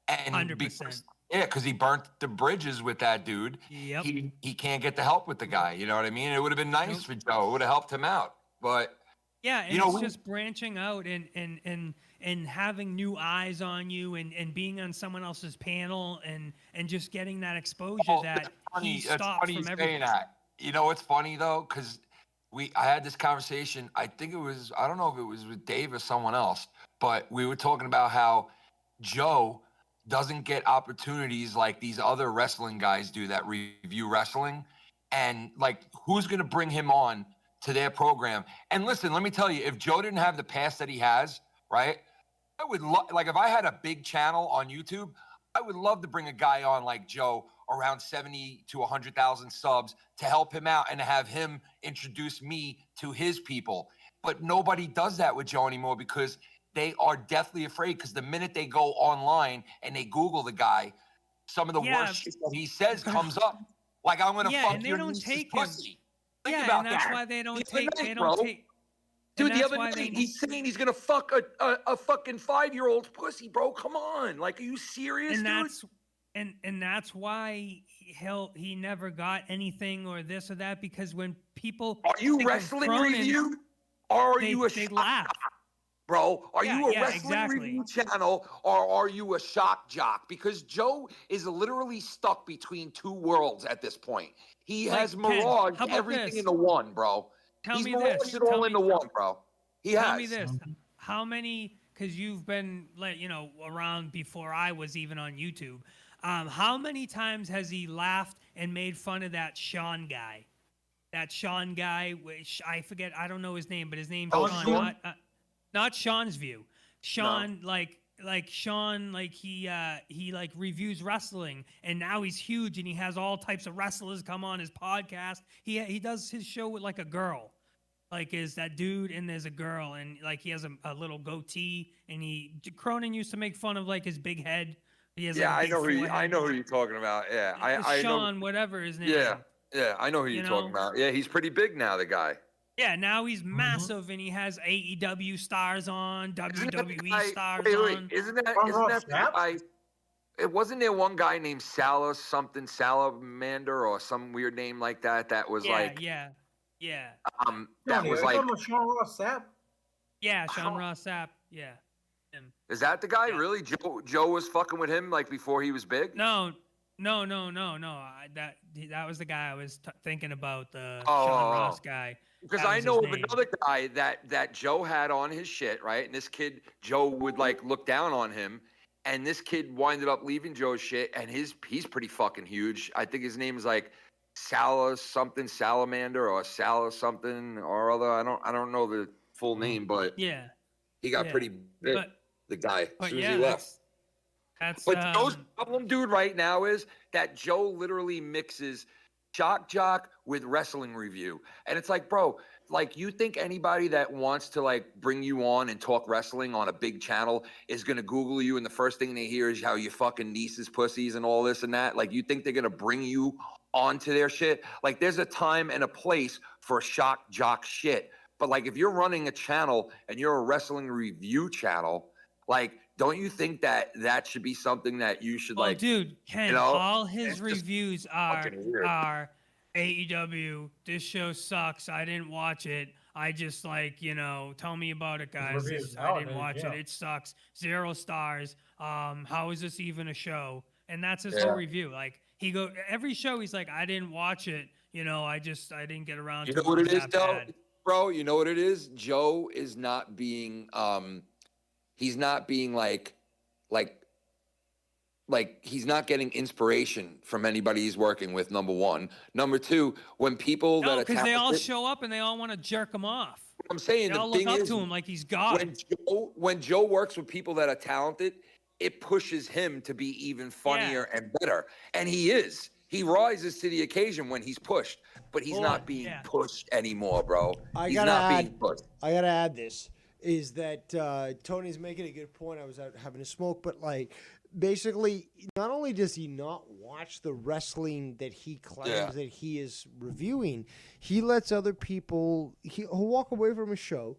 And
100%.
because he burnt the bridges with that dude.
Yep.
He can't get the help with the guy. You know what I mean? It would have been nice for Joe. It would have helped him out. But
Yeah, and
You know,
it's
we-
just branching out and having new eyes on you and being on someone else's panel and just getting that exposure that he
That's
stopped
funny you
from
saying
everything.
that. You know what's funny though? Because I had this conversation. I think I don't know if it was with Dave or someone else, but we were talking about how Joe doesn't get opportunities like these other wrestling guys do that review wrestling, and like who's going to bring him on to their program? And listen, let me tell you, if Joe didn't have the past that he has, right? I would like if I had a big channel on YouTube, I would love to bring a guy on like Joe around 70 to 100,000 subs to help him out and to have him introduce me to his people. But nobody does that with Joe anymore because they are deathly afraid, because the minute they go online and they Google the guy, some of the worst shit that he says comes up. Like, I'm going to fuck
and they
your
don't
niece's
take him.
pussy. Think
Yeah,
about
and that's
that.
why they don't
The other
take.
night,
They don't
bro.
take.
Dude,
and
the
that's
other
why
night,
they
he's saying he's going to fuck a fucking 5-year-old's pussy, bro. Come on. Like, are you serious,
and
dude?
that's and that's why he never got anything or this or that, because when people
Are you
think of
wrestling
Cronin,
review? Or are you a
they
shock
laugh.
jock, bro? Are you a
yeah,
wrestling
exactly.
review channel, or are you a shock jock? Because Joe is literally stuck between two worlds at this point. He
Like,
has
Ken,
miraged
how about
everything
this?
into one, bro.
Tell
He's
me
miraged
this.
it all
Tell
into
me,
one, bro. He
tell
has.
me this. How many? Because you've been, around before I was even on YouTube. How many times has he laughed and made fun of that Sean guy? That Sean guy, which I forget. I don't know his name, but his name's Sean. Not Sean's View. Sean, like Sean, like he like reviews wrestling, and now he's huge, and he has all types of wrestlers come on his podcast. He does his show with like a girl. Like, is that dude, and there's a girl, and like he has a little goatee, and Cronin used to make fun of like his big head. He has like a big forehead.
I know who you're talking about. Yeah, I
Sean,
know.
whatever his name.
Yeah, I know who you're talking about. Yeah, he's pretty big now, the guy.
Yeah, now he's massive, and he has AEW stars on, WWE stars
wait,
on.
isn't that the guy? It wasn't there one guy named Salamander or some weird name like that that was
yeah.
that was like
Sean Ross Sapp.
Yeah, Sean Ross Sapp. Yeah. Him.
Is that the guy? Really? Joe was fucking with him like before he was big?
No. That was the guy I was thinking about, the Sean Ross guy.
Because I know of another guy that Joe had on his shit, right? And this kid, Joe would like look down on him, and this kid winded up leaving Joe's shit, and he's pretty fucking huge. I think his name is like Salamander or Sala something or other. I don't know the full name, but
yeah,
he got pretty big. The guy as soon as he left. But Joe's problem, dude, right now is that Joe literally mixes shock jock with wrestling review, and it's like, bro, like, you think anybody that wants to like bring you on and talk wrestling on a big channel is gonna Google you, and the first thing they hear is how you fucking niece's pussies and all this and that? Like, you think they're gonna bring you onto their shit? Like, there's a time and a place for shock jock shit. But like, if you're running a channel and you're a wrestling review channel, like, don't you think that should be something that you should like?
Dude, Ken, all his reviews are AEW. This show sucks. I didn't watch it. I just tell me about it, guys. I didn't watch it. It sucks. 0 stars. How is this even a show? And that's his whole review. Like, every show he's like, I didn't watch it. I didn't get around to it.
You know what it is, though, bro? You know what it is? Joe is not being he's not being like he's not getting inspiration from anybody he's working with, number one. Number two, when people
because they all show up and they all want to jerk him off.
I'm saying
they all look up to him like he's God.
When Joe works with people that are talented, it pushes him to be even funnier and better. And he is. He rises to the occasion when he's pushed, but he's not being pushed anymore, bro. He's not being pushed.
I gotta add this. Is that Tony's making a good point. I was out having a smoke, but like, basically, not only does he not watch the wrestling that he claims that he is reviewing, he lets other people, he'll walk away from a show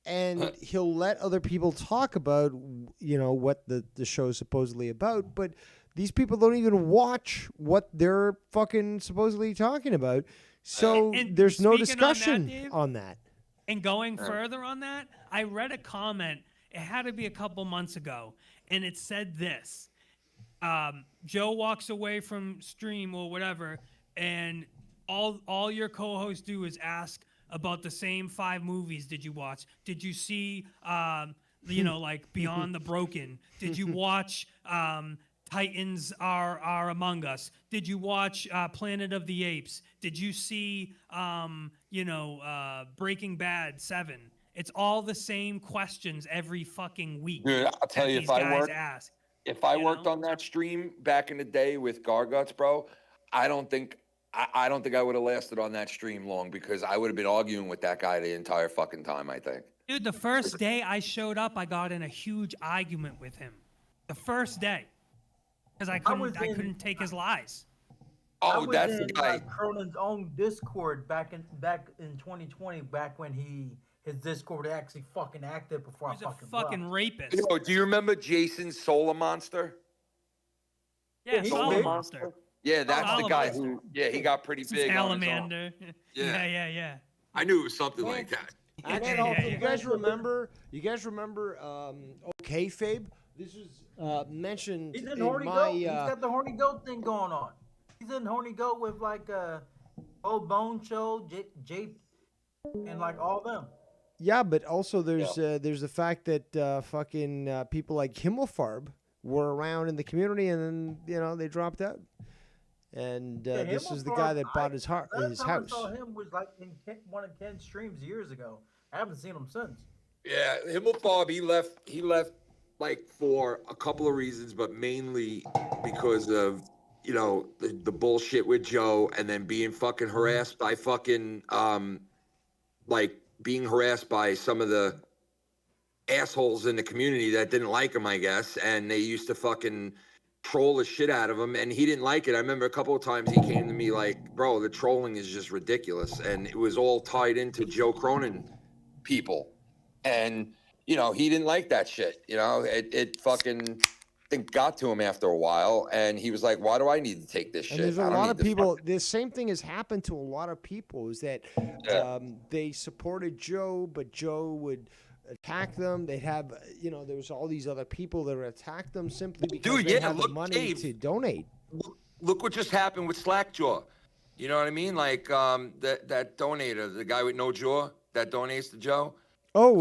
and he'll let other people talk about, what the show is supposedly about, but these people don't even watch what they're fucking supposedly talking about. So there's no discussion on that.
And going further on that, I read a comment, it had to be a couple months ago, and it said this. Joe walks away from stream or whatever, and all your co-hosts do is ask about the same 5 movies did you watch? Did you see, like Beyond the Broken? Did you watch Titans Are Among Us? Did you watch Planet of the Apes? Did you see, Breaking Bad 7? It's all the same questions every fucking week.
Dude, I'll tell you,
if I work, ask.
if I worked on that stream back in the day with Garguts, bro, I don't think I don't think I would have lasted on that stream long because I would have been arguing with that guy the entire fucking time, I think.
Dude, the first day I showed up, I got in a huge argument with him. The first day. Because I couldn't take his lies.
Oh, that's the guy.
Cronin's own Discord back in 2020, back when his Discord actually fucking active before I
fucking
left.
rapist.
Yo, do you remember Jason's Solar Monster?
Yeah, Solar Monster.
Yeah, that's the guy who. Yeah, he got pretty big.
Salamander.
Yeah.
Yeah.
I knew it was something like that.
And then also, you guys remember? Okay, Fabe. This was mentioned
He's in
in
Horny
my.
Goat. He's got the Horny Goat thing going on. He's in Horny Goat with like Old Bone Show, J, and like all them.
Yeah, but also there's the fact that fucking people like Himmelfarb were around in the community, and then they dropped out. And this is the guy that bought his house.
Last time I saw him was like in one of Ken's streams years ago. I haven't seen him since.
Yeah, Himmelfarb, he left like for a couple of reasons, but mainly because of the bullshit with Joe, and then being fucking harassed by fucking like being harassed by some of the assholes in the community that didn't like him, I guess, and they used to fucking troll the shit out of him, and he didn't like it. I remember a couple of times he came to me like, bro, the trolling is just ridiculous, and it was all tied into Joe Cronin people, and he didn't like that shit. It fucking got to him after a while, and he was like, why do I need to take this shit?
And there's a lot of people. The same thing has happened to a lot of people. Is that they supported Joe, but Joe would attack them. They'd have, there was all these other people that would attack them simply because they had the money to donate.
Look what just happened with Slackjaw. You know what I mean? Like that donator, the guy with no jaw that donates to Joe.
Oh,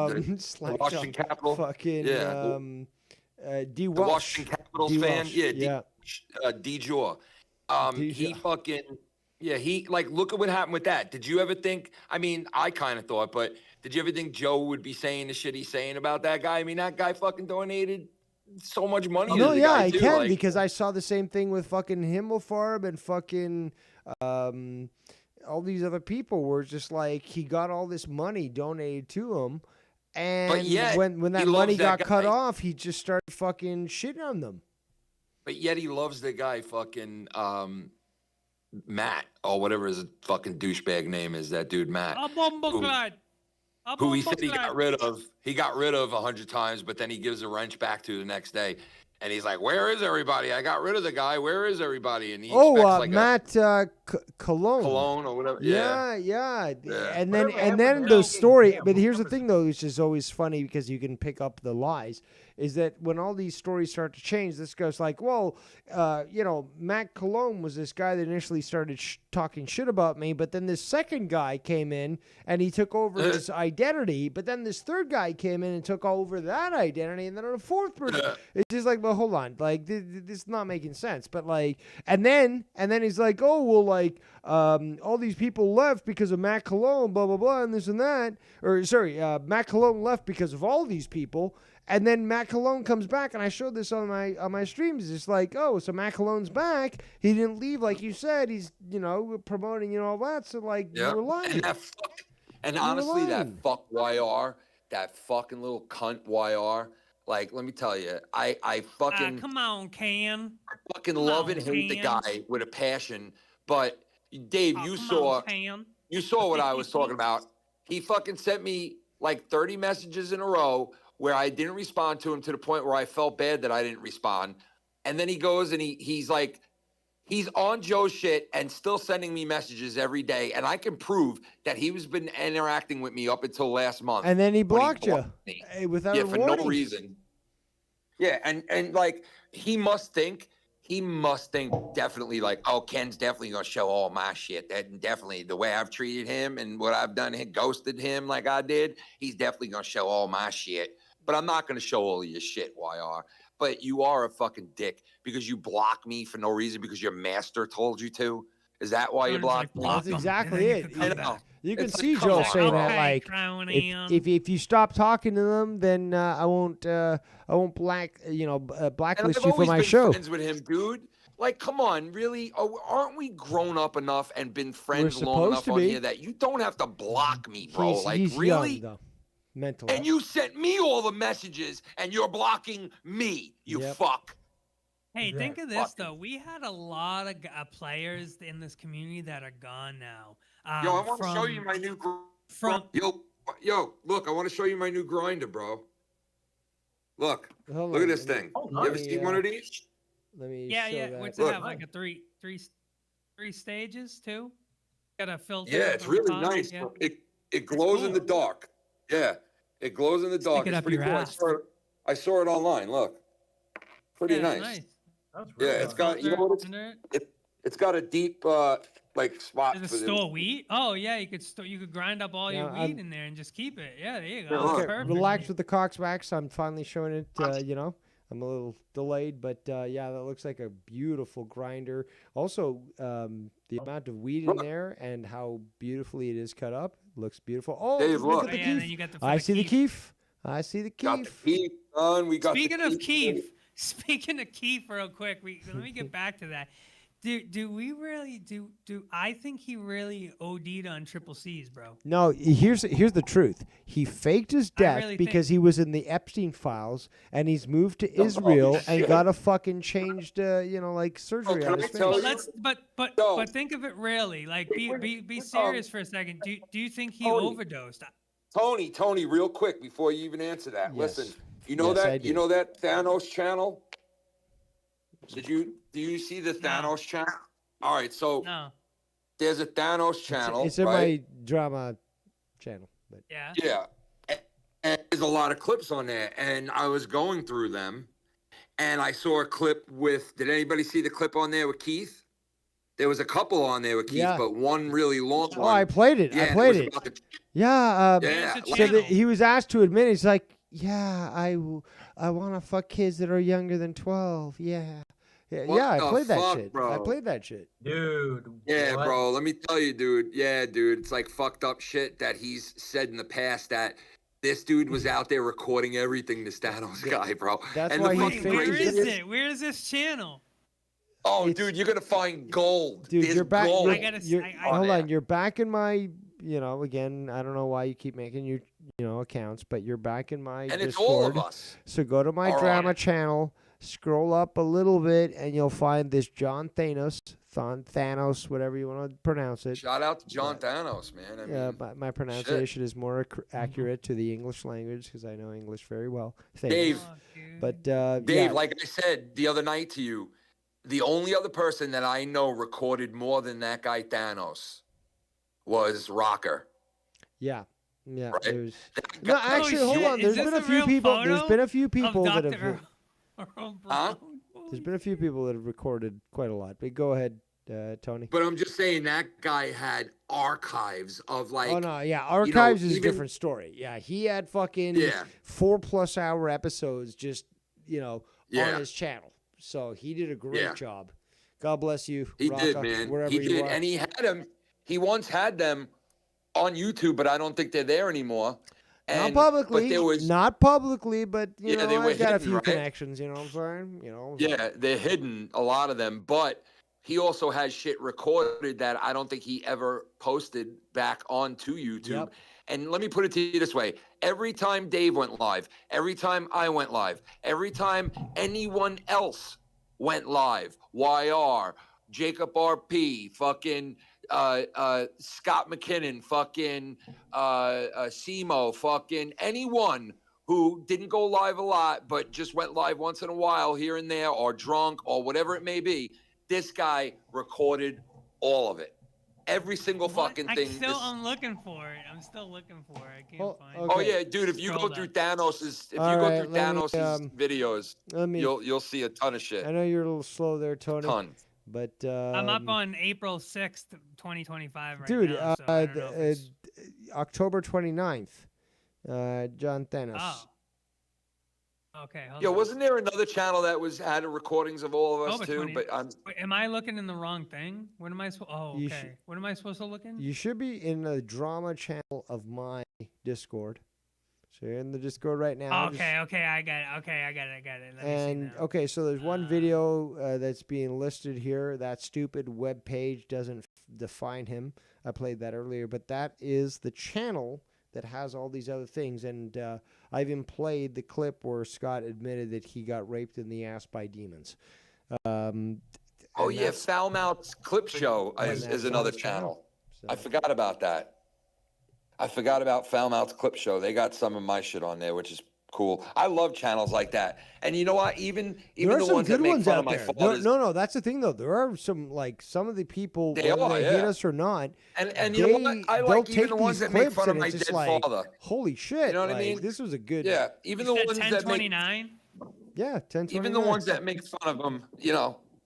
the Washington Capitals.
Fucking D. Welsh.
The Washington Capitals
D.
fan.
Welsh.
Yeah, D. Jaw. He fucking he look at what happened with that. Did you ever think? I mean, I kind of thought, but did you ever think Joe would be saying the shit he's saying about that guy? I mean, that guy fucking donated so much money.
No,
to the
yeah,
guy
I
too.
can because I saw the same thing with fucking Himmelfarb and fucking all these other people were just like he got all this money donated to him, and
yet,
when that
he
money
loves that
got cut
guy.
off, he just started fucking shitting on them.
But yet he loves the guy fucking Matt or whatever his fucking douchebag name is. That dude Matt. Who he said he got rid of. He got rid of 100 times, but then he gives a wrench back to the next day. And he's like, where is everybody? I got rid of the guy. Where is everybody? And he expects like
Matt Cologne.
Cologne or whatever.
Yeah. And then the story, but here's the thing though, which is always funny because you can pick up the lies, is that when all these stories start to change, this guy's like, well, Matt Cologne was this guy that initially started talking shit about me, but then this second guy came in and he took over his identity, but then this third guy came in and took over that identity, and then a fourth person. It's just like, well, hold on, like this is not making sense. But like, and then he's like, oh well, like all these people left because of Matt Cologne, blah blah blah, and this and that. Or sorry, Matt Cologne left because of all these people. And then Matt Cologne comes back, and I showed this on my streams. It's like, oh, so Matt Cologne's back. He didn't leave like you said. He's promoting all that. So like, you were lying.
And honestly, that fuck YR, that fucking little cunt YR. Like, let me tell you, I fucking
come on, Can.
I fucking love and hate the guy with a passion. But Dave, you saw what I was talking about. He fucking sent me like 30 messages in a row where I didn't respond to him to the point where I felt bad that I didn't respond. And then he goes and he's like, he's on Joe's shit and still sending me messages every day. And I can prove that he was been interacting with me up until last month.
And then he blocked you without a
for
warning.
no reason. Yeah, and like he must think definitely like, oh, Ken's definitely gonna show all my shit. That definitely the way I've treated him and what I've done, ghosted him like I did. He's definitely gonna show all my shit. But I'm not gonna show all of your shit, YR. But you are a fucking dick because you block me for no reason because your master told you to. Is that why you blocked me?
That's exactly it.
I know.
You can
It's
see
like, come
Joe
on,
say
bro.
that, like, if you stop talking to them, then I won't
And
blacklist
I've
you for
always
my
been
show.
friends with him, dude. Like, come on, really? Aren't we grown up enough and been friends long
supposed
enough
to
on
be.
here that you don't have to block me, bro? Like,
He's
really?
young though, mentally.
And you sent me all the messages, and you're blocking me, you fuck.
Hey, think of this though. We had a lot of players in this community that are gone now.
Yo, I want to show you my new Yo, look, I want to show you my new grinder, bro. Look, look at this thing. You ever see one of these?
Let me
Yeah,
show
yeah.
that.
What's it have? Like a three stages too? Got a filter.
Yeah, it's
on the
really
top?
nice.
Yeah.
It glows in the dark. Yeah, it glows in the dark.
it
It's
up
pretty
your
cool.
ass.
I saw it online. Look, pretty
Yeah,
nice.
That's
Yeah,
really
it's got, you know what it's got a deep like spot
Does
for
it
the
store wheat? Oh yeah, you could grind up all your
Yeah,
wheat
I'm-
in there and just keep it. Yeah, there you go.
Yeah,
That's
Okay,
perfect.
relax with the Cox Max. I'm finally showing it. I'm a little delayed, but yeah, that looks like a beautiful grinder. Also, the amount of weed in there and how beautifully it is cut up looks beautiful. Oh,
Dave,
look
look.
at the
Yeah, and then
keef.
you got the
I see the keef. I see the
got the
keef.
keef on. We got
Speaking
the
of Keith, speaking of Keith, real quick, let me get back to that. Do we really do? I think he really OD'd on triple C's, bro.
No, here's the truth. He faked his death
really
because he was in the Epstein files, and he's moved to
Oh,
Israel and
shit.
got a fucking changed, like surgery
can
on his
I tell
face.
you-
But think of it really. Like, be serious for a second. Do you think he
Tony.
overdosed?
Tony, real quick before you even answer that.
Yes.
Listen, you know
Yes, I
that
do.
you know that Thanos channel? Do you see the Thanos channel? All right, so
No.
there's a Thanos channel.
It's in
right?
my drama channel. But
Yeah.
Yeah. And there's a lot of clips on there. And I was going through them and I saw a clip with, did anybody see the clip on there with Keith? There was a couple on there with Keith,
Yeah.
but one really long
Oh,
one.
I played it.
Yeah,
I
and
played
was
it.
about the-
Yeah.
Yeah.
So he was asked to admit. He's like, yeah, I want to fuck kids that are younger than 12. Yeah. Yeah,
What
I
the
played that
fuck,
shit.
bro?
I played that shit.
Dude.
Yeah,
what?
bro. Let me tell you, dude. Yeah, dude. It's like fucked up shit that he's said in the past that this dude was out there recording everything, this Thanos guy, bro.
That's
and
why
the
he
fucking
faked
Where
his
is
death.
it? Where is this channel?
Oh, dude, you're gonna find gold.
Dude,
There's
you're back.
gold.
Hold on. You're back in my. Again, I don't know why you keep making your accounts, but you're back in my
And it's
Discord.
all of us.
So go to my
All
drama
right.
channel, scroll up a little bit, and you'll find this John Thanos, whatever you want to pronounce it.
Shout out to John Thanos, man. I
Yeah,
mean,
my pronunciation is more accurate to the English language because I know English very well. Thanos.
Dave.
But
Dave,
yeah,
like I said the other night to you, the only other person that I know recorded more than that guy Thanos was Rocker.
yeah.
Right?
There's
That
no,
guy-
actually,
Oh,
hold
shit.
on. There's
Is
been
this
a
a
few
real
people. There's
photo
been a few
of
people that have.
Dr. Earl
Huh?
Brown?
There's been a few people that have recorded quite a lot. But go ahead, Tony.
But I'm just saying that guy had archives of like.
Oh no, yeah, archives is a
even-
different story. Yeah, he had fucking
Yeah.
4+ hour episodes just on
Yeah.
his channel. So he did a great
Yeah.
job. God bless you.
He did,
Rocca,
man.
Wherever
He
you
did,
are.
and he had them. He once had them on YouTube, but I don't think they're there anymore. And,
not publicly,
but there was
not publicly, but you
Yeah,
know,
they were
I got a
hidden,
few
right?
connections. You know what I'm saying?
yeah, they're hidden, a lot of them. But he also has shit recorded that I don't think he ever posted back onto YouTube.
Yep.
And let me put it to you this way: every time Dave went live, every time I went live, every time anyone else went live, YR, Jacob RP, fucking Scott McKinnon, fucking Simo, fucking anyone who didn't go live a lot but just went live once in a while here and there, or drunk or whatever it may be, this guy recorded all of it. Every single fucking thing.
I'm looking for it. I'm still looking for it. I can't find
Oh
it.
yeah, dude! If you
Scroll
go through
down.
Thanos's, if
All
you go
right,
through
let me,
Thanos's videos,
let me-
you'll see a ton of shit.
I know you're a little slow there, Tony.
Ton.
But
I'm up on April 6th, 2025 right
dude,
now. So I don't know if it's-
October 29th, John Thanos.
Oh. Okay, hold
Yeah,
on.
wasn't there another channel that had recordings of all of us
Over
too?
20.
But
Wait, am I looking in the wrong thing? What am I supposed? Oh,
You
okay. What am I supposed to look in?
You should be in the drama channel of my Discord. So you're in the Discord right now.
Okay, okay, I got it. Okay, I got it. Let me see
And
now.
okay, so there's one video that's being listed here. That stupid web page doesn't define him. I played that earlier, but that is the channel that has all these other things. And I even played the clip where Scott admitted that he got raped in the ass by demons.
oh yeah, Foulmouth's Clip Show is another channel. I forgot about that. I forgot about Foulmouth's Clip Show. They got some of my shit on there, which is cool. I love channels like that. And you know what? Even the ones that make fun of my fathers.
No, that's the thing though. There are some some of the people, whether they hate us or not.
And you know what? I like even the ones that make fun of my dead father.
Holy shit!
You know what I mean?
This was a good.
Yeah, even the ones that make.
1029.
Yeah, 1029.
Even the ones that make fun of him,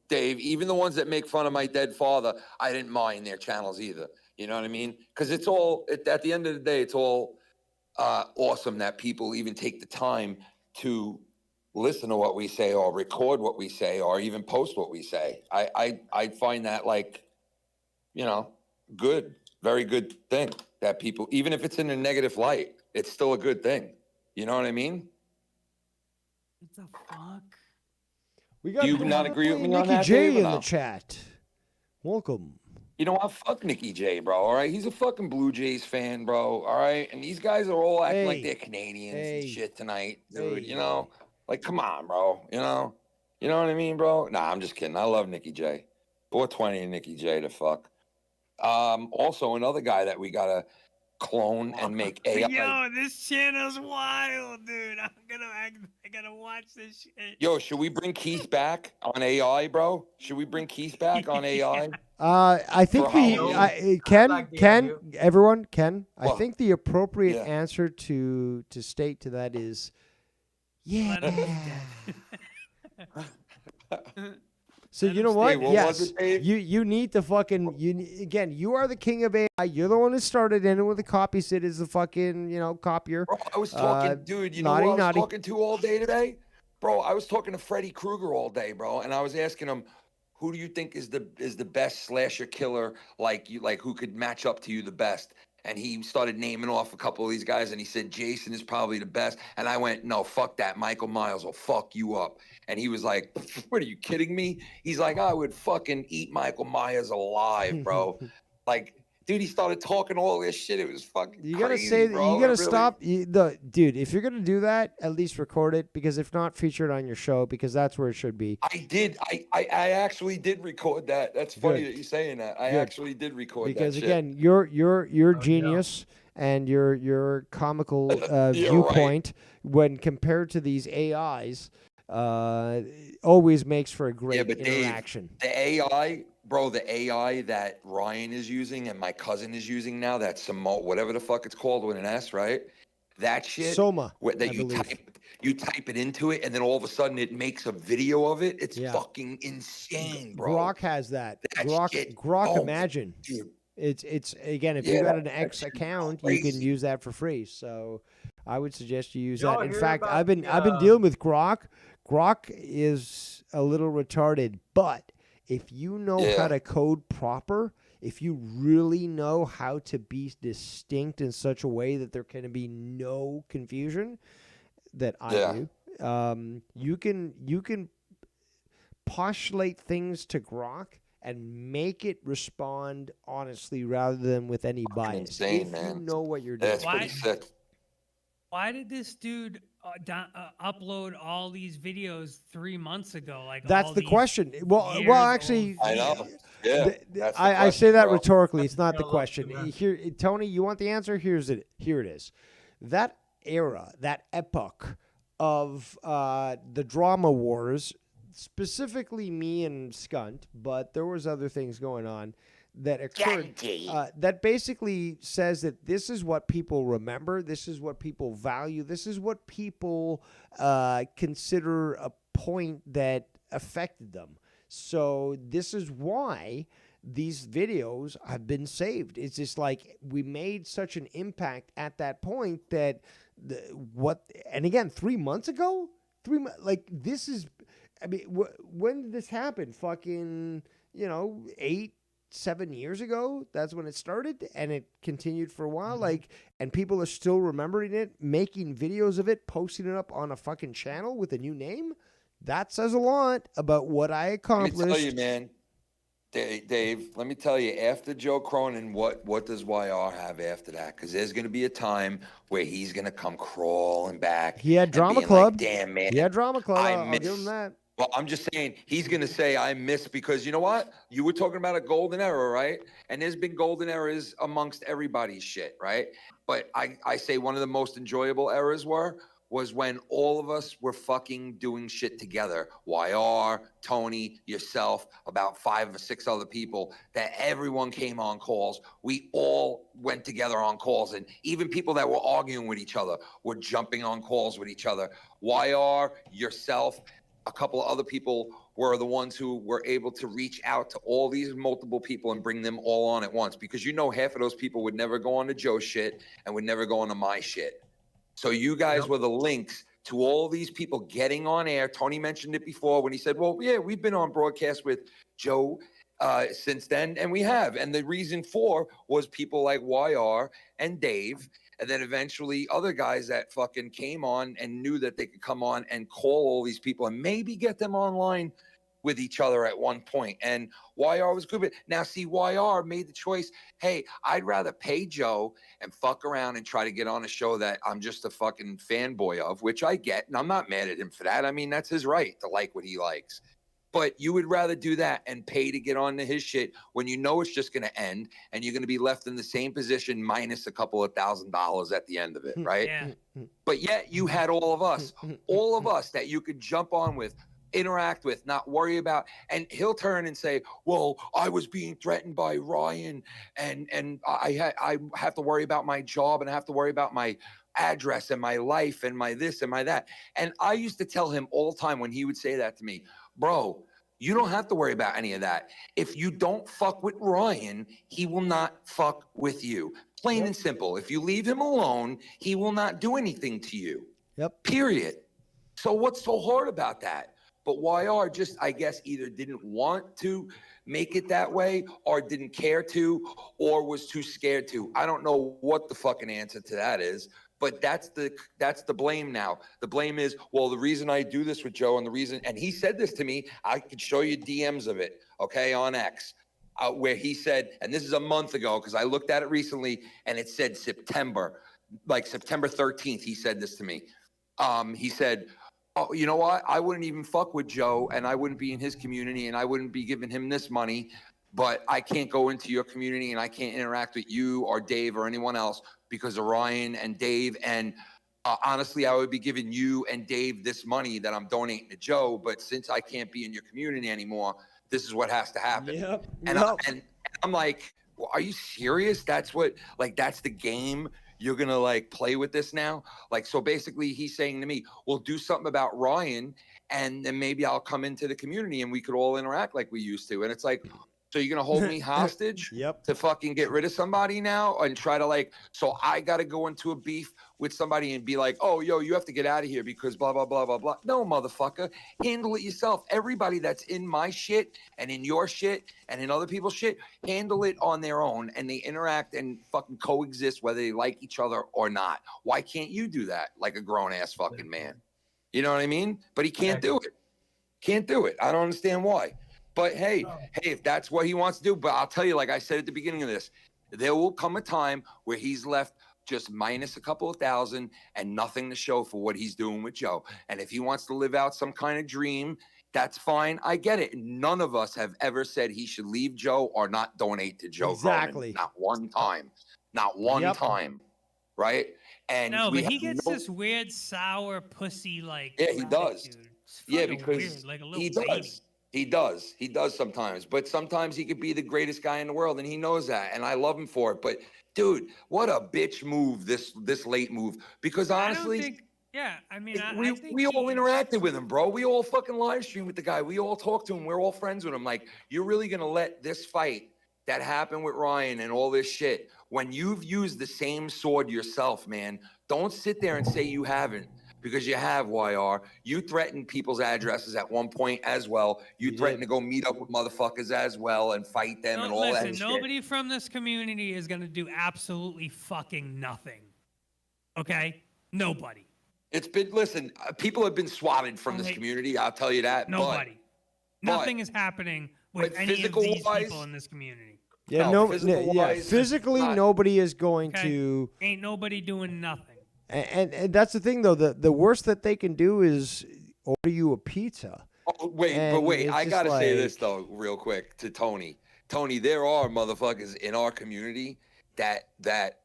Dave. Even the ones that make fun of my dead father, I didn't mind their channels either. You know what I mean? Because it's all at the end of the day, it's all awesome that people even take the time to listen to what we say or record what we say or even post what we say. I find that good, very good thing that people, even if it's in a negative light, it's still a good thing. You know what I mean?
What the fuck?
We got
Do you not agree with me on
Nikki
that,
J
Dave, or
in
no?
the chat. Welcome.
You know what? Fuck Nicky J, bro. All right, he's a fucking Blue Jays fan, bro. All right, and these guys are all acting like they're Canadians and shit tonight, dude. You know, like come on, bro. You know what I mean, bro? Nah, I'm just kidding. I love Nicky J. 420 and Nicky J to fuck. Also another guy that we gotta clone and make AI.
Yo, this channel's wild, dude. I gotta watch this shit.
Yo, should we bring Keith back on AI, bro? Should we bring Keith back on AI?
I think Ken. I think the appropriate answer to state to that is, yeah. So you know what? Yes, you need to fucking you are the king of AI. You're the one who started in it with the copy. Sid is the fucking copier.
Bro, I was talking, dude. You know who I was talking to all day today, bro? I was talking to Freddy Krueger all day, bro, and I was asking him, who do you think is the best slasher killer, like who could match up to you the best? And he started naming off a couple of these guys, and he said Jason is probably the best. And I went, no, fuck that. Michael Myers will fuck you up. And he was like, what are you kidding me? He's like, I would fucking eat Michael Myers alive, bro. Like, dude, he started talking all this shit. It was fucking
You gotta
crazy,
say
bro.
you gotta stop dude. If you're gonna do that, at least record it, because if not, feature it on your show, because that's where it should be.
I did. I actually did record that. That's funny that you're saying that. I actually did record
because
that.
Because again, you're genius and your comical viewpoint when compared to these AIs always makes for a great interaction.
Dave, the AI. Bro, the AI that Ryan is using and my cousin is using now, that's Samo, whatever the fuck it's called with an S, right? That shit.
Soma.
That you type it into it, and then all of a sudden it makes a video of it. It's fucking insane, bro.
Grok has that. Grok Imagine.
Dude.
It's again, if you got an X account, you can use that for free. So I would suggest you use that. In fact, I've been dealing with Grok. Grok is a little retarded, but if you know how to code proper, if you really know how to be distinct in such a way that there can be no confusion, that I do, you can postulate things to Grok and make it respond honestly rather than with any bias.
Insane,
if
man.
you know what you're doing.
That's pretty sick.
Why did this dude upload all these videos 3 months ago? Like
that's the question. Well, actually,
I know. Yeah,
I say that rhetorically. It's not the question. Here, Tony, you want the answer? Here it is. That era, that epoch of the drama wars, specifically me and Skunt, but there was other things going on that occurred that basically says that this is what people remember, this is what people value, this is what people consider a point that affected them. So this is why these videos have been saved. It's just like we made such an impact at that point that and again, 3 months ago, 3 months. Like this is, I mean, when did this happen? Fucking, 8-7 years ago. That's when it started, and it continued for a while.
Mm-hmm.
Like, and people are still remembering it, making videos of it, posting it up on a fucking channel with a new name. That says a lot about what I accomplished.
Let me tell you, man. Dave, let me tell you, after Joe Cronin, what does YR have after that? Because there's going to be a time where he's going to come crawling back.
He had
and
Drama
being
Club.
Like, damn, man.
He had Drama Club.
I
I'll give
miss.
him that.
Well, I'm just saying, he's going to say, I miss, because you know what? You were talking about a golden era, right? And there's been golden eras amongst everybody's shit, right? But I say one of the most enjoyable eras was when all of us were fucking doing shit together. YR, Tony, yourself, about 5 or 6 other people, that everyone came on calls. We all went together on calls, and even people that were arguing with each other were jumping on calls with each other. YR, yourself, a couple of other people were the ones who were able to reach out to all these multiple people and bring them all on at once, because half of those people would never go on to Joe's shit and would never go on to my shit. So you guys were the links to all these people getting on air. Tony mentioned it before when he said, well, yeah, we've been on broadcast with Joe since then, and we have. And the reason for was people like YR and Dave, and then eventually other guys that fucking came on and knew that they could come on and call all these people and maybe get them online with each other at one point. And YR was good. But now, see, YR made the choice, hey, I'd rather pay Joe and fuck around and try to get on a show that I'm just a fucking fanboy of, which I get, and I'm not mad at him for that. I mean, that's his right to like what he likes. But you would rather do that and pay to get on to his shit when you know it's just going to end and you're going to be left in the same position minus a couple of $1,000s at the end of it, right?
Yeah.
But yet you had all of us that you could jump on with, interact with, not worry about. And he'll turn and say, well, I was being threatened by Ryan and I have to worry about my job and I have to worry about my address and my life and my this and my that. And I used to tell him all the time when he would say that to me, bro, you don't have to worry about any of that. If you don't fuck with Ryan, he will not fuck with you. Plain and simple. If you leave him alone, he will not do anything to you.
Yep.
Period. So what's so hard about that? But YR just, I guess, either didn't want to make it that way or didn't care to or was too scared to. I don't know what the fucking answer to that is. But that's the blame now. The blame is, well, the reason I do this with Joe and the reason, and he said this to me, I could show you DMs of it, okay, on X, where he said, and this is a month ago, because I looked at it recently, and it said September, like September 13th, he said this to me. He said, oh, you know what? I wouldn't even fuck with Joe, and I wouldn't be in his community, and I wouldn't be giving him this money, but I can't go into your community, and I can't interact with you or Dave or anyone else because of Ryan and Dave. And honestly, I would be giving you and Dave this money that I'm donating to Joe. But since I can't be in your community anymore, this is what has to happen.
Yep.
And I'm like, well, are you serious? That's the game you're going to like play with this now? Like, so basically he's saying to me, well, do something about Ryan and then maybe I'll come into the community and we could all interact like we used to. And it's like, so you're going to hold me hostage to fucking get rid of somebody now and try to like, so I got to go into a beef with somebody and be like, oh, yo, you have to get out of here because blah, blah, blah, blah, blah. No, motherfucker, handle it yourself. Everybody that's in my shit and in your shit and in other people's shit, handle it on their own and they interact and fucking coexist whether they like each other or not. Why can't you do that like a grown ass fucking man? You know what I mean? But he can't do it. Can't do it. I don't understand why. But hey, if that's what he wants to do, but I'll tell you, like I said at the beginning of this, there will come a time where he's left just minus a couple of thousand and nothing to show for what he's doing with Joe. And if he wants to live out some kind of dream, that's fine. I get it. None of us have ever said he should leave Joe or not donate to Joe.
Exactly.
Cronin. Not one time. Not one time. Right? And
no, but he gets this weird sour pussy like.
Yeah, he does. Yeah, because
weird, like a little
he
baby.
does. He does. He does sometimes. But sometimes he could be the greatest guy in the world, and he knows that. And I love him for it. But dude, what a bitch move! This late move. Because honestly,
I don't think, yeah, I mean,
we,
I think
we all interacted with him, bro. We all fucking live streamed with the guy. We all talked to him. We're all friends with him. Like, you're really gonna let this fight that happened with Ryan and all this shit when you've used the same sword yourself, man? Don't sit there and say you haven't. because you have YR. You threatened people's addresses at one point as well. You threatened to go meet up with motherfuckers as well and fight them and all that shit.
Nobody from this community is going to do absolutely fucking nothing. Okay? Nobody.
It's been, listen, people have been swatted from this community. I'll tell you that.
Nobody. Nothing is happening with any of these people in this community.
Yeah, physically, nobody is going to.
Ain't nobody doing nothing.
And that's the thing, though. The worst that they can do is order you a pizza.
Oh, wait, I gotta say this though, real quick, to Tony. Tony, there are motherfuckers in our community that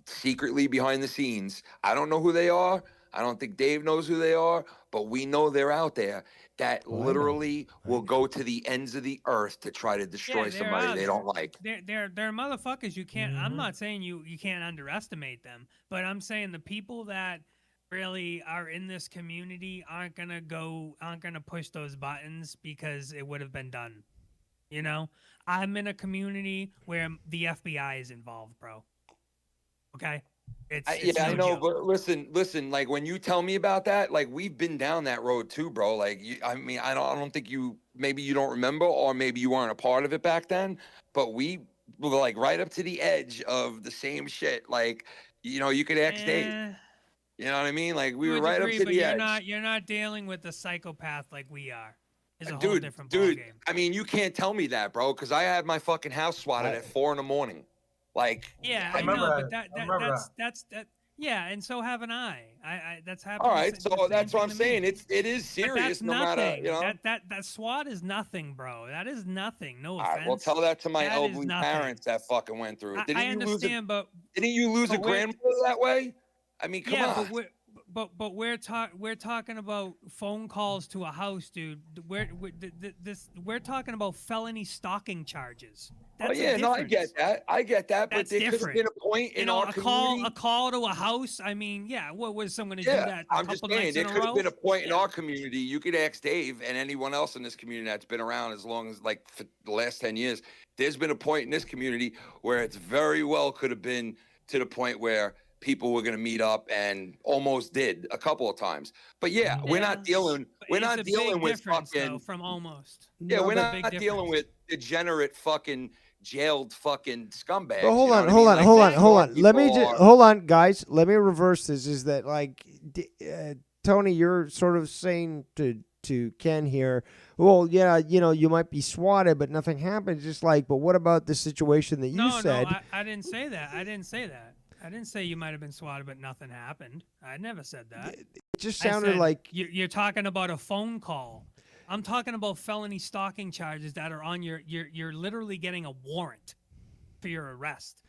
secretly behind the scenes, I don't know who they are. I don't think Dave knows who they are, but we know they're out there that literally will go to the ends of the earth to try to destroy somebody they don't like.
They're motherfuckers. You can't. I'm not saying you can't underestimate them, but I'm saying the people that really are in this community aren't gonna push those buttons because it would have been done. You know, I'm in a community where the FBI is involved, bro. Okay.
I know, but listen. Like when you tell me about that, like we've been down that road too, bro. Like, I don't think maybe you don't remember, or maybe you weren't a part of it back then. But we were like right up to the edge of the same shit. Like, you could ask Dave. You know what I mean? Like we were right up to the edge.
You're not dealing with a psychopath like we are. It's a whole different ballgame.
I mean, you can't tell me that, bro, because I had my fucking house swatted at 4 a.m. Like,
I know, but that's yeah, and so haven't I. That's happened.
All right, so that's what I'm saying. It is serious, no matter,
That SWAT is nothing, bro. That is nothing. No offense.
All right, well, tell that to my elderly parents that fucking went through it.
I understand, but
didn't you lose a grandmother that way? I mean, come on.
But we're talking about phone calls to a house, dude. We're talking about felony stalking charges. That's
I get that. But there could have been a point in our community.
A call to a house. I mean, what was someone to do that?
I'm just saying there could have been a point in our community. You could ask Dave and anyone else in this community that's been around as long as like for the last 10 years. There's been a point in this community where it's very well could have been to the point where people were going to meet up and almost did a couple of times. But we're not dealing with fucking
from almost.
We're not dealing with degenerate fucking jailed fucking scumbags.
But hold on. Let me just hold on, guys. Let me reverse this. Is that like Tony, you're sort of saying to Ken here, well, yeah, you might be swatted, but nothing happens. Just like, but what about the situation that you said?
No, I didn't say that. I didn't say you might have been swatted, but nothing happened. I never said that.
It just sounded like
you're talking about a phone call. I'm talking about felony stalking charges that are on you're literally getting a warrant for your arrest.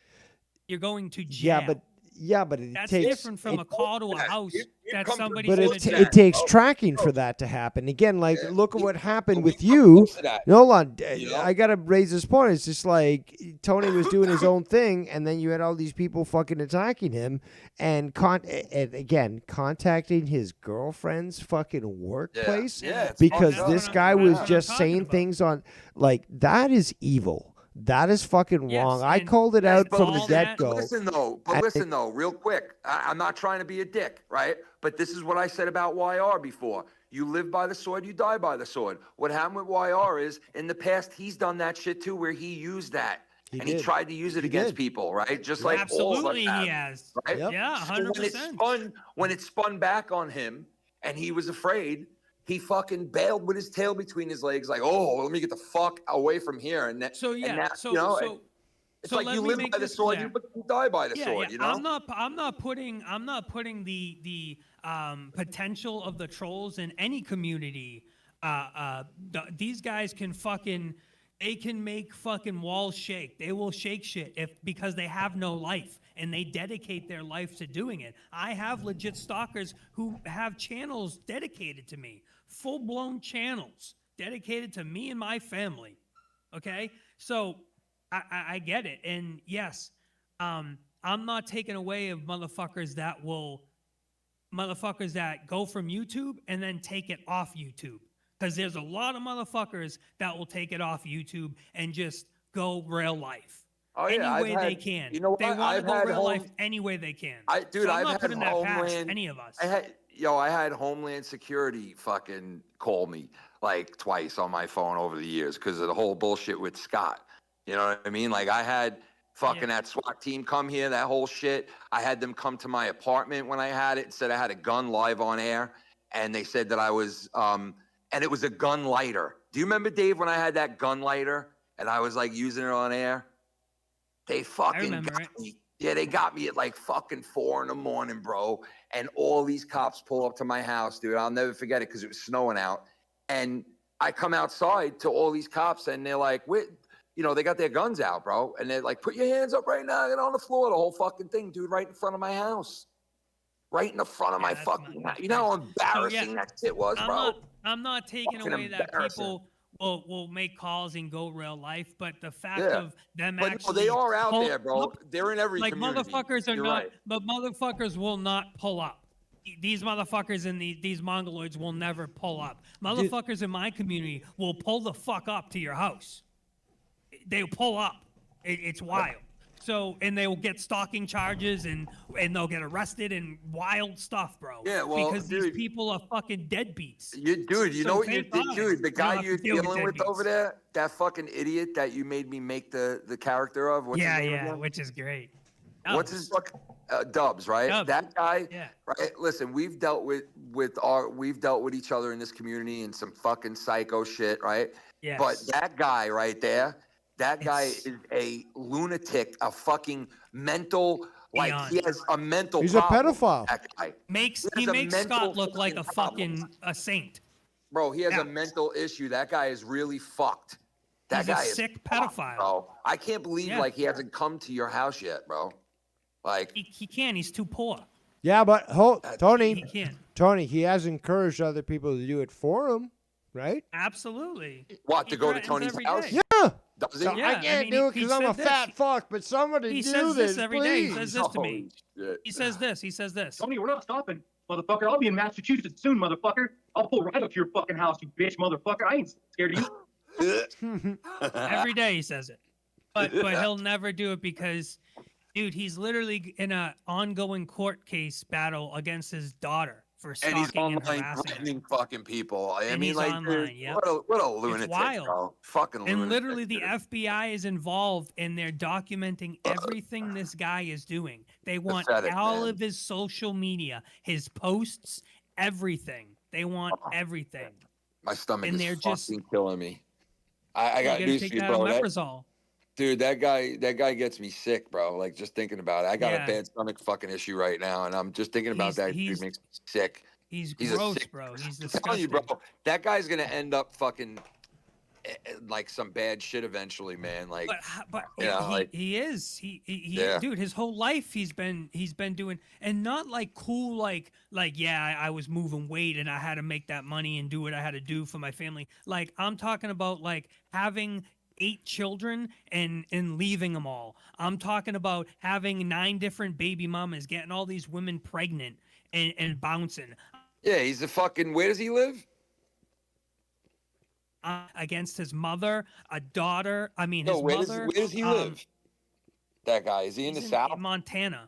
You're going to jail.
Yeah, but
that's different from a call to a house that somebody's
But
going to
it takes tracking for that to happen. Again, like look at what happened with you. Hold on, I gotta raise this point. It's just like Tony was doing his own thing, and then you had all these people fucking attacking him, and again contacting his girlfriend's fucking workplace because this guy was just saying things on like that is evil. That is fucking wrong. I called it out from the get-go.
Listen though, real quick. I'm not trying to be a dick, right? But this is what I said about YR before. You live by the sword, you die by the sword. What happened with YR is, in the past, he's done that shit too, where he used that. He tried to use it against people, right? Just like
absolutely
all of us
he has.
Right?
Yep. Yeah, 100%.
So when it spun back on him and he was afraid, he fucking bailed with his tail between his legs, like, oh, let me get the fuck away from here. And that, it's like you live by the sword, you die by the sword. You know,
I'm not putting the potential of the trolls in any community. These guys can make fucking walls shake. They will shake shit because they have no life and they dedicate their life to doing it. I have legit stalkers who have channels dedicated to me, full-blown channels dedicated to me and my family. Okay, so I get it, and yes, I'm not taking away of motherfuckers that go from YouTube and then take it off YouTube. Because there's a lot of motherfuckers that will take it off YouTube and just go real life. Any way they can.
You know what?
They want to go real life any way they can.
I'm not
putting that past any of us.
I had Homeland Security fucking call me like twice on my phone over the years because of the whole bullshit with Scott. You know what I mean? Like I had fucking that SWAT team come here, that whole shit. I had them come to my apartment when I had it and said I had a gun live on air. And they said that I was, and it was a gun lighter. Do you remember, Dave, when I had that gun lighter and I was like using it on air? They fucking got me. Yeah, they got me at like fucking 4 a.m, bro. And all these cops pull up to my house, dude. I'll never forget it because it was snowing out. And I come outside to all these cops and they're like, they got their guns out, bro. And they're like, put your hands up right now. Get on the floor. The whole fucking thing, dude, right in front of my house. Right in the front of my fucking house. You know how embarrassing that shit was, bro?
I'm not taking
Fucking
away that
embarrassing.
people will make calls and go real life, but the fact of them
But
actually
no, they are out there, bro. They're in every
like
community.
motherfuckers are
You're
not,
right.
but motherfuckers will not pull up. These motherfuckers and these mongoloids will never pull up. Motherfuckers in my community will pull the fuck up to your house. They'll pull up. It's wild. So, and they will get stalking charges and they'll get arrested and wild stuff, bro.
Yeah, well,
because these people are fucking deadbeats.
You
So
know what you
thank
did,
God
dude? The
we don't
guy
have to
you're
deal with
dealing with
deadbeats.
over there, that fucking idiot that you made me make the character of. What's his name again?
Which is great.
What's his fuck? Dubs, right?
Dubs.
That guy.
Yeah.
Right. Listen, we've dealt with each other in this community and some fucking psycho shit, right?
Yes.
But that guy right there, that guy is a lunatic, a fucking mental. Like he has a mental.
He's a
problem,
pedophile.
That guy.
He makes Scott look like a fucking a saint.
Bro, he has a mental issue. That guy is really fucked. That
He's
guy
a
is
sick
fucked,
pedophile.
bro. I can't believe like he hasn't come to your house yet, bro. Like
he can't. He's too poor.
Yeah, but Tony,
He can't.
Tony, he has encouraged other people to do it for him, right?
Absolutely.
What,
He
to go to
threatens
Tony's
every
house?
day.
Yeah.
Does he?
So I can't do it because I'm a fat fuck, but somebody
He
do
says
this,
this every day. He
please.
says this to me.
Shit.
He says this. He says this.
Tony, we're not stopping, motherfucker. I'll be in Massachusetts soon, motherfucker. I'll pull right up to your fucking house, you bitch, motherfucker. I ain't scared of you.
Every day he says it, but he'll never do it because, dude, he's literally in a ongoing court case battle against his daughter for
And
stalking
he's
and
online
harassing her.
threatening fucking people. I
And
mean,
he's
like,
online,
dude,
yep.
what a lunatic,
wild.
bro. Fucking lunatic.
And literally, the
dude.
FBI is involved, and they're documenting everything this guy is doing. They want
Pathetic,
all
man.
of his social media, his posts, everything. They want everything.
My stomach
and
is
they're
fucking
just-
killing me. I
You
got
gotta
news
take
for you,
that
bro.
omeprazole.
Dude, that guy gets me sick, bro. Like just thinking about it. I got
Yeah.
a bad stomach fucking issue right now, and I'm just thinking about that. Dude makes me sick.
He's
a
gross,
sick-
bro. He's
I'm telling you,
disgusting.
bro. That guy's gonna end up fucking like some bad shit eventually, man. Like,
But
you know, like
he is
Yeah.
dude, his whole life he's been doing, and not like cool like yeah, I was moving weight and I had to make that money and do what I had to do for my family. Like I'm talking about like having 8 children and leaving them all. I'm talking about having 9 different baby mamas, getting all these women pregnant and bouncing
yeah, he's a fucking. Where does he live?
against his mother, a daughter. I mean,
No,
his
where
mother.
does he live? That guy, is he in the
he's
South?
Montana.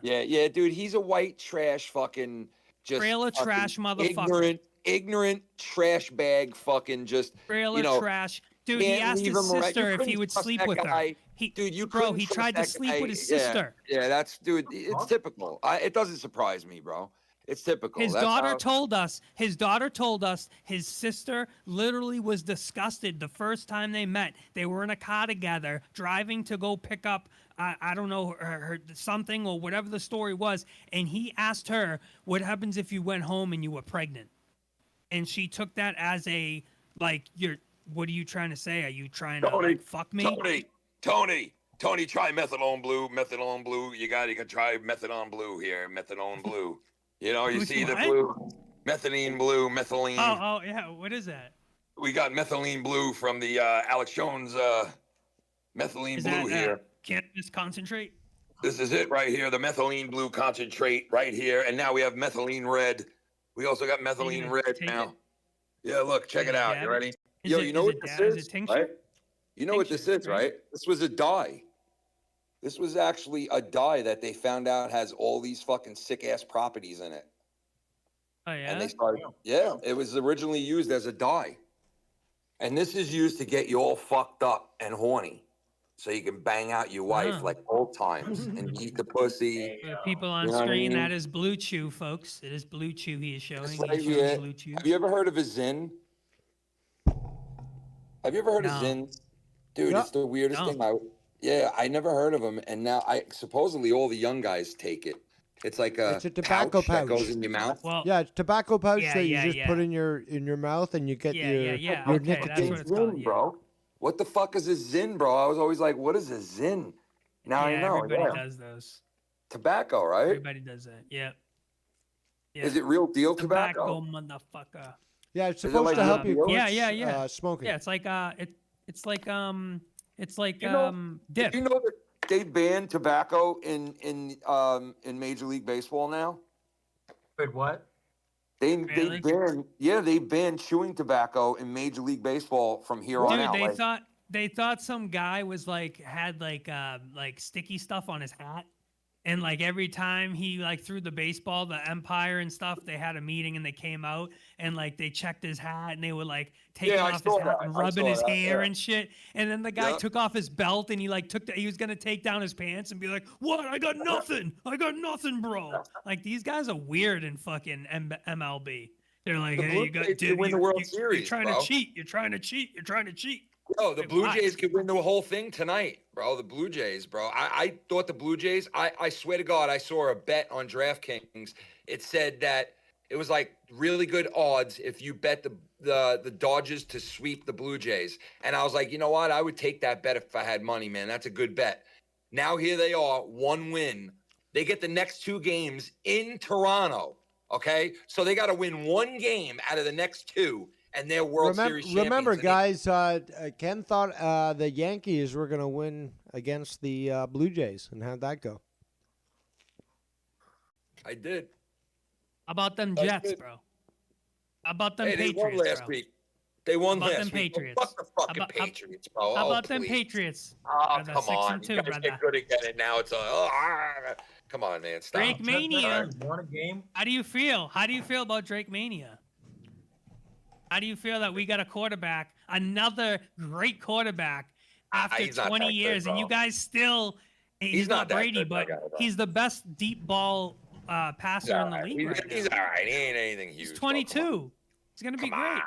Yeah, dude. He's a white trash fucking just
Trailer
fucking
trash motherfucker.
ignorant trash bag fucking just
Trailer trash. Dude, he
can't
asked
leave
his
him around.
sister
You
if he
couldn't
would
trust
sleep
that
with her.
guy.
He
couldn't
tried
trust
to
that
sleep
guy.
with his
Yeah,
sister.
Yeah, that's dude. It's typical. It doesn't surprise me, bro. It's typical.
His
That's
daughter
how-
told us. His daughter told us his sister literally was disgusted the first time they met. They were in a car together, driving to go pick up. I don't know her something or whatever the story was, and he asked her, "What happens if you went home and you were pregnant?" And she took that as a like, "You're. What are you trying to say? Are you trying to like fuck me?"
Tony, try methadone blue. You can try methadone blue here. Methadone blue. You know, you
Which
see the
one?
blue, methylene blue, methylene.
Oh yeah. What is that?
We got methylene blue from the Alex Jones methylene
Is
blue
that
here.
cannabis concentrate?
This is it right here, the methylene blue concentrate right here. And now we have methylene red. We also got methylene
gonna
red
take
now.
it?
Yeah, look, check it out.
dab
You
it?
ready?
Is
Yo,
it-
you know
is
what
it
this
da- is
is,
it tincture?
right? You know what this is, right? This was a dye. This was actually a dye that they found out has all these fucking sick ass properties in it.
Oh yeah.
And they started. Yeah, it was originally used as a dye, and this is used to get you all fucked up and horny, so you can bang out your wife
Oh.
like old times and eat the pussy.
For the people on
You know what I
screen,
mean?
that is Blue Chew, folks. It is Blue Chew he is showing.
It's
He's
right
showing
here.
Blue Chew.
Have you ever heard of a Zin? Have you ever heard of
No.
Zin? Dude,
Yeah.
it's the weirdest
No.
thing. I never heard of them, and now supposedly all the young guys take it. It's like
It's a tobacco
that
pouch.
goes in your mouth.
Well,
Yeah, it's tobacco pouch
Yeah,
that you
yeah,
just put
yeah.
in your mouth, and you get
Yeah,
your
yeah, yeah.
your
Okay, that's
nicotine.
what it's called. Yeah.
bro. What the fuck is a Zin, bro? I was always like, what is a Zin? Now I
Yeah,
know.
everybody
Yeah.
does those.
Tobacco, right?
Everybody does that. Yep. Yeah.
Is it real deal
Tobacco,
tobacco?
motherfucker.
Yeah, it's
Is it
supposed
like
to help
real
you
deal?
quit
Yeah.
smoking.
Yeah, it's like it's like
Did
dip.
you know that they banned tobacco in Major League Baseball now?
Wait, what?
Really?
They banned chewing tobacco in Major League Baseball from here on
Dude,
out.
they thought some guy was had sticky stuff on his hat. And like every time he like threw the baseball, the umpire and stuff, they had a meeting and they came out and like they checked his hat and they were like taking
Yeah, I
off his
saw
hat
that.
and
I
rubbing
saw
his
that,
hair
yeah.
and shit. And then the guy
Yeah.
took off his belt and he like he was gonna take down his pants and be like, "What? I got nothing. I got nothing, bro." Like these guys are weird in fucking MLB. They're like,
The
"Hey,
Blue
you got
Jays could win the World Series,
You're trying
bro.
to cheat. You're trying to cheat. You're trying to cheat."
Yo, the
Like,
Blue
why?
Jays could win the whole thing tonight, bro. The Blue Jays, bro. I thought the Blue Jays, I swear to God, I saw a bet on DraftKings. It said that it was like really good odds if you bet the Dodgers to sweep the Blue Jays. And I was like, you know what? I would take that bet if I had money, man. That's a good bet. Now here they are, one win. They get the next two games in Toronto, okay? So they got to win one game out of the next two. And they're World Series champions.
Remember,
And
guys, Ken thought the Yankees were going to win against the Blue Jays, and how'd that go?
I did.
How about them
I
Jets,
did.
bro? How about them
Hey, they
Patriots,
won last
bro?
week. They won
How about
last
them
week.
Patriots?
Fuck the fucking Patriots, bro.
How
Oh,
about them
please.
Patriots?
Oh,
Brother,
come
6
on.
and 2,
You guys
brother.
get good again, and now it's come on, man. Stop.
Drake Mania.
Won a game.
How do you feel? How do you feel about Drake Mania? How do you feel that we got a quarterback, another great quarterback, after
He's not
20
that good,
years, and
bro.
you guys still? He's not
that
Brady,
good,
but
that guy, bro.
he's the best deep ball passer in the league right now.
He's all right. He ain't anything huge.
He's
bro. Come on.
22. He's gonna be great.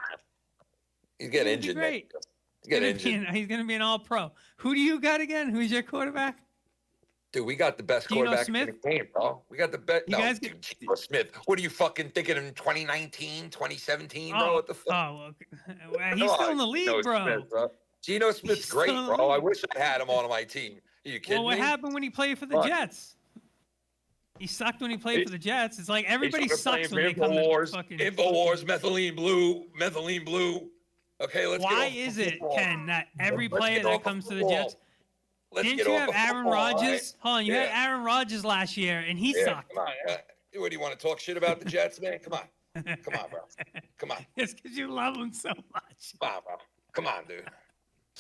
He's getting
He's
injured.
gonna be
next year. He's getting injured.
He's gonna be an All-Pro. Who do you got again? Who's your quarterback?
Dude, we got the best
Geno
quarterback
Smith?
in the game, bro. We got the best.
You
No,
guys
dude, Geno Smith. What are you fucking thinking in 2019, 2017, bro? What the fuck?
Oh, okay. Well, he's still in the league,
Geno
bro.
Smith, bro. Geno Smith's
He's
great,
still in the
bro. I
league.
wish I had him on my team. Are you kidding
Well, what
me?
happened when he played for the
What?
Jets? He sucked when he played for the Jets. It's like everybody
They started
sucks when they
playing
come to
Infowars,
fucking.
Infowars, methylene blue. Okay, let's
Why
get off
is
the
it,
football.
Ken, that every
Let's
player
get
that
off the
comes to the
football.
Jets?
Let's
Didn't
get
you
off
have
the
Aaron
football, all
Rodgers?
right?
Hold on, you had
Yeah.
Aaron Rodgers last year, and he
Yeah,
sucked.
come on. What do you want to talk shit about the Jets, man? Come on. Come on, bro. Come on.
It's because you love him so much.
Come on, bro. Come on, dude.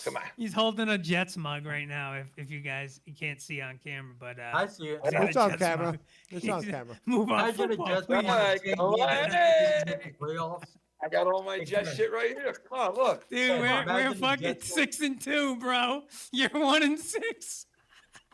Come on.
He's holding a Jets mug right now. If you guys can't see on camera, but
I see it.
he's got a
It's on
Jets
camera.
mug.
It's on camera.
Move on.
Imagine a
Football,
Jets
please.
win
Alright,
the
come on.
playoffs.
I got all my Jet shit right here. Come on, look.
Dude, we're
Imagine the
fucking
Jets
6-2, bro. You're 1-6.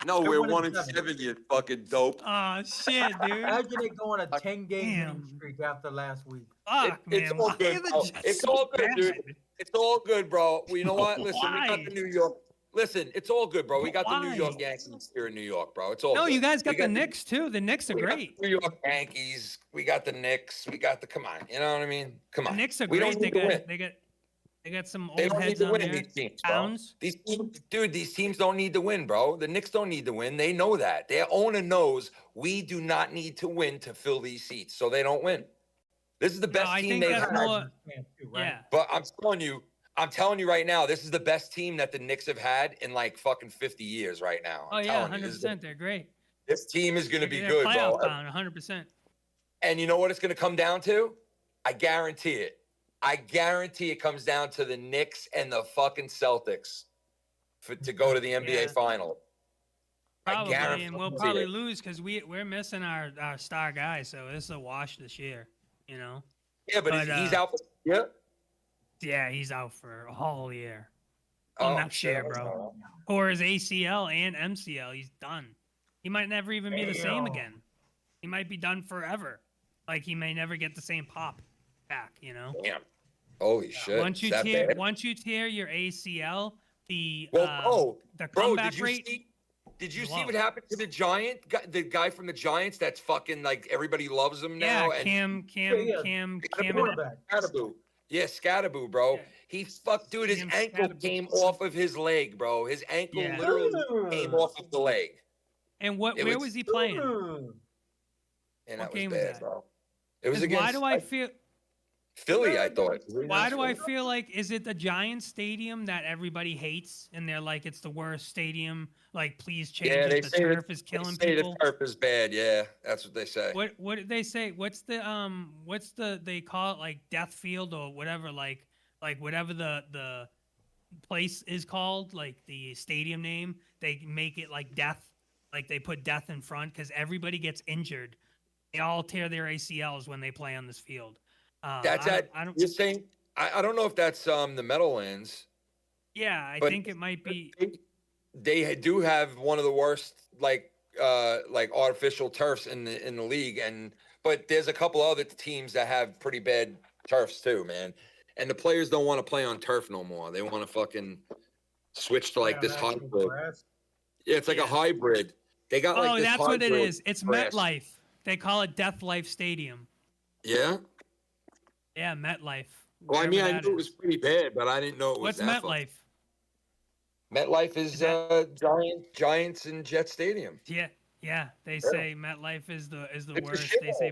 No,
They're
we're
1-7.
1-7, you fucking dope.
Oh shit, dude.
Imagine it going a 10-game
Damn.
winning streak after last week.
Fuck,
It's
man.
all
Why
good,
are the
bro.
Jets
It's
so
all good, dude.
bad?
It's all good, bro. Well, you know what? Listen, we got
Why?
the New York. Listen, it's all good, bro. We got the New
Why?
York Yankees here in New York, bro. It's all
No,
good.
you guys
We
got the Knicks too. The Knicks are
we got
great.
the New York Yankees. We got the Knicks. We got the. Come on, you know what I mean? Come
The
on.
Knicks are
We
great.
don't need to win.
They got some
They
old
don't need
heads
to
on
win
there.
these teams, bro.
Towns.
These teams, dude, these teams don't need to win, bro. The Knicks don't need to win. They know that. Their owner knows we do not need to win to fill these seats, so they don't win. This is the
No,
best
I
team
think
they've
that's
had.
more. Yeah.
But I'm telling you right now, this is the best team that the Knicks have had in like fucking 50 years right now.
Oh
I'm
yeah,
telling you,
100%. They're great.
this team is going to be
They're
good, bro.
playoff bound, 100%.
And you know what it's going to come down to? I guarantee it. I guarantee it comes down to the Knicks and the fucking Celtics to go to the NBA
Yeah.
final.
Probably,
I guarantee
and we'll probably lose because we're missing our star guy. So this is a wash this year. you know.
Yeah, but he's out. Yeah.
Yeah, he's out for a whole year.
Oh,
Next
shit,
year,
that's
bro.
all
Or his ACL and MCL, he's done. He might never even be the same again. He might be done forever. Like he may never get the same pop back, you know.
Damn. Holy shit.
Once you tear your ACL, the comeback
did you
rate.
Did you see what happened to the the guy from the Giants? That's fucking like everybody loves him now.
Yeah,
and
Cam.
Scatterboo. Yeah, Scatterboo, bro.
Yeah.
He dude. His ankle came off of his leg, bro. His ankle literally came off of the leg.
And where was he playing?
And that was bad, bro. It was against.
Why do I feel?
Philly, I thought.
Why do I feel like, is it the Giants stadium that everybody hates and they're like, it's the worst stadium, like please change it, the turf is killing people?
The turf is bad, yeah, that's what they say.
What did they say? What's the they call it, like Death Field or whatever, like whatever the place is called, like the stadium name, they make it like death, like they put death in front because everybody gets injured. They all tear their ACLs when they play on this field.
That's you're saying, I don't know if that's the Meadowlands.
Yeah, I think it might be.
They do have one of the worst like artificial turfs in the league, but there's a couple other teams that have pretty bad turfs too, man. And the players don't want to play on turf no more. They want to fucking switch to like this hybrid. Yeah, it's like a hybrid. They got like this
that's what it is. It's
grass.
MetLife. They call it Death Life Stadium.
Yeah.
Yeah, MetLife.
Well, I mean, I knew it was pretty bad, but I didn't know it was.
What's MetLife?
MetLife is Giants and Jet Stadium.
Yeah. They say MetLife is the worst. They say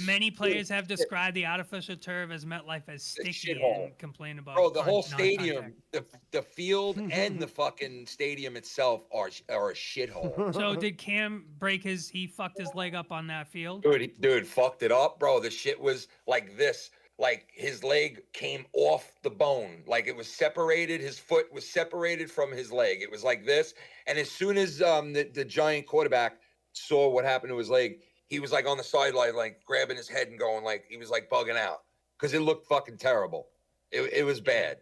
many players have described the artificial turf as MetLife as sticky and complain about.
Bro, the whole stadium, the field and the fucking stadium itself are a shithole.
So did Cam he fucked his leg up on that field?
Dude, fucked it up, bro. The shit was like this. Like his leg came off the bone, like it was separated. His foot was separated from his leg. It was like this. And as soon as the Giant quarterback saw what happened to his leg, he was like on the sideline, like grabbing his head and going like he was like bugging out because it looked fucking terrible. It was bad.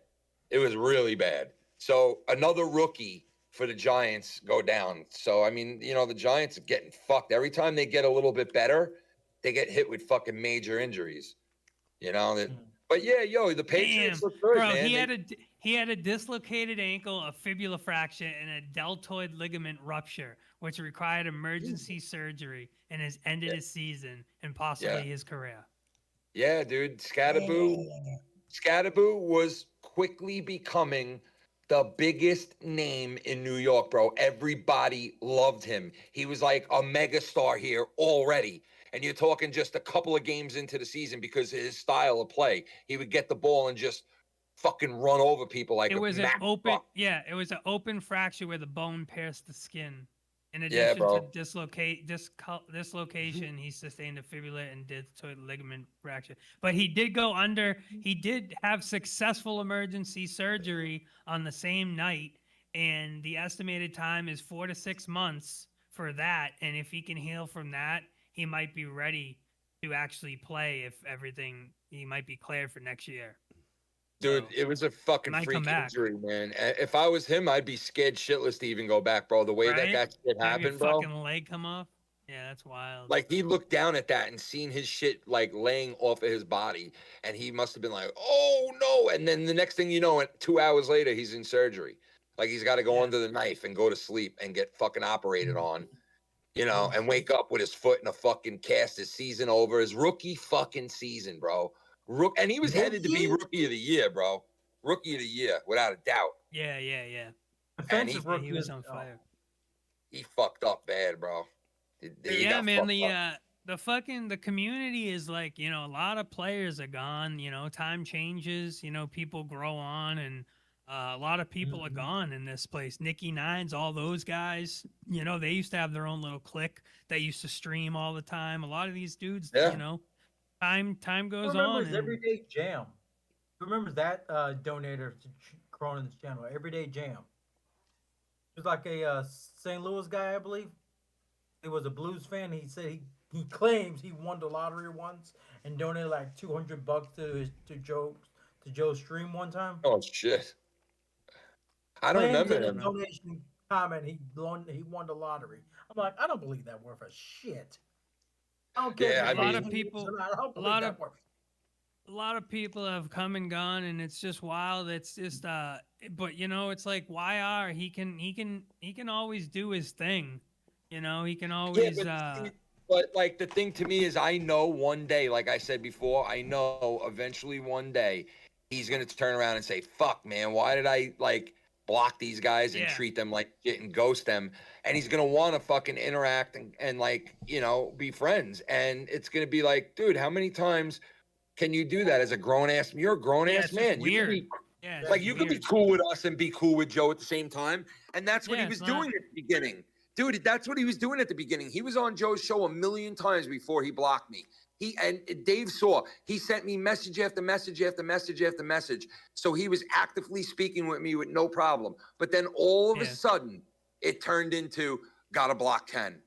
It was really bad. So another rookie for the Giants go down. So I mean, the Giants are getting fucked every time they get a little bit better. They get hit with fucking major injuries. But yeah, the Patriots look good,
bro,
man.
He had a dislocated ankle, a fibula fracture, and a deltoid ligament rupture, which required emergency surgery and has ended his season and possibly his career.
Yeah, dude, Scatterboo was quickly becoming the biggest name in New York, bro. Everybody loved him. He was like a megastar here already. And you're talking just a couple of games into the season because of his style of play. He would get the ball and just fucking run over people like
it was an open fracture where the bone pierced the skin. In addition to dislocation, he sustained a fibula and deltoid ligament fracture. But he did he did have successful emergency surgery on the same night, and the estimated time is 4 to 6 months for that. And if he can heal from that, he might be ready to actually play he might be cleared for next year.
Dude, it was a fucking freak injury, man. If I was him, I'd be scared shitless to even go back, bro. The way that shit happened, bro.
Fucking leg come off? Yeah, that's wild.
Like, he looked down at that and seen his shit, like, laying off of his body. And he must have been like, oh, no. And then the next thing you know, 2 hours later, he's in surgery. Like, he's got to go under the knife and go to sleep and get fucking operated on. And wake up with his foot in a fucking cast. His season over. His rookie fucking season, bro. And he was headed to be Rookie of the Year, bro. Rookie of the Year, without a doubt.
Yeah.
And
he was on fire.
He fucked up bad, bro.
Man. The community is like, a lot of players are gone. Time changes. People grow on, and a lot of people are gone in this place. Nicky Nines, all those guys, they used to have their own little clique that used to stream all the time. A lot of these dudes, time goes on.
Everyday Jam. Who remembers that donator to Cronin's channel? Everyday Jam. He was like a St. Louis guy, I believe. He was a blues fan. He said he claims he won the lottery once and donated like $200 to Joe's stream one time.
Oh shit! I don't
Claims
remember
in a
him.
donation comment he won the lottery. I'm like, I don't believe that worth a shit. I don't care.
Yeah,
if
I
it's
A lot
mean,
of people,
I don't
a
believe
lot
that
of
worth.
a lot of people have come and gone, and it's just wild. It's just but you know, it's like YR. He can always do his thing. You know, he can
yeah,
always
but like the thing to me is, I know one day, like I said before, I know eventually one day he's gonna turn around and say, "Fuck, man, why did I like block these guys and
Yeah.
treat them like shit and ghost them?" And he's gonna want to fucking interact and like be friends. And it's gonna be like, dude, how many times can you do that as a grown ass? You're a grown
Yeah,
ass
it's just
man. You can
weird.
be
Yeah, it's
like,
just
you could be
weird.
cool with us and be cool with Joe at the same time. And that's what
Yeah,
he was
it's not.
doing at the beginning. Dude, that's what he was doing at the beginning. He was on Joe's show a million times before he blocked me. And Dave saw, he sent me message after message after message after message. So he was actively speaking with me with no problem. But then all of a
Yeah.
sudden, it turned into, gotta block Ken.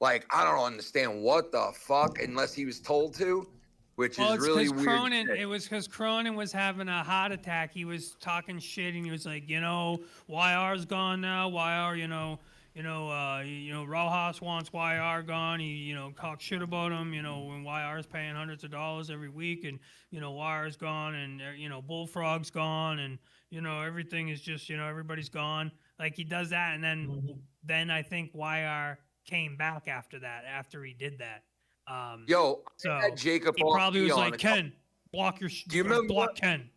Like, I don't understand what the fuck, unless he was told to, which
Well,
is
it's
really
because
weird.
Cronin.
shit.
It was because Cronin was having a heart attack. He was talking shit, and he was like, YR's gone now. YR, Rojas wants YR gone. He, talk shit about him. When YR's paying hundreds of dollars every week, and YR's gone, and Bullfrog's gone, and everything is just everybody's gone. Like he does that, and then I think YR came back after that. After he did that.
Yo,
So
I had Jacob
he probably was
RP on
like,
a couple-
Ken, block your
Do you remember
block Ken.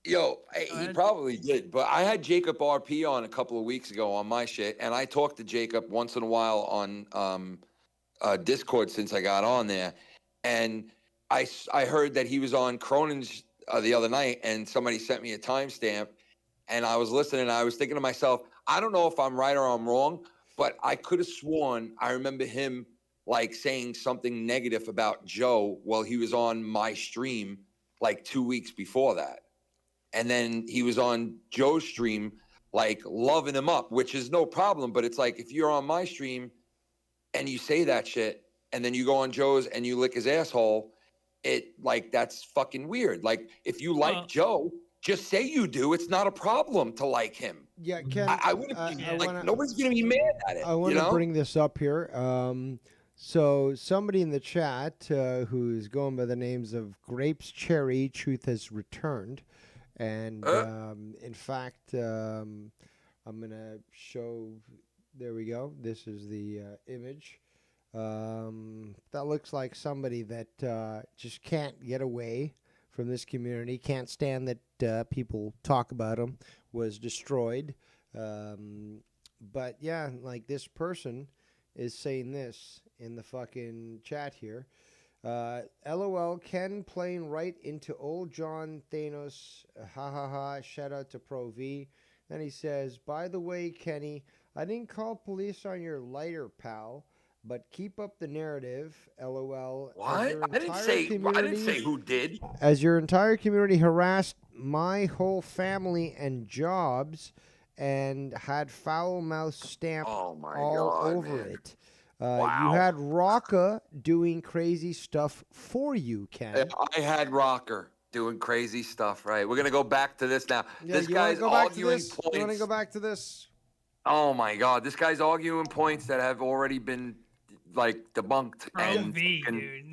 Yo, he
ahead.
probably did, but I had Jacob RP on a couple of weeks ago on my shit, and I talked to Jacob once in a while on Discord since I got on there, and I heard that he was on Cronin's the other night, and somebody sent me a timestamp, and I was listening, and I was thinking to myself, I don't know if I'm right or I'm wrong, but I could have sworn I remember him like saying something negative about Joe while he was on my stream like 2 weeks before that. And then he was on Joe's stream, like loving him up, which is no problem. But it's like, if you're on my stream and you say that shit, and then you go on Joe's and you lick his asshole, that's fucking weird. Like, if you like Joe, just say you do. It's not a problem to like him.
Yeah, Ken.
I wouldn't nobody's gonna be mad at it.
I want to bring this up here. So somebody in the chat who's going by the names of Grapes Cherry, Truth has returned. And in fact, I'm going to show, there we go. This is the image. That looks like somebody that just can't get away from this community, can't stand that people talk about him, was destroyed. But yeah, like this person is saying this in the fucking chat here. LOL, Ken playing right into old John Thanos. Ha ha ha. Shout out to Pro V. Then he says, by the way, Kenny, I didn't call police on your lighter, pal, but keep up the narrative. LOL.
What? I didn't say who did.
As your entire community harassed my whole family and jobs and had foul mouth stamped all over it. You had Rocka doing crazy stuff for you, Ken.
I had Rocker doing crazy stuff, right? We're going to go back to this now.
Yeah,
this guy's arguing points.
You want to go back to this?
Oh, my God. This guy's arguing points that have already been, like, debunked.
Dude.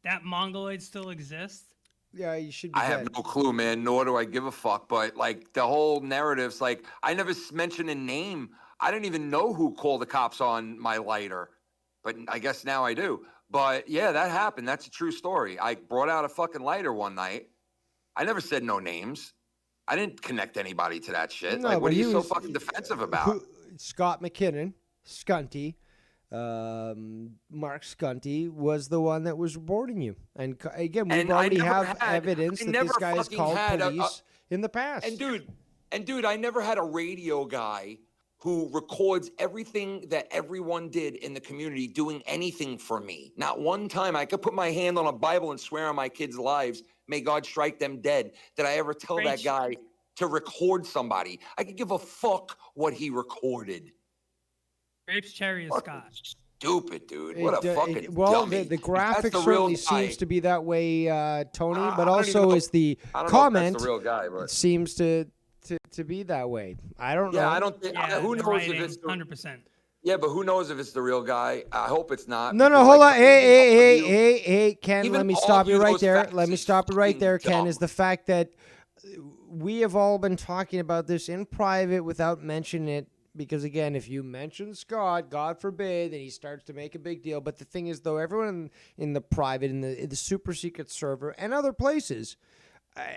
That Mongoloid still exists?
Yeah, you should be
I have no clue, man, nor do I give a fuck. But, like, the whole narrative's like, I never mentioned a name. I didn't even know who called the cops on my lighter, but I guess now I do. But yeah, that happened. That's a true story. I brought out a fucking lighter one night. I never said no names. I didn't connect anybody to that shit.
No,
like, what
but
are you
he
so
was-
fucking defensive about?
Scott McKinnon, Scunty, Mark Scunty was the one that was reporting you. And again, we already have evidence that this guy has called police in the past.
And dude, I never had a radio guy who records everything that everyone did in the community doing anything for me. Not one time I could put my hand on a Bible and swear on my kids' lives, may God strike them dead. Did I ever tell that guy to record somebody? I could give a fuck what he recorded.
Grapes Cherry is Scott.
stupid, dude. What a fucking
well,
dummy.
the
If that's
graphic
the real
certainly
guy,
seems to be that way, Tony. But
I don't even
also
know-
is the
I don't
comment
know if that's the real guy,
it
but
seems to be that way. I don't know.
yeah, I don't think.
Yeah,
Who
the
knows if
writing,
it's the
100%.
Yeah, but who knows if it's the real guy? I hope it's not.
No,
because,
hold
like,
on.
even all of you-
Hey, Ken,
even
let me
all
stop
of
you
you,
right
those
there.
facts
Let me
is
stop you right
fucking
there, Ken,
dumb.
is the fact that we have all been talking about this in private without mentioning it. Because, again, if you mention Scott, God forbid, then he starts to make a big deal. But the thing is, though, everyone in the private, in the super secret server, and other places,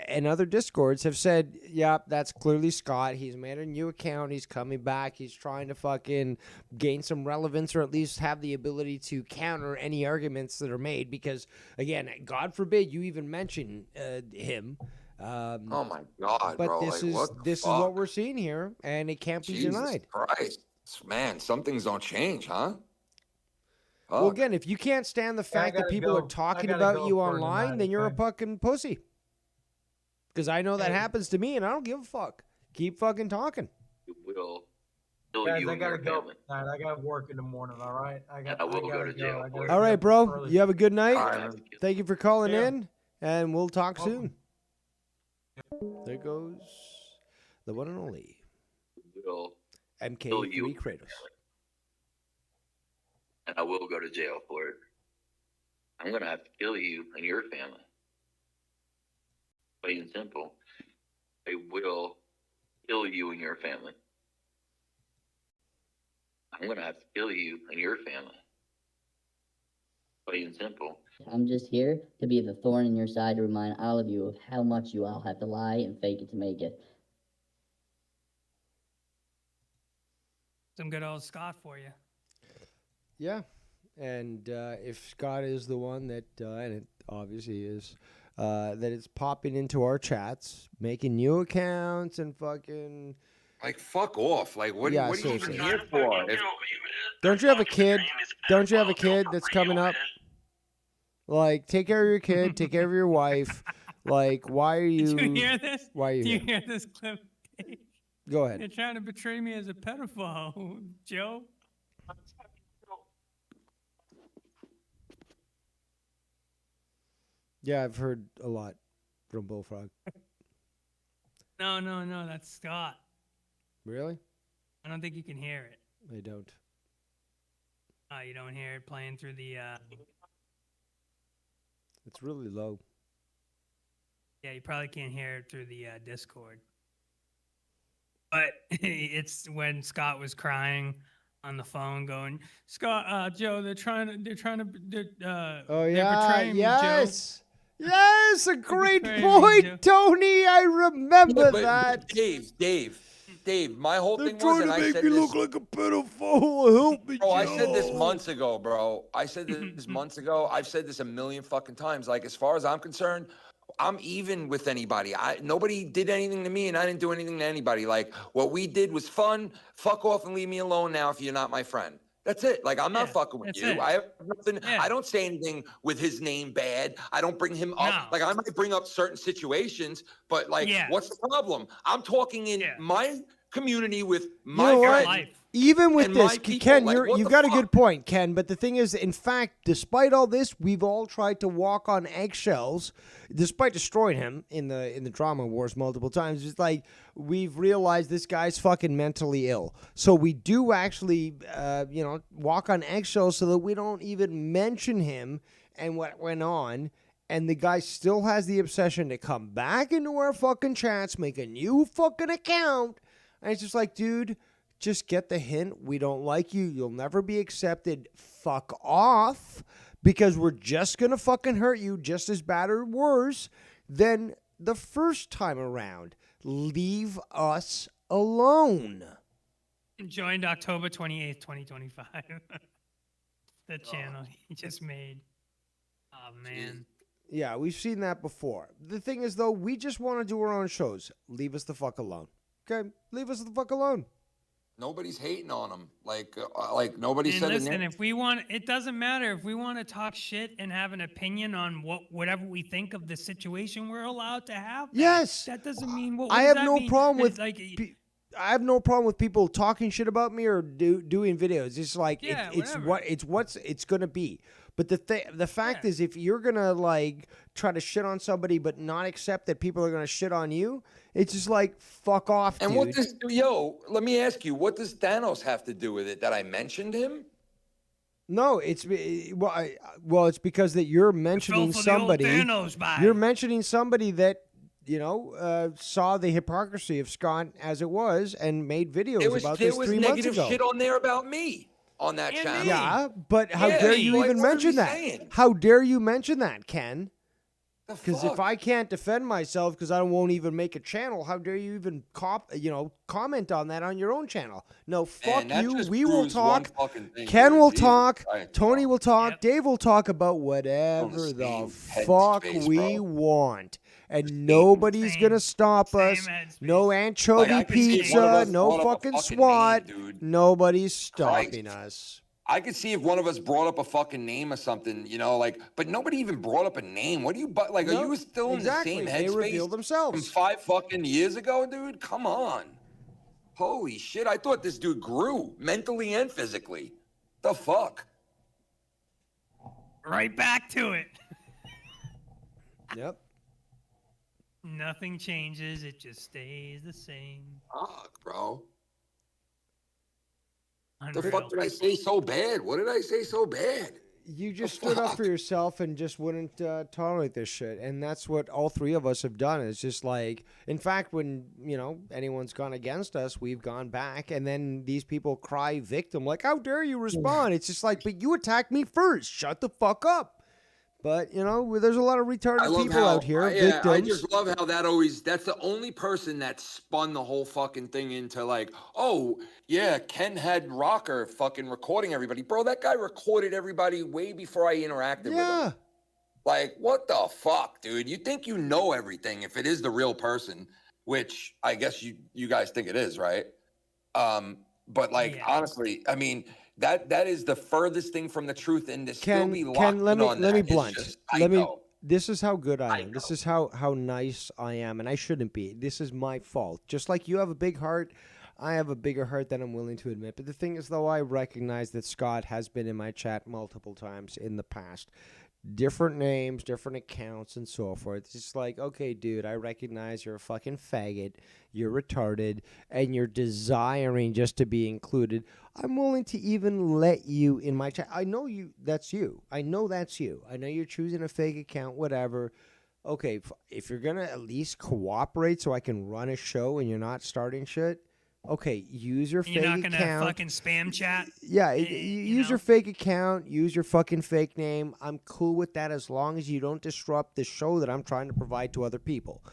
and other Discords have said, yeah, that's clearly Scott. He's made a new account. He's coming back. He's trying to fucking gain some relevance or at least have the ability to counter any arguments that are made. Because, again, God forbid you even mention him.
Oh my God,
but
bro!
this
Like,
is
what the
this is
fuck?
what we're seeing here, and it can't be
Jesus
denied.
Christ, man! Some things don't change, huh?
Well,
Fuck.
again, if you can't stand the
Yeah, I
fact that
gotta
people are
go.
talking
I gotta
about
go
you
for
online,
tonight,
then you're a
okay?
fucking pussy. Because I know that
Hey.
happens to me, and I don't give a fuck. Keep fucking talking.
It will kill
Guys,
you
I
and your
gotta go
family.
tonight. I got work in the morning. All right. I
I will go
gotta
to jail
I
for
gotta
it.
All
get
right,
up
bro.
early.
You have a good night.
All right.
Thank you for calling
Yeah.
in, and we'll talk
Welcome.
soon. There goes the one and only
It will kill you
MK3
and your
Kratos.
family. And I will go to jail for it. I'm gonna have to kill you and your family. Plain and simple. I will kill you and your family. I'm gonna have to kill you and your family. Plain and simple.
I'm just here to be the thorn in your side to remind all of you of how much you all have to lie and fake it to make it.
Some good old Scott for you.
Yeah, and if Scott is the one that, and it obviously is, that it's popping into our chats, making new accounts and fucking.
Like, fuck off! Like, what?
Yeah,
what are you even
seriously.
here for? If,
Don't you have a kid? Don't you have a kid that's coming up? Like, take care of your kid, take care of your wife. Like, why are you?
Did you hear this?
Why are you
Do you
here?
hear this clip?
Go ahead.
They're trying to betray me as a pedophile, Joe.
Yeah, I've heard a lot from Bullfrog.
No, that's Scott.
Really?
I don't think you can hear it.
I don't.
Oh, you don't hear it playing through the.
It's really low.
Yeah, you probably can't hear it through the Discord. But it's when Scott was crying on the phone, going, "Scott, Joe, they're trying to,
Oh
they're
yeah,
betraying me, Joe."
yes, yes, a great
betraying me, Joe.
point, Tony. I remember
Yeah, but
that.
Dave. My whole
They're
thing was,
trying
and
to
I
make
said
me
this.
look like a pedophile. Help me,
Bro, I said this
Joe.
months ago, bro. I said this months ago. I've said this a million fucking times. Like, as far as I'm concerned, I'm even with anybody. Nobody did anything to me, and I didn't do anything to anybody. Like, what we did was fun. Fuck off and leave me alone now if you're not my friend. That's it. Like, I'm not fucking with
that's
you.
it.
I have nothing.
Yeah.
I don't say anything with his name bad. I don't bring him up.
No.
Like, I might bring up certain situations, but like,
Yeah.
what's the problem? I'm talking in my community with
You
my
know what?
friends.
Even with
and
this,
my people,
Ken,
like, what
you've
the
got a
fuck?
good point, Ken. But the thing is, in fact, despite all this, we've all tried to walk on eggshells, despite destroying him in the drama wars multiple times. It's like we've realized this guy's fucking mentally ill. So we do actually, walk on eggshells so that we don't even mention him and what went on. And the guy still has the obsession to come back into our fucking chats, make a new fucking account. And it's just like, dude, just get the hint. We don't like you. You'll never be accepted. Fuck off. Because we're just going to fucking hurt you just as bad or worse than the first time around. Leave us alone.
Joined October 28th, 2025. The channel he just made. Oh, man.
Yeah, we've seen that before. The thing is, though, we just want to do our own shows. Leave us the fuck alone. Okay? Leave us the fuck alone.
Nobody's hating on him. Like nobody
And
said a
listen,
name.
if we want, it doesn't matter if we want to talk shit and have an opinion on whatever we think of the situation. We're allowed to have that.
Yes.
That doesn't mean what.
I
does
have
that
no
mean?
problem
It's
with
like
I have no problem with people talking shit about me or doing videos. It's like
Yeah,
it's
whatever.
what it's gonna be. But the fact is, if you're gonna like try to shit on somebody but not accept that people are gonna shit on you, it's just like fuck off,
And
dude.
what does let me ask you, what does Thanos have to do with it? That I mentioned him?
No, it's well, it's because that you're mentioning
for the old
somebody.
Thanos by.
You're mentioning somebody that saw the hypocrisy of Scott as it was and made videos about this 3 months
negative
ago.
shit on there about me on that
And
channel.
me.
Yeah, but how
Yeah,
dare you
like,
even
what are
mention
we
that?
saying?
How dare you mention that, Ken?
The
Because if
fuck?
I can't defend myself because I won't even make a channel, how dare you even comment on that on your own channel? No, fuck
Man, that
you.
just
We will
proves one
talk.
fucking thing,
Ken
dude.
will
Jesus
talk.
Christ,
Tony
bro.
will talk.
Yep.
Dave will talk about
On
whatever
the
the
same
fuck
headspace,
we
bro.
want, and nobody's
Same-
gonna stop
same
us.
headspace.
No
Like,
anchovy
I could see if one of
pizza.
us
No
brought up a
fucking
fucking
SWAT.
name, dude.
Nobody's stopping
Christ.
us.
I could see if one of us brought up a fucking name or something, but nobody even brought up a name. What do you, are
No,
you still
exactly.
in the
They
same
reveal
headspace from
themselves.
5 fucking years ago, dude? Come on. Holy shit, I thought this dude grew mentally and physically. The fuck?
Right back to it.
Yep.
Nothing changes. It just stays the same.
Fuck, bro. The
Unreal.
fuck did I say so bad? What did I say so bad?
You just stood up for yourself and just wouldn't tolerate this shit, and that's what all three of us have done. It's just like, in fact, when anyone's gone against us, we've gone back, and then these people cry victim, like, "How dare you respond?" It's just like, but you attacked me first. Shut the fuck up. But there's a lot of retarded people out here, victims.
I just love how that's the only person that spun the whole fucking thing into like, oh, yeah, Ken had Rocker fucking recording everybody. Bro, that guy recorded everybody way before I interacted with him. Like, what the fuck, dude? You think you know everything if it is the real person, which I guess you guys think it is, right? But like, honestly, I mean, that is the furthest thing from the truth, and to still be locked
Ken, let
in on
me
that is
blunt.
just
This is how good I am. This is how nice I am, and I shouldn't be. This is my fault. Just like you have a big heart, I have a bigger heart than I'm willing to admit. But the thing is, though, I recognize that Scott has been in my chat multiple times in the past. Different names, different accounts, and so forth. It's just like, okay, dude, I recognize you're a fucking faggot, you're retarded, and you're desiring just to be included. I'm willing to even let you in my chat. I know that's you. I know that's you. I know you're choosing a fake account, whatever. Okay, if you're going to at least cooperate so I can run a show and you're not starting shit, okay, use your fake account.
You're not gonna fucking spam chat.
Yeah, use your fake account. Use your fucking fake name. I'm cool with that as long as you don't disrupt the show that I'm trying to provide to other people.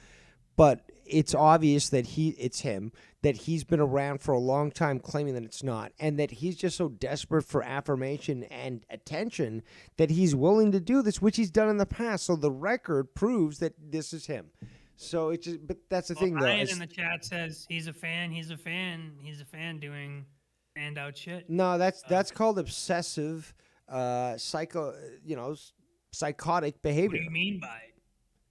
But it's obvious that it's him, that he's been around for a long time claiming that it's not, and that he's just so desperate for affirmation and attention that he's willing to do this, which he's done in the past. So the record proves that this is him. So it's just, but that's the thing, though.
Ryan in the chat says he's a fan. He's a fan doing handout shit.
No, that's called obsessive, psychotic behavior.
What do you mean by it?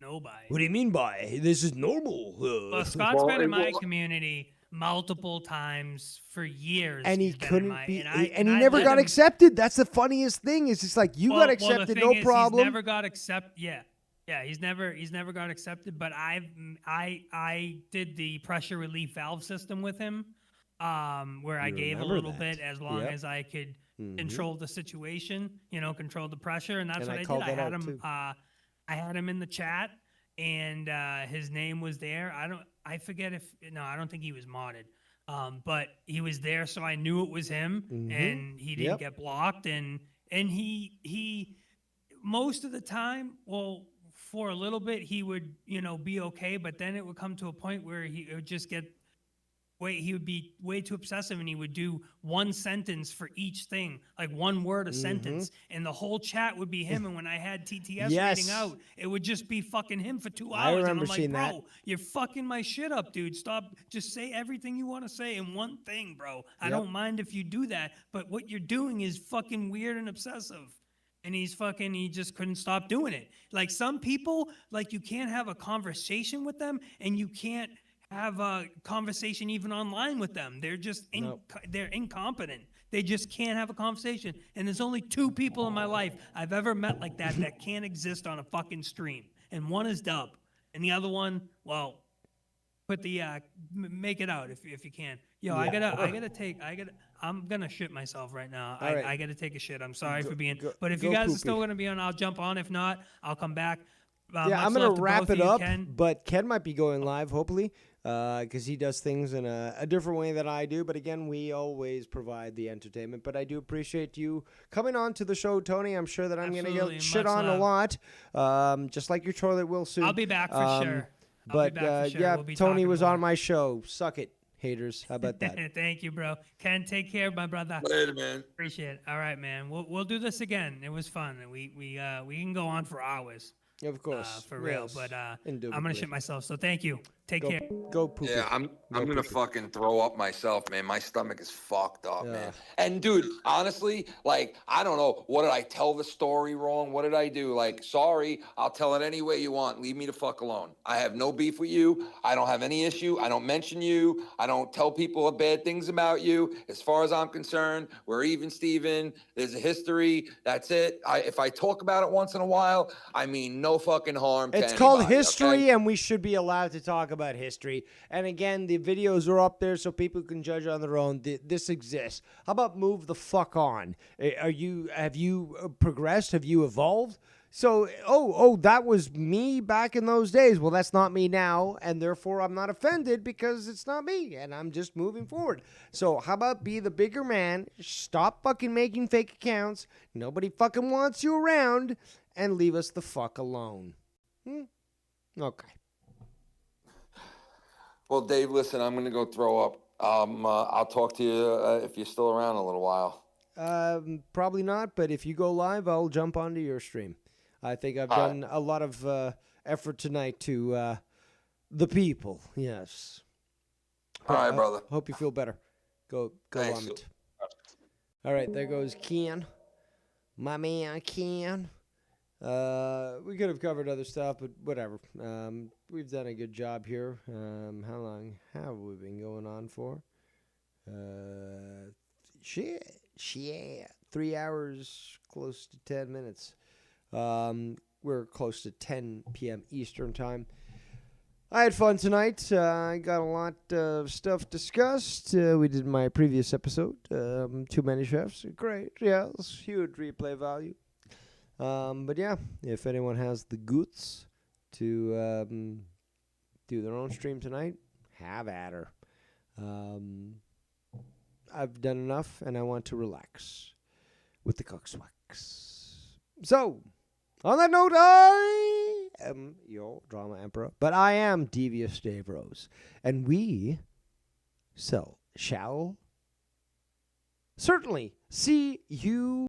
Nobody.
What do you mean by it? This is normal?
Well, Scott's been in my community multiple times for years,
and he couldn't be, and he
I
never
let
got
him-
accepted. That's the funniest thing. It's just like you got
the
accepted,
thing
no
is,
problem.
He's never got accepted. Yeah, he's never got accepted. But I did the pressure relief valve system with him, where I gave a
remember
little
that.
bit as long
Yep.
as I could
Mhm.
control the situation, control the pressure, and that's
And
what
I
I
called
did. I
that
had
out,
him.
too.
I had him in the chat, and his name was there. I forget I don't think he was modded. But he was there, so I knew it was him,
Mhm.
and he didn't
Yep.
get blocked. And he most of the time, well, for a little bit, he would be okay, but then it would come to a point where he would just get he would be way too obsessive, and he would do one sentence for each thing, like one word a sentence, and the whole chat would be him. And when I had TTS
Yes.
reading out, it would just be fucking him for 2
I
hours.
remember
and I'm
seeing
like,
that.
bro, you're fucking my shit up, dude. Stop. Just say everything you want to say in one thing, bro. I
Yep.
don't mind if you do that, but what you're doing is fucking weird and obsessive. And he just couldn't stop doing it. Like some people, like you can't have a conversation with them, and you can't have a conversation even online with them. They're just they're incompetent. They just can't have a conversation. And there's only 2 people in my life I've ever met like that that can't exist on a fucking stream. And one is Dub, and the other one, well, put the make it out if you can. Yo,
Yeah.
I'm gonna shit myself right now.
All right.
I gotta take a shit. I'm sorry for being.
go-
But if
go
you guys
poopy.
are still gonna be on, I'll jump on. If not, I'll come back.
Yeah,
Much
I'm gonna
love to
wrap
both
it
of you,
up,
Ken.
but Ken might be going live, hopefully, because he does things in a different way than I do. But again, we always provide the entertainment. But I do appreciate you coming on to the show, Tony. I'm sure that I'm going to
Absolutely,
get shit
much
on a
love.
lot, just like your toilet will soon.
I'll be back for sure. I'll be
But
back for sure.
yeah,
We'll be
Tony
talking
was
more.
on my show. Suck it, haters. How about that?
Thank you, bro. Ken, take care, my brother.
Later, man.
Appreciate it. All right, man. We'll do this again. It was fun. We can go on for hours.
Of course,
For real.
yes,
But I'm
indubitably.
gonna shit myself. So thank you. Take care.
Go poopy.
Yeah, I'm
Go
gonna
poopy.
fucking throw up myself, man. My stomach is fucked up,
Yeah.
man. And dude, honestly, like, I don't know. What did I tell the story wrong? What did I do? Like, sorry, I'll tell it any way you want. Leave me the fuck alone. I have no beef with you. I don't have any issue. I don't mention you. I don't tell people bad things about you. As far as I'm concerned, we're even, Steven. There's a history. That's it. If I talk about it once in a while, I mean no fucking harm.
It's
to
called
anybody,
history,
okay?
and we should be allowed to talk about history. And again, the videos are up there so people can judge on their own. This exists. How about move the fuck on? Have you progressed? Have you evolved? So, that was me back in those days. Well, that's not me now, and therefore I'm not offended because it's not me, and I'm just moving forward. So, how about be the bigger man? Stop fucking making fake accounts. Nobody fucking wants you around, and leave us the fuck alone. Okay.
Well, Dave, listen, I'm gonna go throw up. I'll talk to you if you're still around a little while.
Probably not, but if you go live, I'll jump onto your stream. I think I've
All
done a lot of effort tonight to the people. Yes.
All right, brother.
Hope you feel better. Go
Thanks.
on it. All right, there goes Ken. My man, Ken. We could have covered other stuff, but whatever. We've done a good job here. How long have we been going on for? Shit. 3 hours, close to 10 minutes. We're close to 10 p.m. Eastern time. I had fun tonight. I got a lot of stuff discussed. We did my previous episode. Too Many Chefs. Great. Yeah, it's huge replay value. But yeah, if anyone has the goods to do their own stream tonight, have at her. I've done enough, and I want to relax with the Coxwax. So, on that note, I am your drama emperor, but I am Devious Dave Rose, and we shall certainly see you